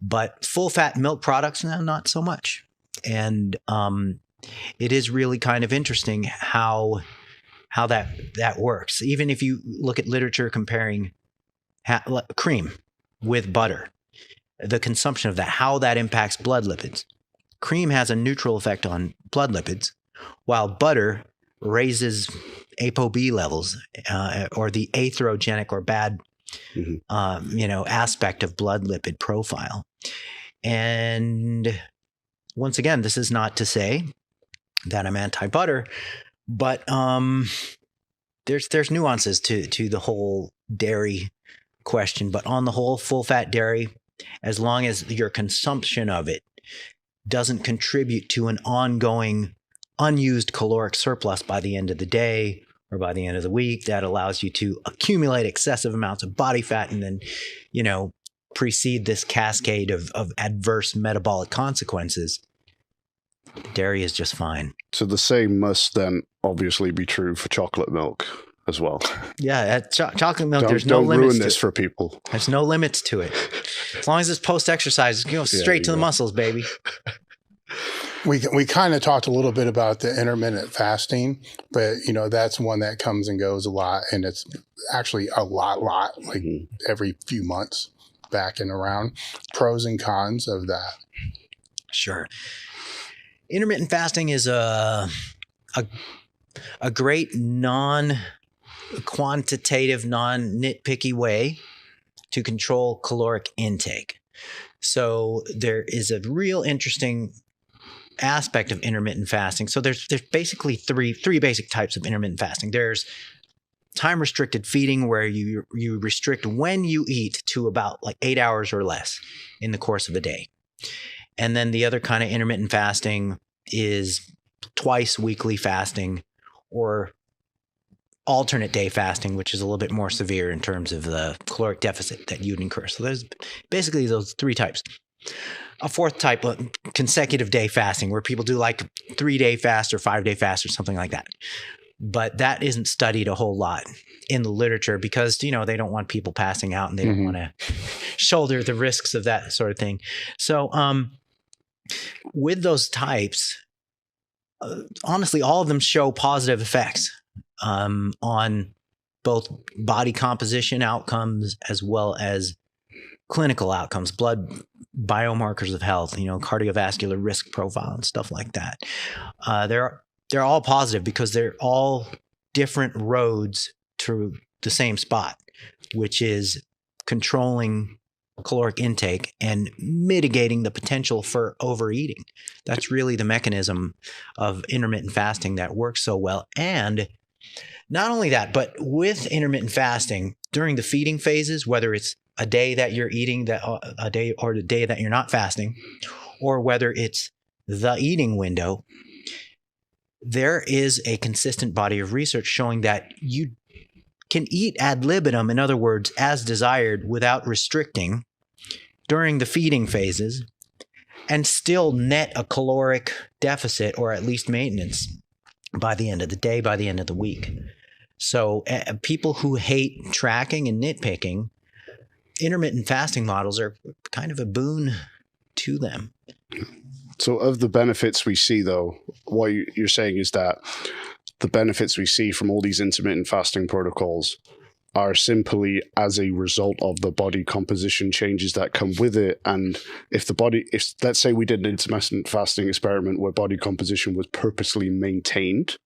but full fat milk products, not so much. And it is really kind of interesting how that works. Even if you look at literature comparing cream with butter, the consumption of that, how that impacts blood lipids. Cream has a neutral effect on blood lipids, while butter raises ApoB levels, or the atherogenic or bad, aspect of blood lipid profile. And once again, this is not to say that I'm anti-butter, but there's nuances to the whole dairy question. But on the whole, full fat dairy, as long as your consumption of it doesn't contribute to an ongoing unused caloric surplus by the end of the day or by the end of the week, that allows you to accumulate excessive amounts of body fat and then, precede this cascade of adverse metabolic consequences. Dairy is just fine. So the same must then obviously be true for chocolate milk as well. Yeah, chocolate milk, there's no limits. Don't ruin this for people. There's no limits to it. As long as it's post-exercise, go straight to the muscles, baby. We kind of talked a little bit about the intermittent fasting, but that's one that comes and goes a lot, and it's actually a lot, like every few months back and around. Pros and cons of that. Sure. Intermittent fasting is a great non-quantitative, non-nitpicky way to control caloric intake. So there is a real interesting aspect of intermittent fasting. So there's basically three basic types of intermittent fasting. There's time restricted feeding, where you restrict when you eat to about like 8 hours or less in the course of a day. And then the other kind of intermittent fasting is twice weekly fasting, or alternate day fasting, which is a little bit more severe in terms of the caloric deficit that you'd incur. So there's basically those three types. A fourth type of consecutive day fasting, where people do like 3-day fast or 5-day fast or something like that. but that isn't studied a whole lot in the literature because, they don't want people passing out and they don't want to shoulder the risks of that sort of thing. So with those types, honestly, all of them show positive effects on both body composition outcomes as well as clinical outcomes, blood biomarkers of health, cardiovascular risk profile and stuff like that. They're all positive because they're all different roads to the same spot, which is controlling caloric intake and mitigating the potential for overeating. That's really the mechanism of intermittent fasting that works so well. And not only that, but with intermittent fasting during the feeding phases, whether it's a day that you're eating a day or the day that you're not fasting, or whether it's the eating window, there is a consistent body of research showing that you can eat ad libitum, in other words, as desired without restricting during the feeding phases and still net a caloric deficit or at least maintenance by the end of the day, by the end of the week. So people who hate tracking and nitpicking, intermittent fasting models are kind of a boon to them. So of the benefits we see, though, what you're saying is that the benefits we see from all these intermittent fasting protocols are simply as a result of the body composition changes that come with it. And if let's say we did an intermittent fasting experiment where body composition was purposely maintained,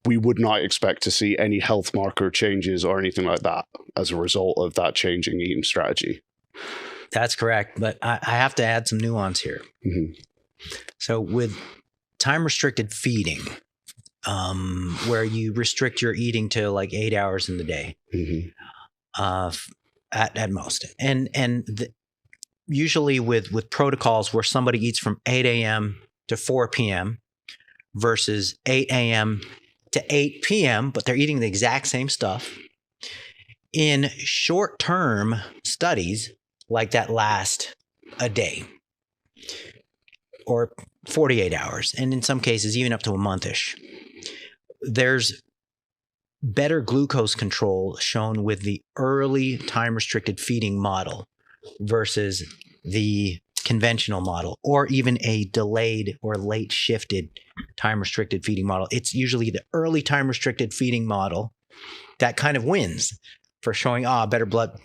we would not expect to see any health marker changes or anything like that as a result of that changing eating strategy. That's correct. But I have to add some nuance here. Mm-hmm. So with time-restricted feeding, where you restrict your eating to like 8 hours in the day, at most, and usually with protocols where somebody eats from 8 a.m. to 4 p.m. versus 8 a.m. to 8 p.m., but they're eating the exact same stuff. In short-term studies like that last a day or 48 hours, and in some cases even up to a month-ish, there's better glucose control shown with the early time-restricted feeding model versus the conventional model, or even a delayed or late shifted time-restricted feeding model. It's usually the early time-restricted feeding model that kind of wins for showing better blood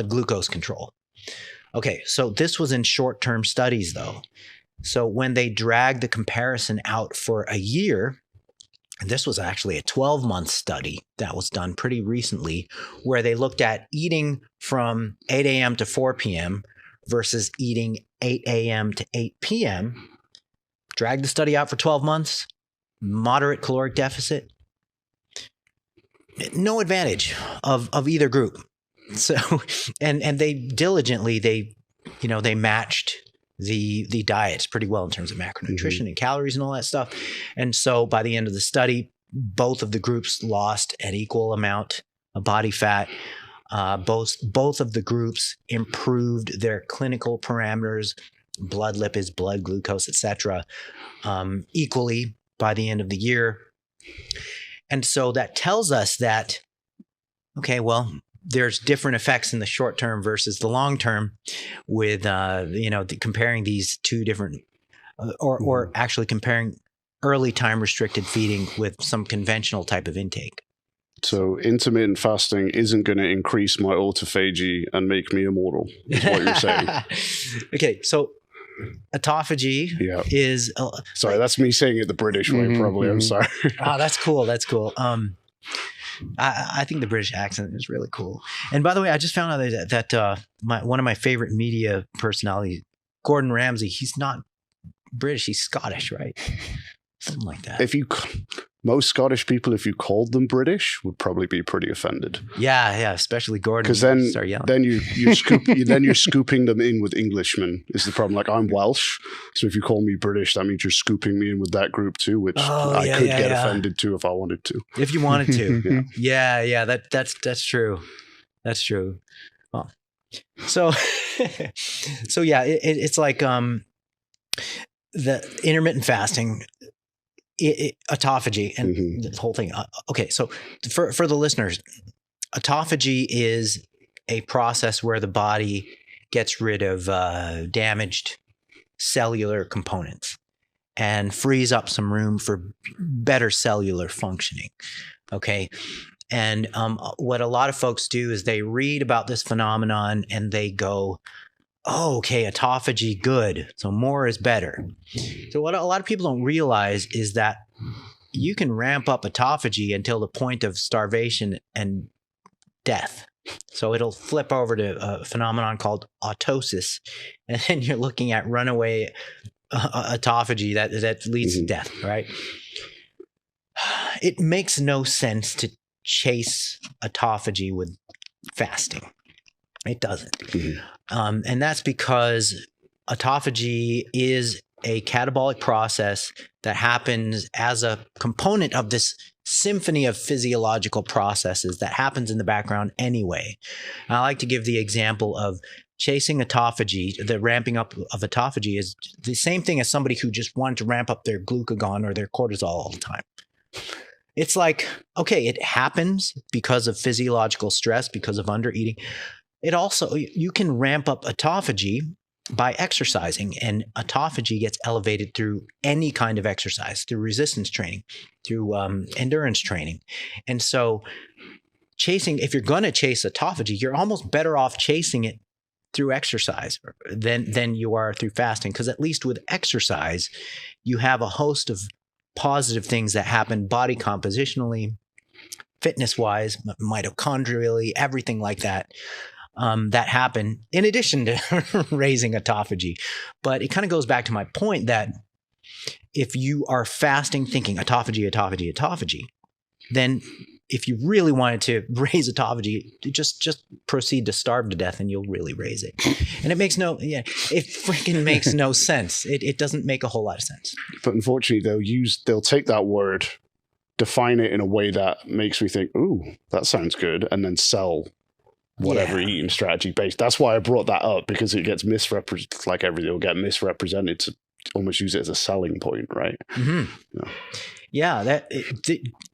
glucose control. Okay, so this was in short-term studies though. So when they dragged the comparison out for a year, and this was actually a 12-month study that was done pretty recently, where they looked at eating from 8 a.m. to 4 p.m. versus eating 8 a.m. to 8 p.m. Dragged the study out for 12 months, moderate caloric deficit, no advantage of either group. So, and they diligently, they matched the diets pretty well in terms of macronutrition and calories and all that stuff. And so by the end of the study, both of the groups lost an equal amount of body fat. Both of the groups improved their clinical parameters, blood lipids, blood glucose, etc., equally by the end of the year. And so that tells us that, okay, well, there's different effects in the short term versus the long term with, comparing these two different or actually comparing early time restricted feeding with some conventional type of intake. So intermittent fasting isn't going to increase my autophagy and make me immortal, is what you're saying. Okay, so autophagy is... sorry, that's me saying it the British way, probably. I'm sorry. That's cool. That's cool. I think the British accent is really cool. And by the way, I just found out that one of my favorite media personalities, Gordon Ramsay, he's not British, he's Scottish, right? Something like that. Most Scottish people, if you called them British, would probably be pretty offended. Yeah, especially Gordon. Because then you're scooping them in with Englishmen is the problem. Like, I'm Welsh, so if you call me British, that means you're scooping me in with that group too, which I could get offended to if I wanted to. If you wanted to, that's true. That's true. Well, so yeah, it's like the intermittent fasting autophagy and the whole thing. Okay, so for the listeners, autophagy is a process where the body gets rid of damaged cellular components and frees up some room for better cellular functioning. Okay. And what a lot of folks do is they read about this phenomenon and they go, oh, okay, autophagy, good. So more is better. So what a lot of people don't realize is that you can ramp up autophagy until the point of starvation and death. So it'll flip over to a phenomenon called autosis. And then you're looking at runaway autophagy that leads to death, right? It makes no sense to chase autophagy with fasting. It doesn't. And that's because autophagy is a catabolic process that happens as a component of this symphony of physiological processes that happens in the background anyway. And I like to give the example of chasing autophagy. The ramping up of autophagy is the same thing as somebody who just wanted to ramp up their glucagon or their cortisol all the time. It's like, okay, it happens because of physiological stress, because of undereating. It also, you can ramp up autophagy by exercising, and autophagy gets elevated through any kind of exercise, through resistance training, through endurance training. And so if you're going to chase autophagy, you're almost better off chasing it through exercise than you are through fasting. Because at least with exercise, you have a host of positive things that happen body compositionally, fitness-wise, mitochondrially, everything like that. That happen in addition to raising autophagy. But it kind of goes back to my point that if you are fasting thinking autophagy, then if you really wanted to raise autophagy, just proceed to starve to death and you'll really raise it. And it freaking makes no sense. It doesn't make a whole lot of sense. But unfortunately, they'll take that word, define it in a way that makes me think, ooh, that sounds good, and then sell whatever eating strategy based. That's why I brought that up, because it gets misrepresented, like everything will get misrepresented to almost use it as a selling point, right?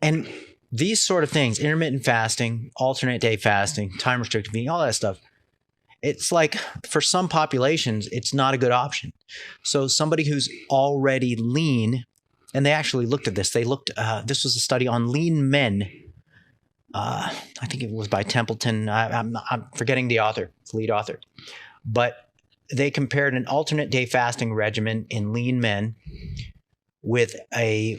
And these sort of things, intermittent fasting, alternate day fasting, time restricted eating, all that stuff, it's like for some populations, it's not a good option. So somebody who's already lean, and they actually looked at this, this was a study on lean men. I think it was by Templeton. I'm forgetting the lead author, but they compared an alternate day fasting regimen in lean men with a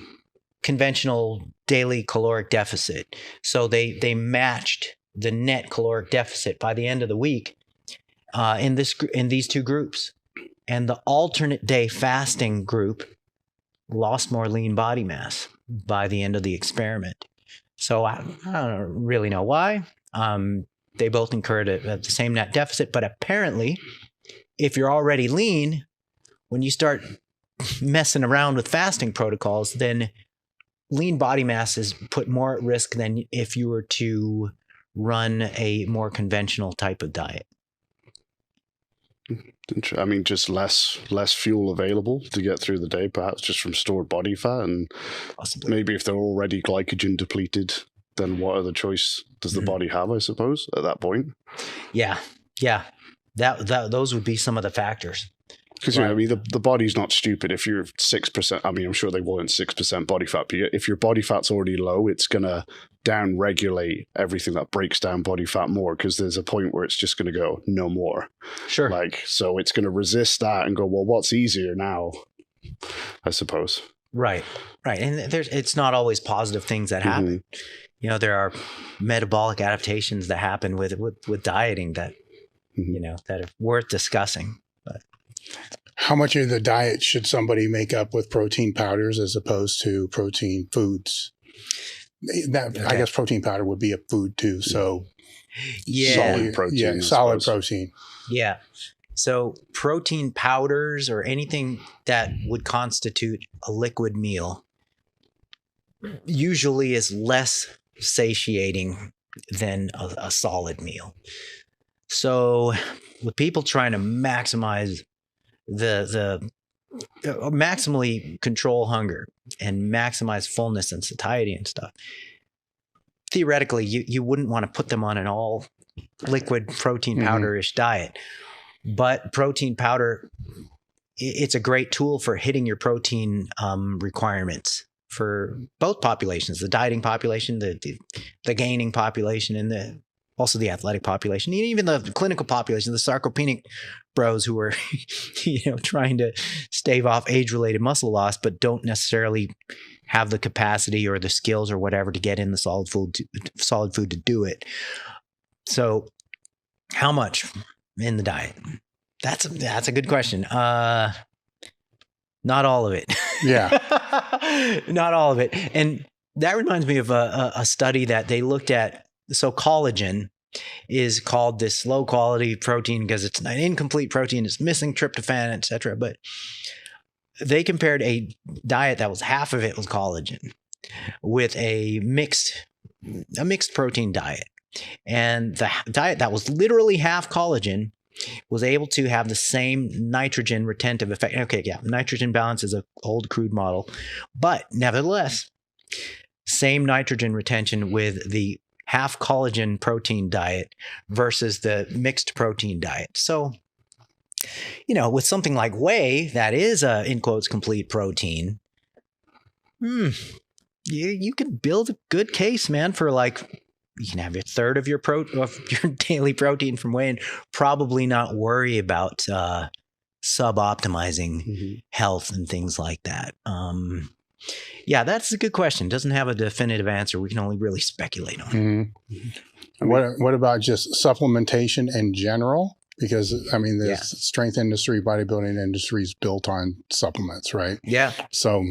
conventional daily caloric deficit. So they matched the net caloric deficit by the end of the week in these two groups, and the alternate day fasting group lost more lean body mass by the end of the experiment. So I don't really know why. They both incurred the same net deficit, but apparently if you're already lean, when you start messing around with fasting protocols, then lean body mass is put more at risk than if you were to run a more conventional type of diet. I mean, just less fuel available to get through the day, perhaps just from stored body fat, and possibly maybe if they're already glycogen depleted, then what other choice does the body have, I suppose, at that point? Yeah. Those would be some of the factors. Because, I mean, the body's not stupid. If you're 6%, I mean, I'm sure they want 6% body fat, but if your body fat's already low, it's going to down-regulate everything that breaks down body fat more, because there's a point where it's just going to go, no more. Sure. So it's going to resist that and go, well, what's easier now, I suppose. Right. And it's not always positive things that happen. You know, there are metabolic adaptations that happen with dieting that, that are worth discussing. But how much of the diet should somebody make up with protein powders as opposed to protein foods? I guess protein powder would be a food too. So solid protein. Yeah, solid protein. Yeah. So protein powders or anything that would constitute a liquid meal usually is less satiating than a solid meal. So with people trying to maximize the maximally control hunger and maximize fullness and satiety and stuff, theoretically, you wouldn't want to put them on an all liquid protein powder-ish diet. But protein powder, it's a great tool for hitting your protein requirements for both populations, the dieting population, the gaining population, and also the athletic population, and even the clinical population, the sarcopenic bros who are, trying to stave off age-related muscle loss, but don't necessarily have the capacity or the skills or whatever to get in the solid food to do it. So how much in the diet? That's a good question. Not all of it. Yeah. Not all of it. And that reminds me of a study that they looked at. So collagen is called this low quality protein because it's an incomplete protein. It's missing tryptophan, et cetera. But they compared a diet that was half of it was collagen with a mixed protein diet. And the diet that was literally half collagen was able to have the same nitrogen retentive effect. Okay, yeah, nitrogen balance is an old crude model, but nevertheless, same nitrogen retention with the half collagen protein diet versus the mixed protein diet. So, with something like whey, that is a, in quotes, complete protein, you can build a good case, man, for like, you can have a third of your daily protein from whey and probably not worry about sub-optimizing health and things like that. Yeah, that's a good question. Doesn't have a definitive answer. We can only really speculate on it. What about just supplementation in general? Because the strength industry, bodybuilding industry is built on supplements, right? Yeah. So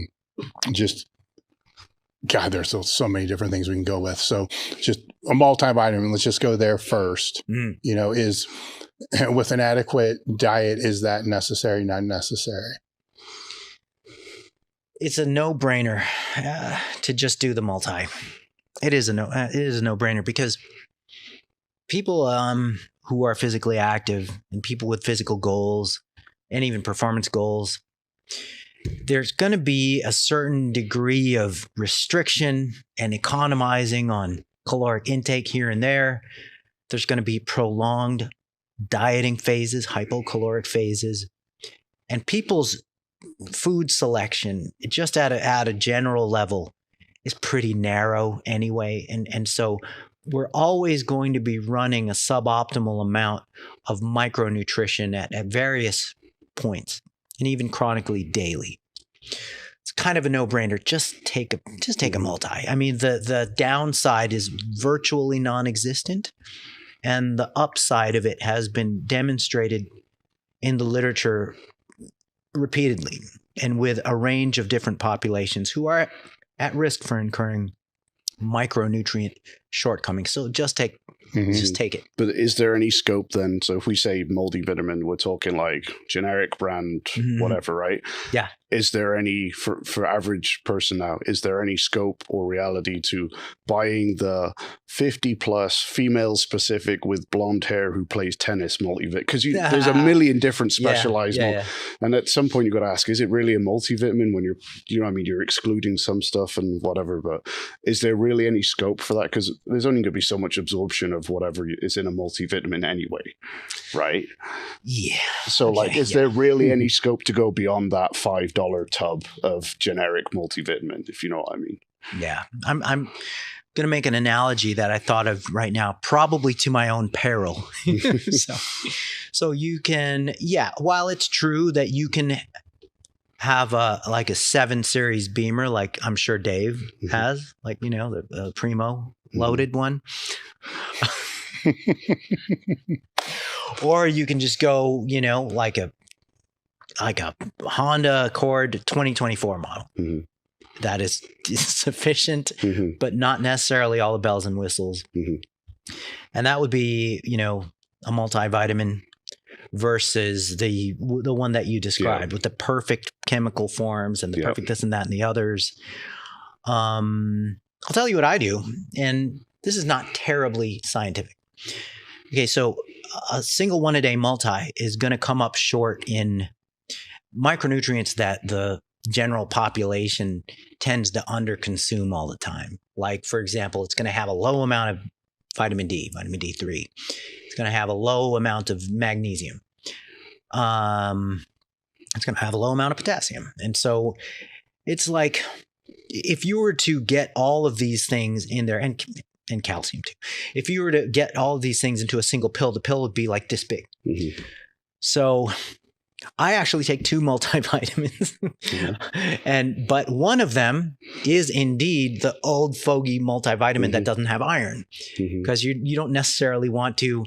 God, there's so many different things we can go with. So just a multivitamin, let's just go there first. Is with an adequate diet, is that necessary, not necessary? It's a no-brainer to just do the multi. It is a no-brainer because people who are physically active and people with physical goals and even performance goals, there's going to be a certain degree of restriction and economizing on caloric intake here and there. There's going to be prolonged dieting phases, hypocaloric phases, and people's food selection just at a general level is pretty narrow anyway. And so we're always going to be running a suboptimal amount of micronutrition at various points, and even chronically daily. It's kind of a no-brainer. Just take a multi. The downside is virtually non-existent, and the upside of it has been demonstrated in the literature repeatedly and with a range of different populations who are at risk for incurring micronutrient shortcomings. So just take it. But is there any scope then? So if we say multivitamin, we're talking like generic brand, whatever, right? Yeah. Is there any, for average person now, is there any scope or reality to buying the 50 plus female specific with blonde hair who plays tennis multivitamin? Because there's a million different specialized and at some point you've got to ask, is it really a multivitamin when you're excluding some stuff and whatever, but is there really any scope for that? Because there's only going to be so much absorption of whatever is in a multivitamin anyway, right? Yeah. So is there really any scope to go beyond that $5 tub of generic multivitamin, if you know what I mean? Yeah. I'm going to make an analogy that I thought of right now, probably to my own peril. So you can, while it's true that you can have a 7 Series Beamer, like I'm sure Dave has, the Primo loaded one. Or you can just go, like a Honda Accord 2024 model. That is sufficient, but not necessarily all the bells and whistles. And that would be, a multivitamin versus the one that you described with the perfect chemical forms and the perfect this and that and the others. I'll tell you what I do, and this is not terribly scientific. Okay, so a single one-a-day multi is going to come up short in micronutrients that the general population tends to underconsume all the time. Like, for example, it's going to have a low amount of vitamin D3. It's going to have a low amount of magnesium. It's going to have a low amount of potassium. And so it's like, if you were to get all of these things in there, and calcium too, if you were to get all of these things into a single pill, the pill would be like this big. Mm-hmm. So I actually take 2 multivitamins, Mm-hmm. but one of them is indeed the old fogey multivitamin Mm-hmm. that doesn't have iron, Mm-hmm. because you don't necessarily want to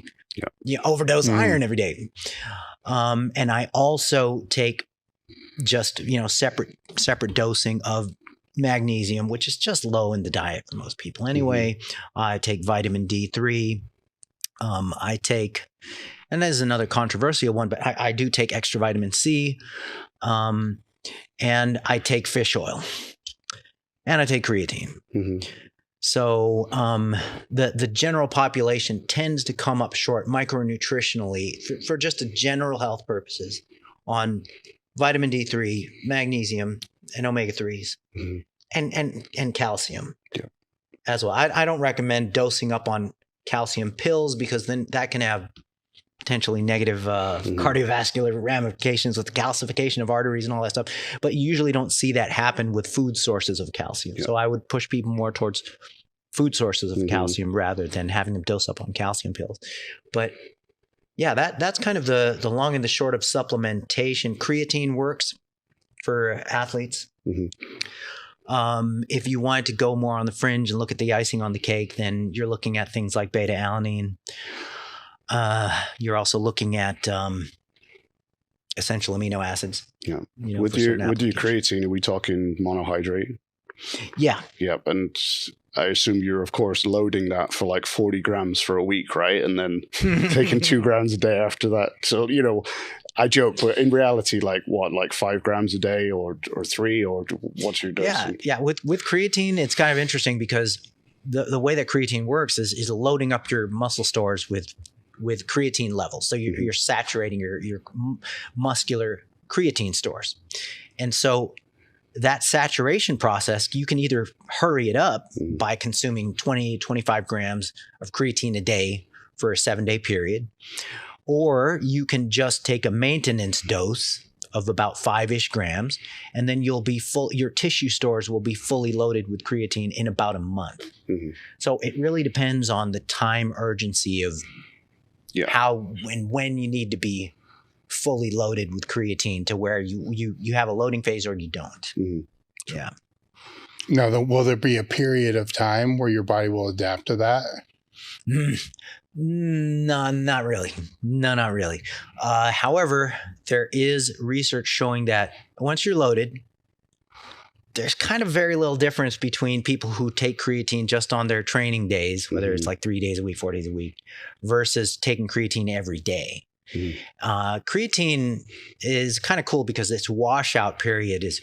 Yeah. overdose Mm. iron every day. And I also take just separate dosing of magnesium, which is just low in the diet for most people anyway. I take vitamin D3. I take, and there's another controversial one, but I do take extra vitamin C, and I take fish oil, and I take creatine. Mm-hmm. So the general population tends to come up short micronutritionally for just a general health purposes on vitamin D3, magnesium, and omega-3s, Mm-hmm. and calcium Yeah. as well. I don't recommend dosing up on calcium pills, because then that can have potentially negative cardiovascular ramifications with the calcification of arteries and all that stuff. But you usually don't see that happen with food sources of calcium. Yeah. So I would push people more towards food sources of Mhm. calcium rather than having them dose up on calcium pills. But yeah, that's kind of the long and the short of supplementation. Creatine works for athletes. Mhm. If you wanted to go more on the fringe and look at the icing on the cake, then you're looking at things like beta alanine. You're also looking at essential amino acids. Yeah. With With your creatine, are we talking monohydrate? Yeah. Yep. And I assume you're, of course, loading that for like 40 grams for a week, right? And then taking 2 grams a day after that. So, I joke, but in reality, like 5 grams a day or 3, or what's your dosing? Yeah. With creatine, it's kind of interesting because the way that creatine works is loading up your muscle stores with creatine levels. So you're saturating your muscular creatine stores. And so that saturation process, you can either hurry it up by consuming 20, 25 grams of creatine a day for a 7-day period, or you can just take a maintenance dose of about 5-ish grams, and then you'll be your tissue stores will be fully loaded with creatine in about a month. Mm-hmm. So it really depends on the time urgency of how and when you need to be fully loaded with creatine, to where you have a loading phase or you don't. Mm-hmm. Yeah. Now, will there be a period of time where your body will adapt to that? No, not really. No, not really. However, there is research showing that once you're loaded, there's kind of very little difference between people who take creatine just on their training days, whether it's like 3 days a week, 4 days a week, versus taking creatine every day. Mm-hmm. Creatine is kind of cool because its washout period is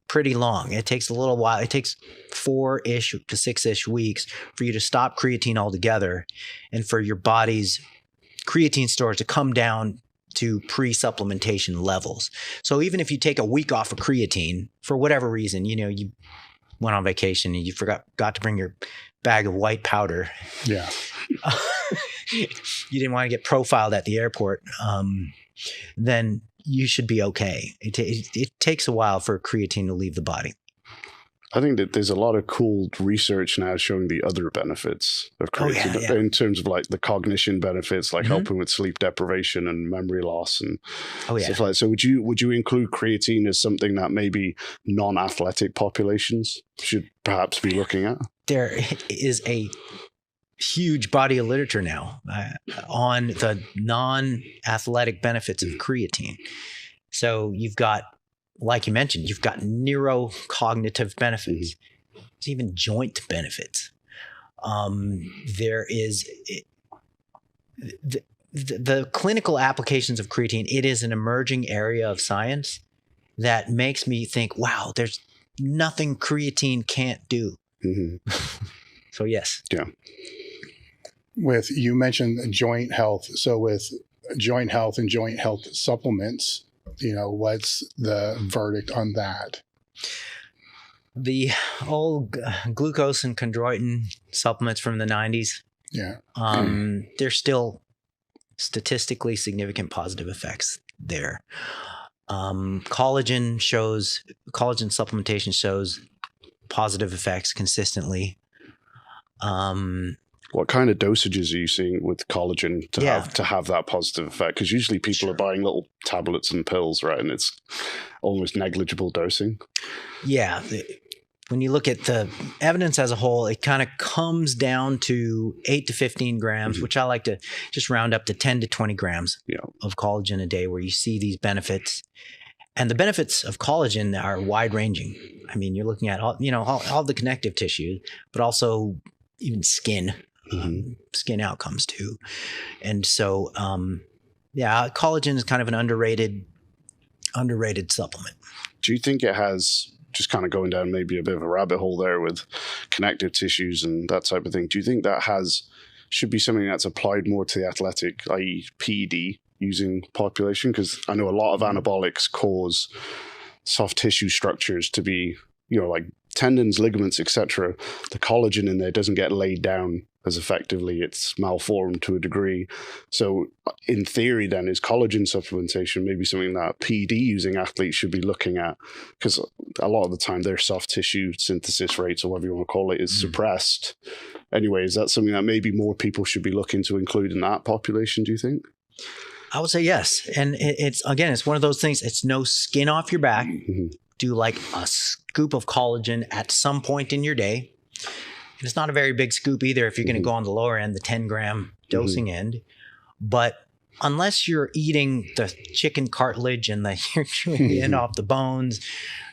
pretty long. It takes a little while. It takes 4-ish to 6-ish weeks for you to stop creatine altogether, and for your body's creatine stores to come down to pre-supplementation levels. So even if you take a week off of creatine for whatever reason, you went on vacation and you got to bring your bag of white powder. Yeah. You didn't want to get profiled at the airport, then you should be okay. It takes a while for creatine to leave the body. I think that there's a lot of cool research now showing the other benefits of creatine in terms of like the cognition benefits, like helping with sleep deprivation and memory loss and stuff like that. So would you include creatine as something that maybe non-athletic populations should perhaps be looking at? There is a huge body of literature now on the non-athletic benefits of creatine. So you've got, like you mentioned, you've got neurocognitive benefits. There's even joint benefits. There is the clinical applications of creatine. It is an emerging area of science that makes me think, wow, there's nothing creatine can't do. So yes. Yeah. You mentioned joint health. So with joint health and joint health supplements, what's the verdict on that? The old glucose and chondroitin supplements from the 90s, Yeah. there's still statistically significant positive effects there. Collagen supplementation shows positive effects consistently. What kind of dosages are you seeing with collagen to have that positive effect? Because usually people are buying little tablets and pills, right? And it's almost negligible dosing. Yeah. When you look at the evidence as a whole, it kind of comes down to 8 to 15 grams, which I like to just round up to 10 to 20 grams of collagen a day, where you see these benefits. And the benefits of collagen are wide ranging. I mean, you're looking at all the connective tissue, but also even skin, skin outcomes too. And so, collagen is kind of an underrated supplement. Do you think it has, just kind of going down maybe a bit of a rabbit hole there with connective tissues and that type of thing, do you think that should be something that's applied more to the athletic, i.e. PED using population? Because I know a lot of anabolics cause soft tissue structures to be, like tendons, ligaments, etc. The collagen in there doesn't get laid down as effectively. It's malformed to a degree. So in theory then, is collagen supplementation maybe something that PED using athletes should be looking at? Because a lot of the time their soft tissue synthesis rates, or whatever you want to call it, is suppressed. Anyway, is that something that maybe more people should be looking to include in that population, do you think? I would say yes. And it's one of those things, it's no skin off your back. Do like a scoop of collagen at some point in your day. And it's not a very big scoop either if you're going to go on the lower end, the 10 gram dosing end. But unless you're eating the chicken cartilage and you're chewing the end off the bones,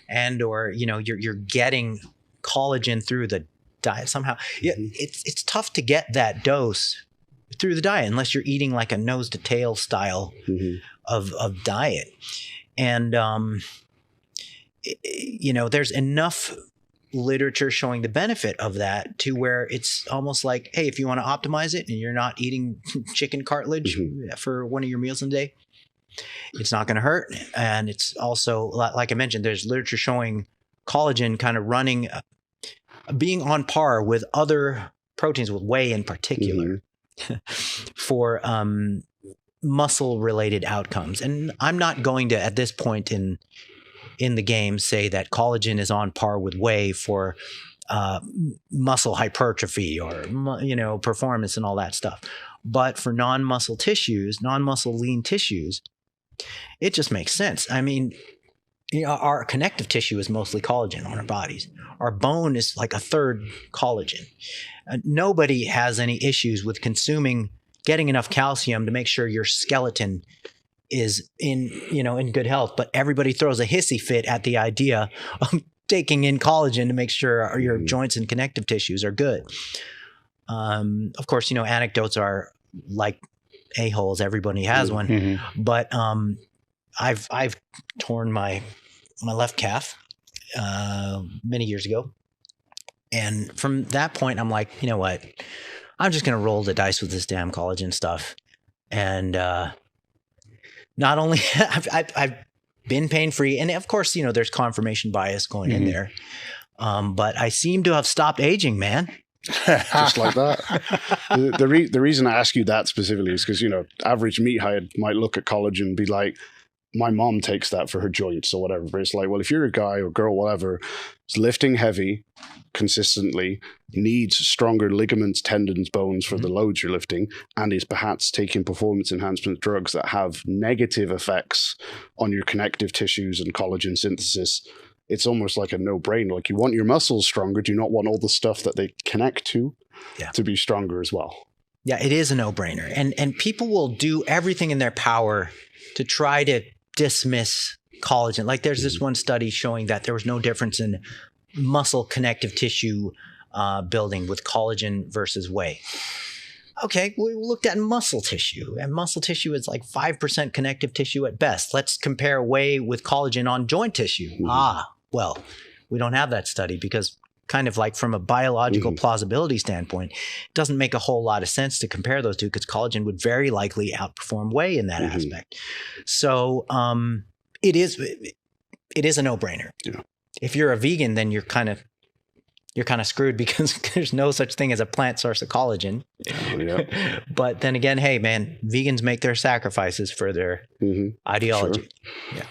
or you're getting collagen through the diet somehow, it's tough to get that dose through the diet unless you're eating like a nose to tail style of diet. And there's enough literature showing the benefit of that to where it's almost like, hey, if you want to optimize it and you're not eating chicken cartilage for one of your meals in the day, it's not going to hurt. And it's also, like I mentioned, there's literature showing collagen kind of being on par with other proteins, with whey in particular, for muscle related outcomes. And I'm not going to, at this point in the game, say that collagen is on par with whey for muscle hypertrophy or performance and all that stuff. But for non-muscle lean tissues, it just makes sense. I mean, our connective tissue is mostly collagen on our bodies. Our bone is like a third collagen. Nobody has any issues with getting enough calcium to make sure your skeleton is in good health, but everybody throws a hissy fit at the idea of taking in collagen to make sure your joints and connective tissues are good. Of course, anecdotes are like a-holes. Everybody has one, but I've torn my left calf many years ago, and from that point, I'm like, you know what? I'm just gonna roll the dice with this damn collagen stuff, and not only I've been pain-free, and of course, there's confirmation bias going in there, but I seem to have stopped aging, man. Just like that. The reason I ask you that specifically is because, average meathead might look at collagen and be like, my mom takes that for her joints or whatever. But it's like, well, if you're a guy or girl, whatever, is lifting heavy consistently, needs stronger ligaments, tendons, bones for the loads you're lifting, and is perhaps taking performance enhancement drugs that have negative effects on your connective tissues and collagen synthesis, it's almost like a no-brainer. Like, you want your muscles stronger. Do you not want all the stuff that they connect to be stronger as well? Yeah, it is a no-brainer. And people will do everything in their power to try to dismiss collagen. Like, there's this one study showing that there was no difference in muscle connective tissue building with collagen versus whey. Okay, we looked at muscle tissue, and muscle tissue is like 5% connective tissue at best. Let's compare whey with collagen on joint tissue. Well, we don't have that study because, kind of like from a biological plausibility standpoint, it doesn't make a whole lot of sense to compare those two, because collagen would very likely outperform whey in that aspect. So it is a no-brainer. Yeah. If you're a vegan, then you're kind of screwed because there's no such thing as a plant source of collagen. Yeah. But then again, hey man, vegans make their sacrifices for their ideology. Sure.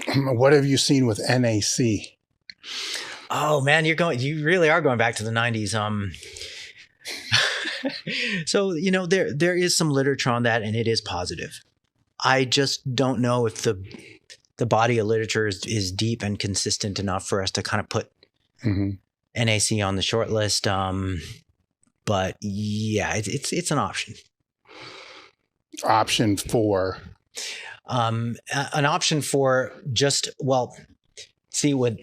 Yeah. What have you seen with NAC? Oh man, you really are going back to the 90s. So, you know, there is some literature on that and it is positive. I just don't know if the body of literature is deep and consistent enough for us to kind of put NAC on the short list. But yeah, it's an option. Option for? An option for just, well, see what,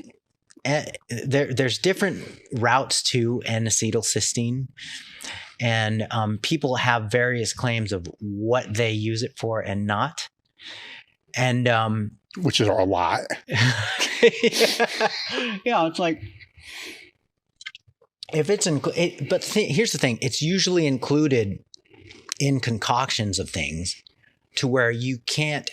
there's different routes to N-acetylcysteine. And people have various claims of what they use it for and not. And which is a lot. Yeah, it's like if it's but here's the thing: it's usually included in concoctions of things to where you can't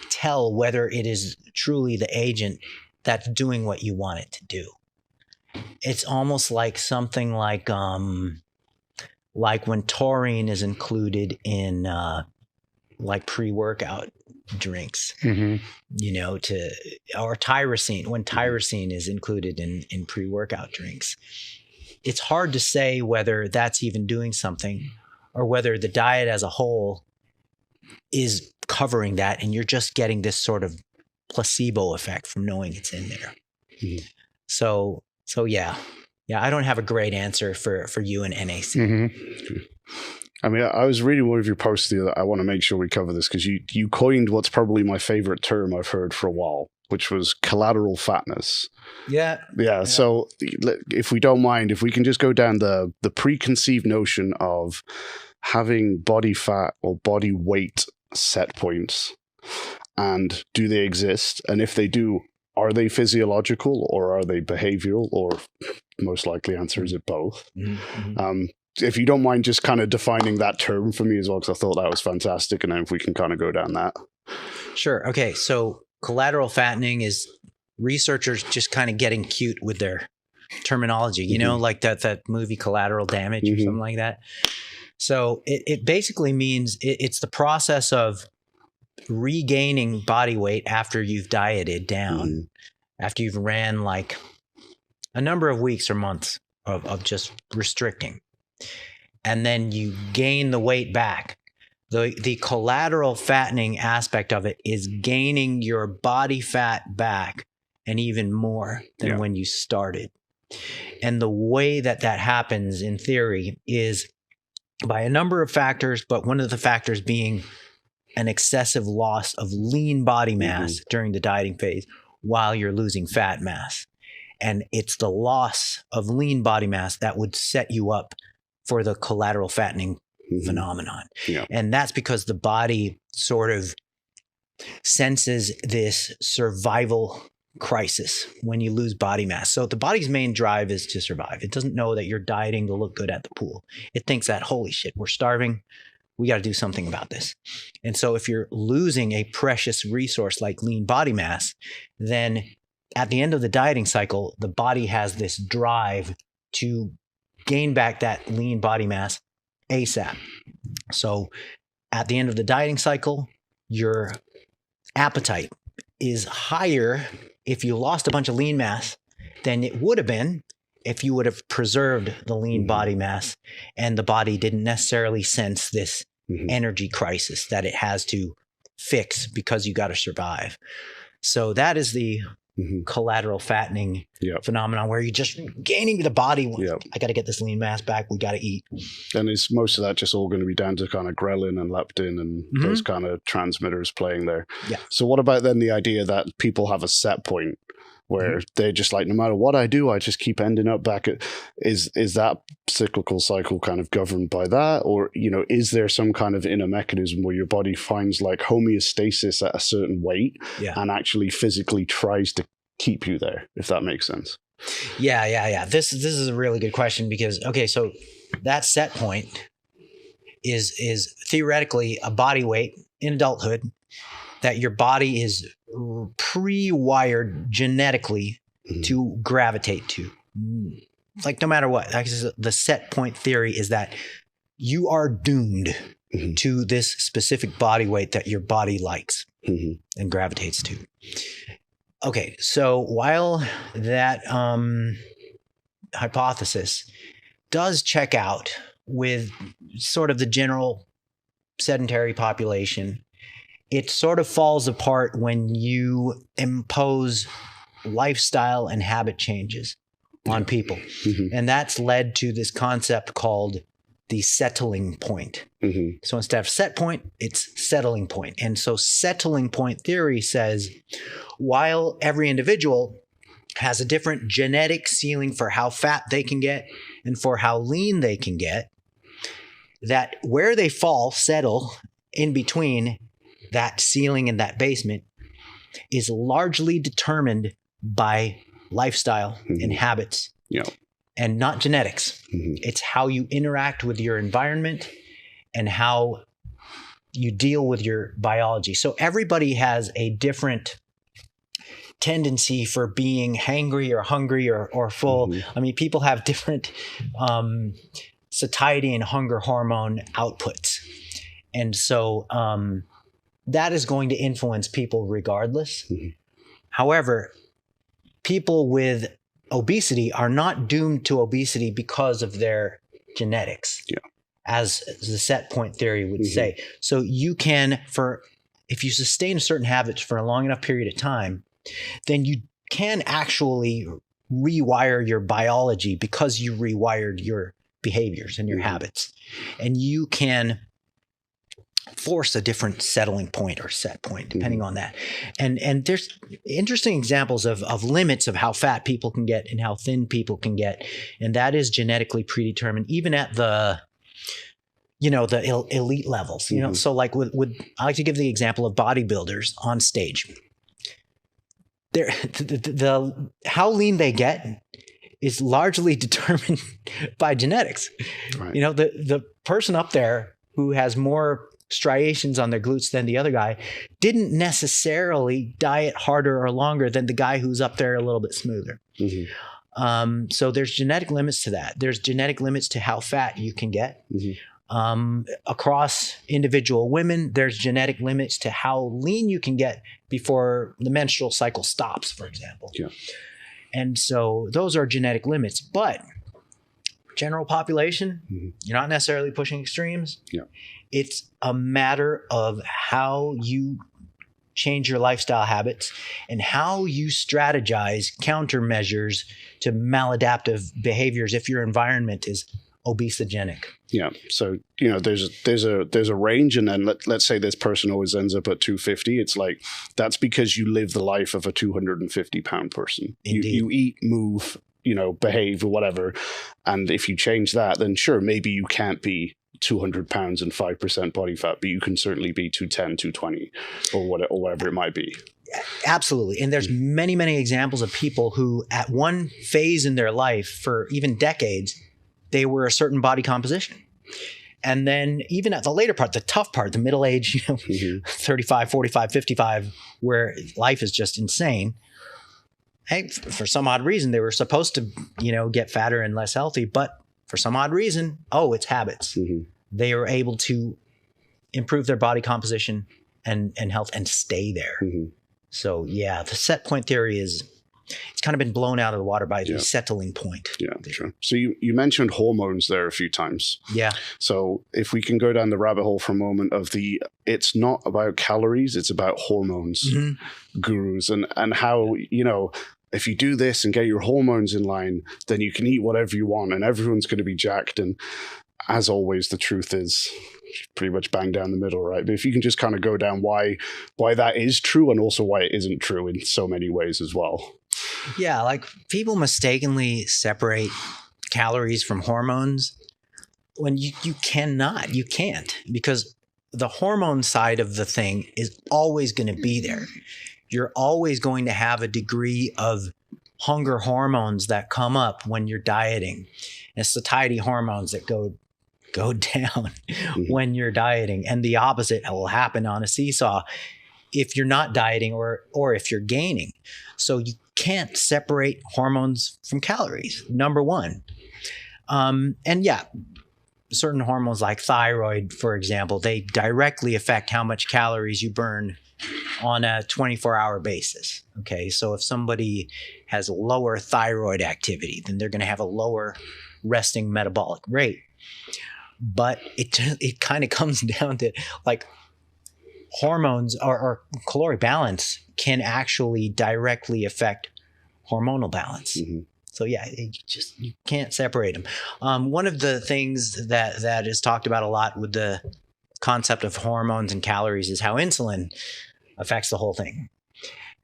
tell whether it is truly the agent that's doing what you want it to do. It's almost like something like when taurine is included in like pre-workout drinks, you know, or tyrosine, when tyrosine is included in pre-workout drinks. It's hard to say whether that's even doing something or whether the diet as a whole is covering that and you're just getting this sort of placebo effect from knowing it's in there. So yeah. Yeah, I don't have a great answer for you and NAC. I mean, I was reading one of your posts the other. I want to make sure we cover this because you coined what's probably my favorite term I've heard for a while, which was collateral fatness. Yeah. So if we don't mind, if we can just go down the preconceived notion of having body fat or body weight set points, and do they exist? And if they do, are they physiological or are they behavioral, or most likely answer is it both? If you don't mind just kind of defining that term for me as well, because I thought that was fantastic. And then if we can kind of go down that. Sure. Okay. So collateral fattening is researchers just kind of getting cute with their terminology, you know, like that movie Collateral Damage or something like that. So it basically means it's the process of regaining body weight after you've dieted down, after you've ran like a number of weeks or months of just restricting. And then you gain the weight back. The collateral fattening aspect of it is gaining your body fat back and even more than when you started. And the way that happens in theory is by a number of factors, but one of the factors being an excessive loss of lean body mass during the dieting phase while you're losing fat mass. And it's the loss of lean body mass that would set you up for the collateral fattening phenomenon. And that's because the body sort of senses this survival crisis when you lose body mass. So the body's main drive is to survive. It doesn't know that you're dieting to look good at the pool. It thinks that, holy shit, we're starving. We got to do something about this. And so if you're losing a precious resource like lean body mass, then at the end of the dieting cycle, the body has this drive to gain back that lean body mass ASAP. So at the end of the dieting cycle, your appetite is higher if you lost a bunch of lean mass than it would have been if you would have preserved the lean body mass and the body didn't necessarily sense this energy crisis that it has to fix because you got to survive. So that is the collateral fattening phenomenon where you're just gaining the body. I got to get this lean mass back. We got to eat. And is most of that just all going to be down to kind of ghrelin and leptin and those kind of transmitters playing there? So what about then the idea that people have a set point where they're just like, no matter what I do, I just keep ending up back at, is that cyclical cycle kind of governed by that? Or, you know, is there some kind of inner mechanism where your body finds like homeostasis at a certain weight and actually physically tries to keep you there, if that makes sense? Yeah. This is a really good question because, okay, so that set point is theoretically a body weight in adulthood that your body is pre-wired genetically to gravitate to. Like no matter what, like the set point theory is that you are doomed to this specific body weight that your body likes and gravitates to. Okay, so while that hypothesis does check out with sort of the general sedentary population, it sort of falls apart when you impose lifestyle and habit changes on people. And that's led to this concept called the settling point. So instead of set point, it's settling point. And so settling point theory says, while every individual has a different genetic ceiling for how fat they can get and for how lean they can get, that where they settle in between that ceiling and that basement is largely determined by lifestyle and habits and not genetics. It's how you interact with your environment and how you deal with your biology. So everybody has a different tendency for being hangry or hungry or full. I mean, people have different satiety and hunger hormone outputs. And so that is going to influence people regardless. However, people with obesity are not doomed to obesity because of their genetics, as the set point theory would say. So you can, if you sustain a certain habit for a long enough period of time, then you can actually rewire your biology because you rewired your behaviors and your habits. And you can force a different settling point or set point, depending on that. And there's interesting examples of limits of how fat people can get and how thin people can get. And that is genetically predetermined, even at the elite levels, so like I like to give the example of bodybuilders on stage. The how lean they get is largely determined by genetics. Right. The person up there who has more striations on their glutes than the other guy didn't necessarily diet harder or longer than the guy who's up there a little bit smoother. So there's genetic limits to that. There's genetic limits to how fat you can get. Across individual women, there's genetic limits to how lean you can get before the menstrual cycle stops, for example. And so those are genetic limits. But general population, you're not necessarily pushing extremes. It's a matter of how you change your lifestyle habits and how you strategize countermeasures to maladaptive behaviors if your environment is obesogenic. So, there's a range, and then let's say this person always ends up at 250. It's like, that's because you live the life of a 250 pound person. You eat, move, behave or whatever. And if you change that, then sure, maybe you can't be 200 pounds and 5% body fat, but you can certainly be 210, 220 or whatever it might be. Absolutely. And there's many, many examples of people who at one phase in their life for even decades, they were a certain body composition. And then even at the later part, the tough part, the middle age, 35, 45, 55, where life is just insane. Hey, for some odd reason, they were supposed to, get fatter and less healthy, but for some odd reason, it's habits. They are able to improve their body composition and health and stay there. So the set point theory it's kind of been blown out of the water by the settling point. Sure. So you mentioned hormones there a few times. So if we can go down the rabbit hole for a moment of it's not about calories, it's about hormones, gurus, and how, if you do this and get your hormones in line, then you can eat whatever you want and everyone's going to be jacked. And as always, the truth is pretty much bang down the middle, right? But if you can just kind of go down why that is true and also why it isn't true in so many ways as well. Like people mistakenly separate calories from hormones when you can't, because the hormone side of the thing is always going to be there. You're always going to have a degree of hunger hormones that come up when you're dieting, and satiety hormones that go down when you're dieting, and the opposite will happen on a seesaw. if you're not dieting or if you're gaining. So you can't separate hormones from calories, number one. And yeah, certain hormones like thyroid, for example, they directly affect how much calories you burn on a 24-hour basis. Okay, so if somebody has lower thyroid activity, then they're going to have a lower resting metabolic rate. But it kind of comes down to like hormones or caloric balance can actually directly affect hormonal balance. Mm-hmm. So yeah, you can't separate them. One of the things that is talked about a lot with the concept of hormones and calories is how insulin affects the whole thing.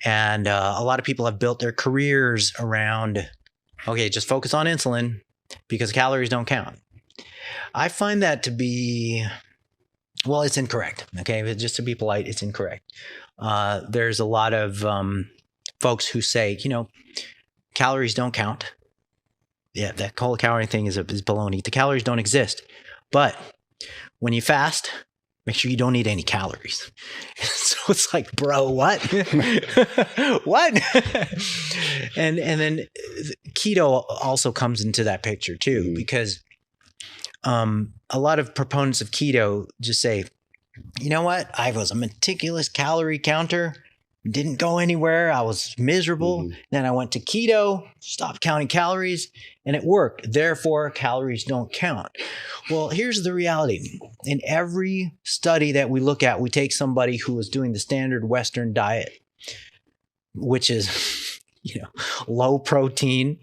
And a lot of people have built their careers around, okay, just focus on insulin because calories don't count. I find that to be, well, it's incorrect. Okay, but just to be polite, it's incorrect. There's a lot of folks who say, calories don't count. Yeah, that whole calorie thing is baloney. The calories don't exist. But when you fast, make sure you don't eat any calories. So it's like, bro, what? What? And then keto also comes into that picture too, because a lot of proponents of keto just say, you know what? I was a meticulous calorie counter, didn't go anywhere. I was miserable. Mm-hmm. Then I went to keto, stopped counting calories, and it worked. Therefore, calories don't count. Well, here's the reality. In every study that we look at, we take somebody who was doing the standard Western diet, which is, low protein,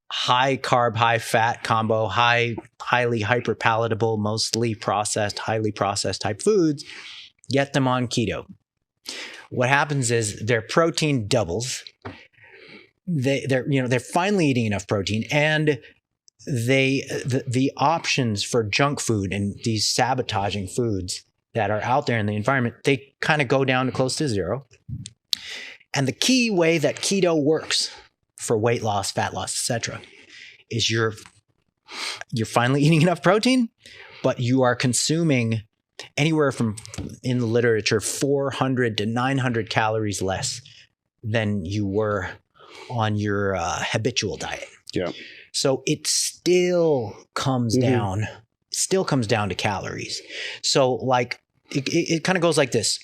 high carb, high fat combo, highly hyper palatable, mostly processed, highly processed type foods, get them on keto. What happens is their protein doubles. They're finally eating enough protein, and the options for junk food and these sabotaging foods that are out there in the environment, they kind of go down to close to zero. And the key way that keto works for weight loss, fat loss, etc., is you're finally eating enough protein, but you are consuming anywhere from, in the literature, 400 to 900 calories less than you were on your habitual diet. Yeah. So it still comes down. Still comes down to calories. So like it kind of goes like this.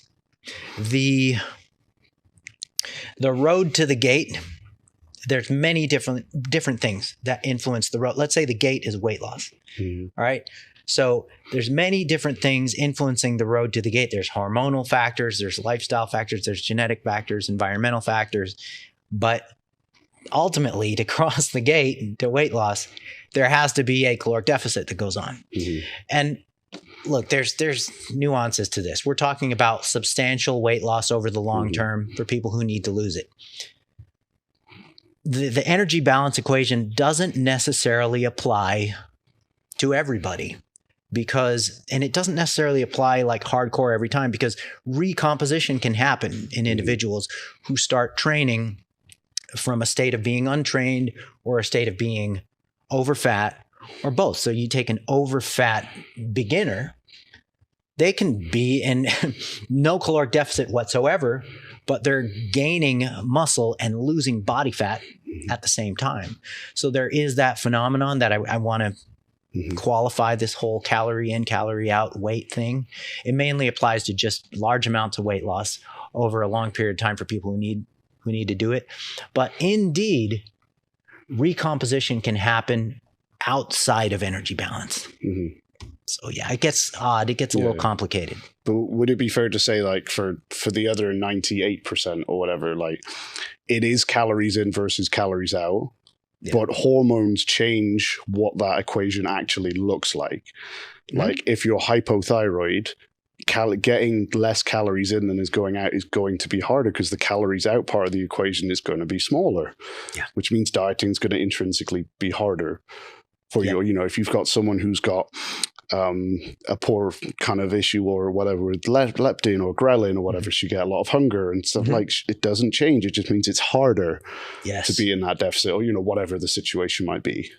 The road to the gate, there's many different things that influence the road. Let's say the gate is weight loss. All right. So there's many different things influencing the road to the gate. There's hormonal factors, there's lifestyle factors, there's genetic factors, environmental factors. But ultimately, to cross the gate to weight loss, there has to be a caloric deficit that goes on. Mm-hmm. And look, there's nuances to this. We're talking about substantial weight loss over the long term for people who need to lose it. The energy balance equation doesn't necessarily apply to everybody. And it doesn't necessarily apply like hardcore every time, because recomposition can happen in individuals who start training from a state of being untrained or a state of being overfat or both. So you take an overfat beginner, they can be in no caloric deficit whatsoever, but they're gaining muscle and losing body fat at the same time. So there is that phenomenon that I want to qualify this whole calorie in, calorie out weight thing. It mainly applies to just large amounts of weight loss over a long period of time for people who need to do it. But indeed, recomposition can happen outside of energy balance. So yeah, it gets odd. It gets a little complicated. But would it be fair to say, like, for the other 98% or whatever, like, it is calories in versus calories out? Yeah. But hormones change what that equation actually looks like. Like if you're hypothyroid, getting less calories in than is going out is going to be harder because the calories out part of the equation is going to be smaller, which means dieting is going to intrinsically be harder for you. If you've got someone who's got a poor kind of issue or whatever with leptin or ghrelin or whatever, so you get a lot of hunger and stuff. Like, it doesn't change. It just means it's harder to be in that deficit or, whatever the situation might be.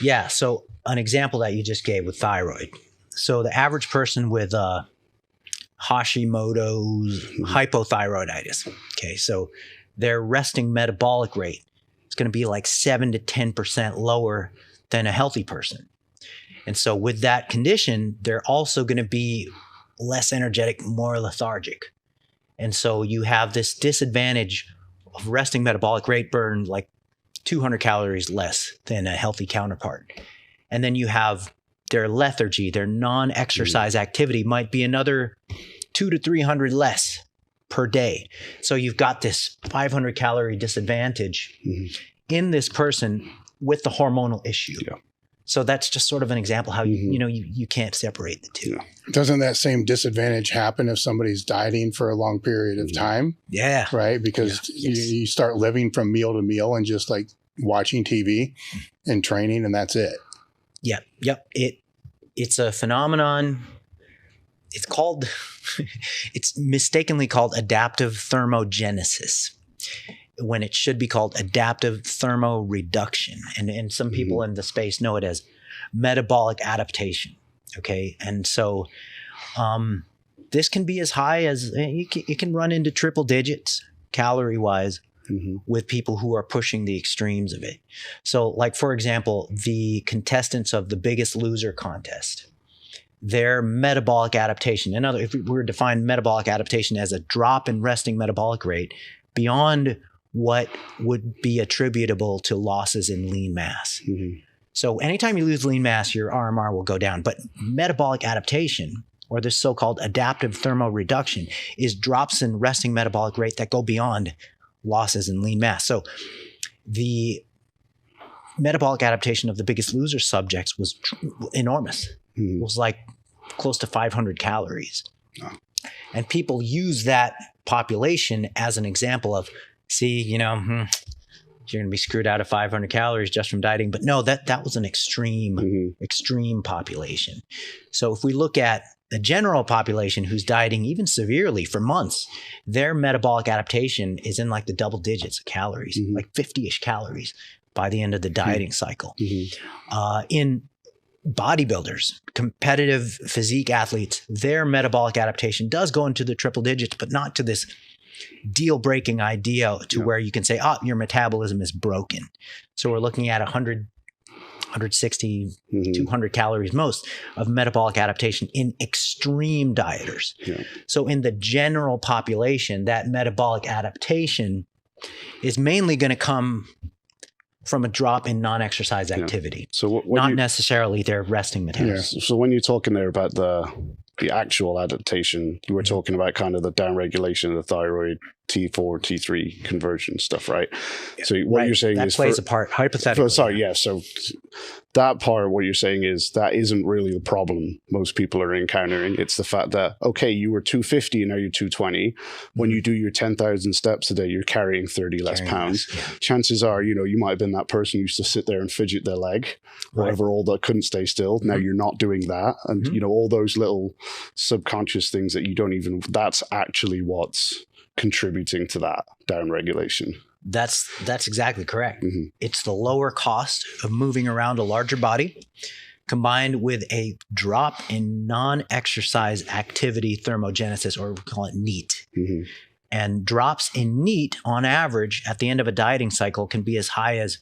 Yeah. So an example that you just gave with thyroid. So the average person with Hashimoto's, hypothyroiditis. Okay, so their resting metabolic rate is going to be like 7 to 10% lower than a healthy person. And so with that condition, they're also going to be less energetic, more lethargic. And so you have this disadvantage of resting metabolic rate burn like 200 calories less than a healthy counterpart. And then you have their lethargy, their non-exercise activity might be another 200 to 300 less per day. So you've got this 500 calorie disadvantage in this person with the hormonal issue. Yeah. So that's just sort of an example how you can't separate the two. Yeah. Doesn't that same disadvantage happen if somebody's dieting for a long period of time? Yeah. Right? Because you start living from meal to meal and just like watching TV and training, and that's it. Yeah. Yep. It's a phenomenon. It's called, it's mistakenly called adaptive thermogenesis, when it should be called adaptive thermoreduction. And some people in the space know it as metabolic adaptation. Okay. And so this can be as high as, it can run into triple digits calorie wise with people who are pushing the extremes of it. So like, for example, the contestants of the Biggest Loser contest, their metabolic adaptation, if we were to define metabolic adaptation as a drop in resting metabolic rate beyond what would be attributable to losses in lean mass. So anytime you lose lean mass, your RMR will go down. But metabolic adaptation, or this so-called adaptive thermoreduction, is drops in resting metabolic rate that go beyond losses in lean mass. So the metabolic adaptation of the Biggest Loser subjects was enormous. It was like close to 500 calories. And people use that population as an example of, see, you're going to be screwed out of 500 calories just from dieting. But no, that was an extreme population. So if we look at the general population who's dieting even severely for months, their metabolic adaptation is in like the double digits of calories, like 50-ish calories by the end of the dieting cycle. In bodybuilders, competitive physique athletes, their metabolic adaptation does go into the triple digits, but not to this deal-breaking idea to where you can say, your metabolism is broken. So we're looking at 100, 160, 200 calories most of metabolic adaptation in extreme dieters. So in the general population, that metabolic adaptation is mainly going to come from a drop in non-exercise activity. So not necessarily their resting metabolism. So when you're talking there about the actual adaptation, you were talking about kind of the downregulation of the thyroid, T4, T3 conversion stuff, right? So what you're saying that is plays a part, hypothetically. So that part, what you're saying is that isn't really the problem most people are encountering. It's the fact that, okay, you were 250 and now you're 220. When you do your 10,000 steps a day, you're carrying 30 less pounds. Chances are, you might have been that person who used to sit there and fidget their leg, whatever, all that couldn't stay still. Now you're not doing that. And, all those little subconscious things that you don't even, that's actually what's contributing to that downregulation. That's exactly correct. It's the lower cost of moving around a larger body combined with a drop in non-exercise activity thermogenesis, or we call it NEAT. And drops in NEAT on average at the end of a dieting cycle can be as high as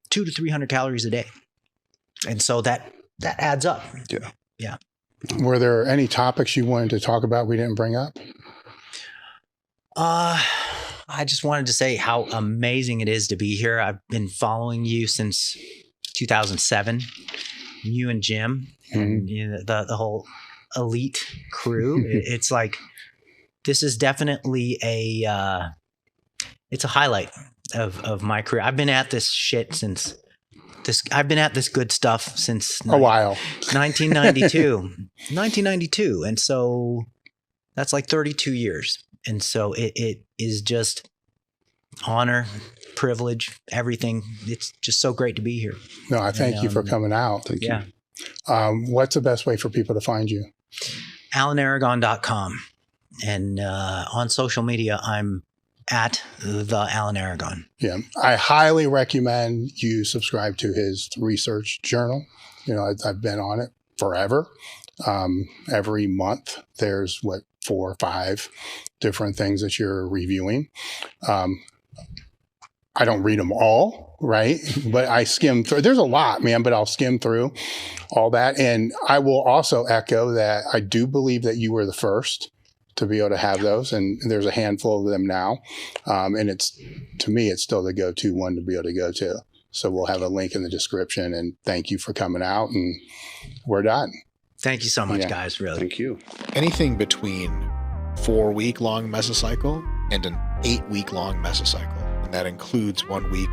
200 to 300 calories a day. And so that adds up. Yeah. Were there any topics you wanted to talk about we didn't bring up? I just wanted to say how amazing it is to be here. I've been following you since 2007, you and Jim, and the whole elite crew. It's like, this is definitely it's a highlight of my career. I've been at this shit since I've been at this good stuff since a while, 1992. And so that's like 32 years. And so it is just honor, privilege, everything. It's just so great to be here. No, I thank you for coming out. Thank you. What's the best way for people to find you? AlanAragon.com. And on social media, I'm at the Alan Aragon. Yeah, I highly recommend you subscribe to his research journal. I've been on it forever. Every month, there's 4 or 5 different things that you're reviewing. I don't read them all, right? But I skim through. There's a lot, man, but I'll skim through all that. And I will also echo that I do believe that you were the first to be able to have those. And there's a handful of them now. And to me, it's still the go-to one to be able to go to. So we'll have a link in the description. And thank you for coming out. And we're done. Thank you so much, guys. Really. Thank you. Anything between 4-week-long mesocycle and an 8-week-long mesocycle, and that includes 1 week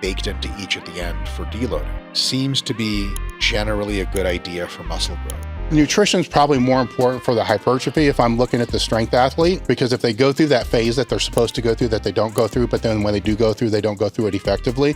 baked into each at the end for deloading, seems to be generally a good idea for muscle growth. Nutrition is probably more important for the hypertrophy if I'm looking at the strength athlete, because if they go through that phase that they're supposed to go through that they don't go through, but then when they do go through, they don't go through it effectively,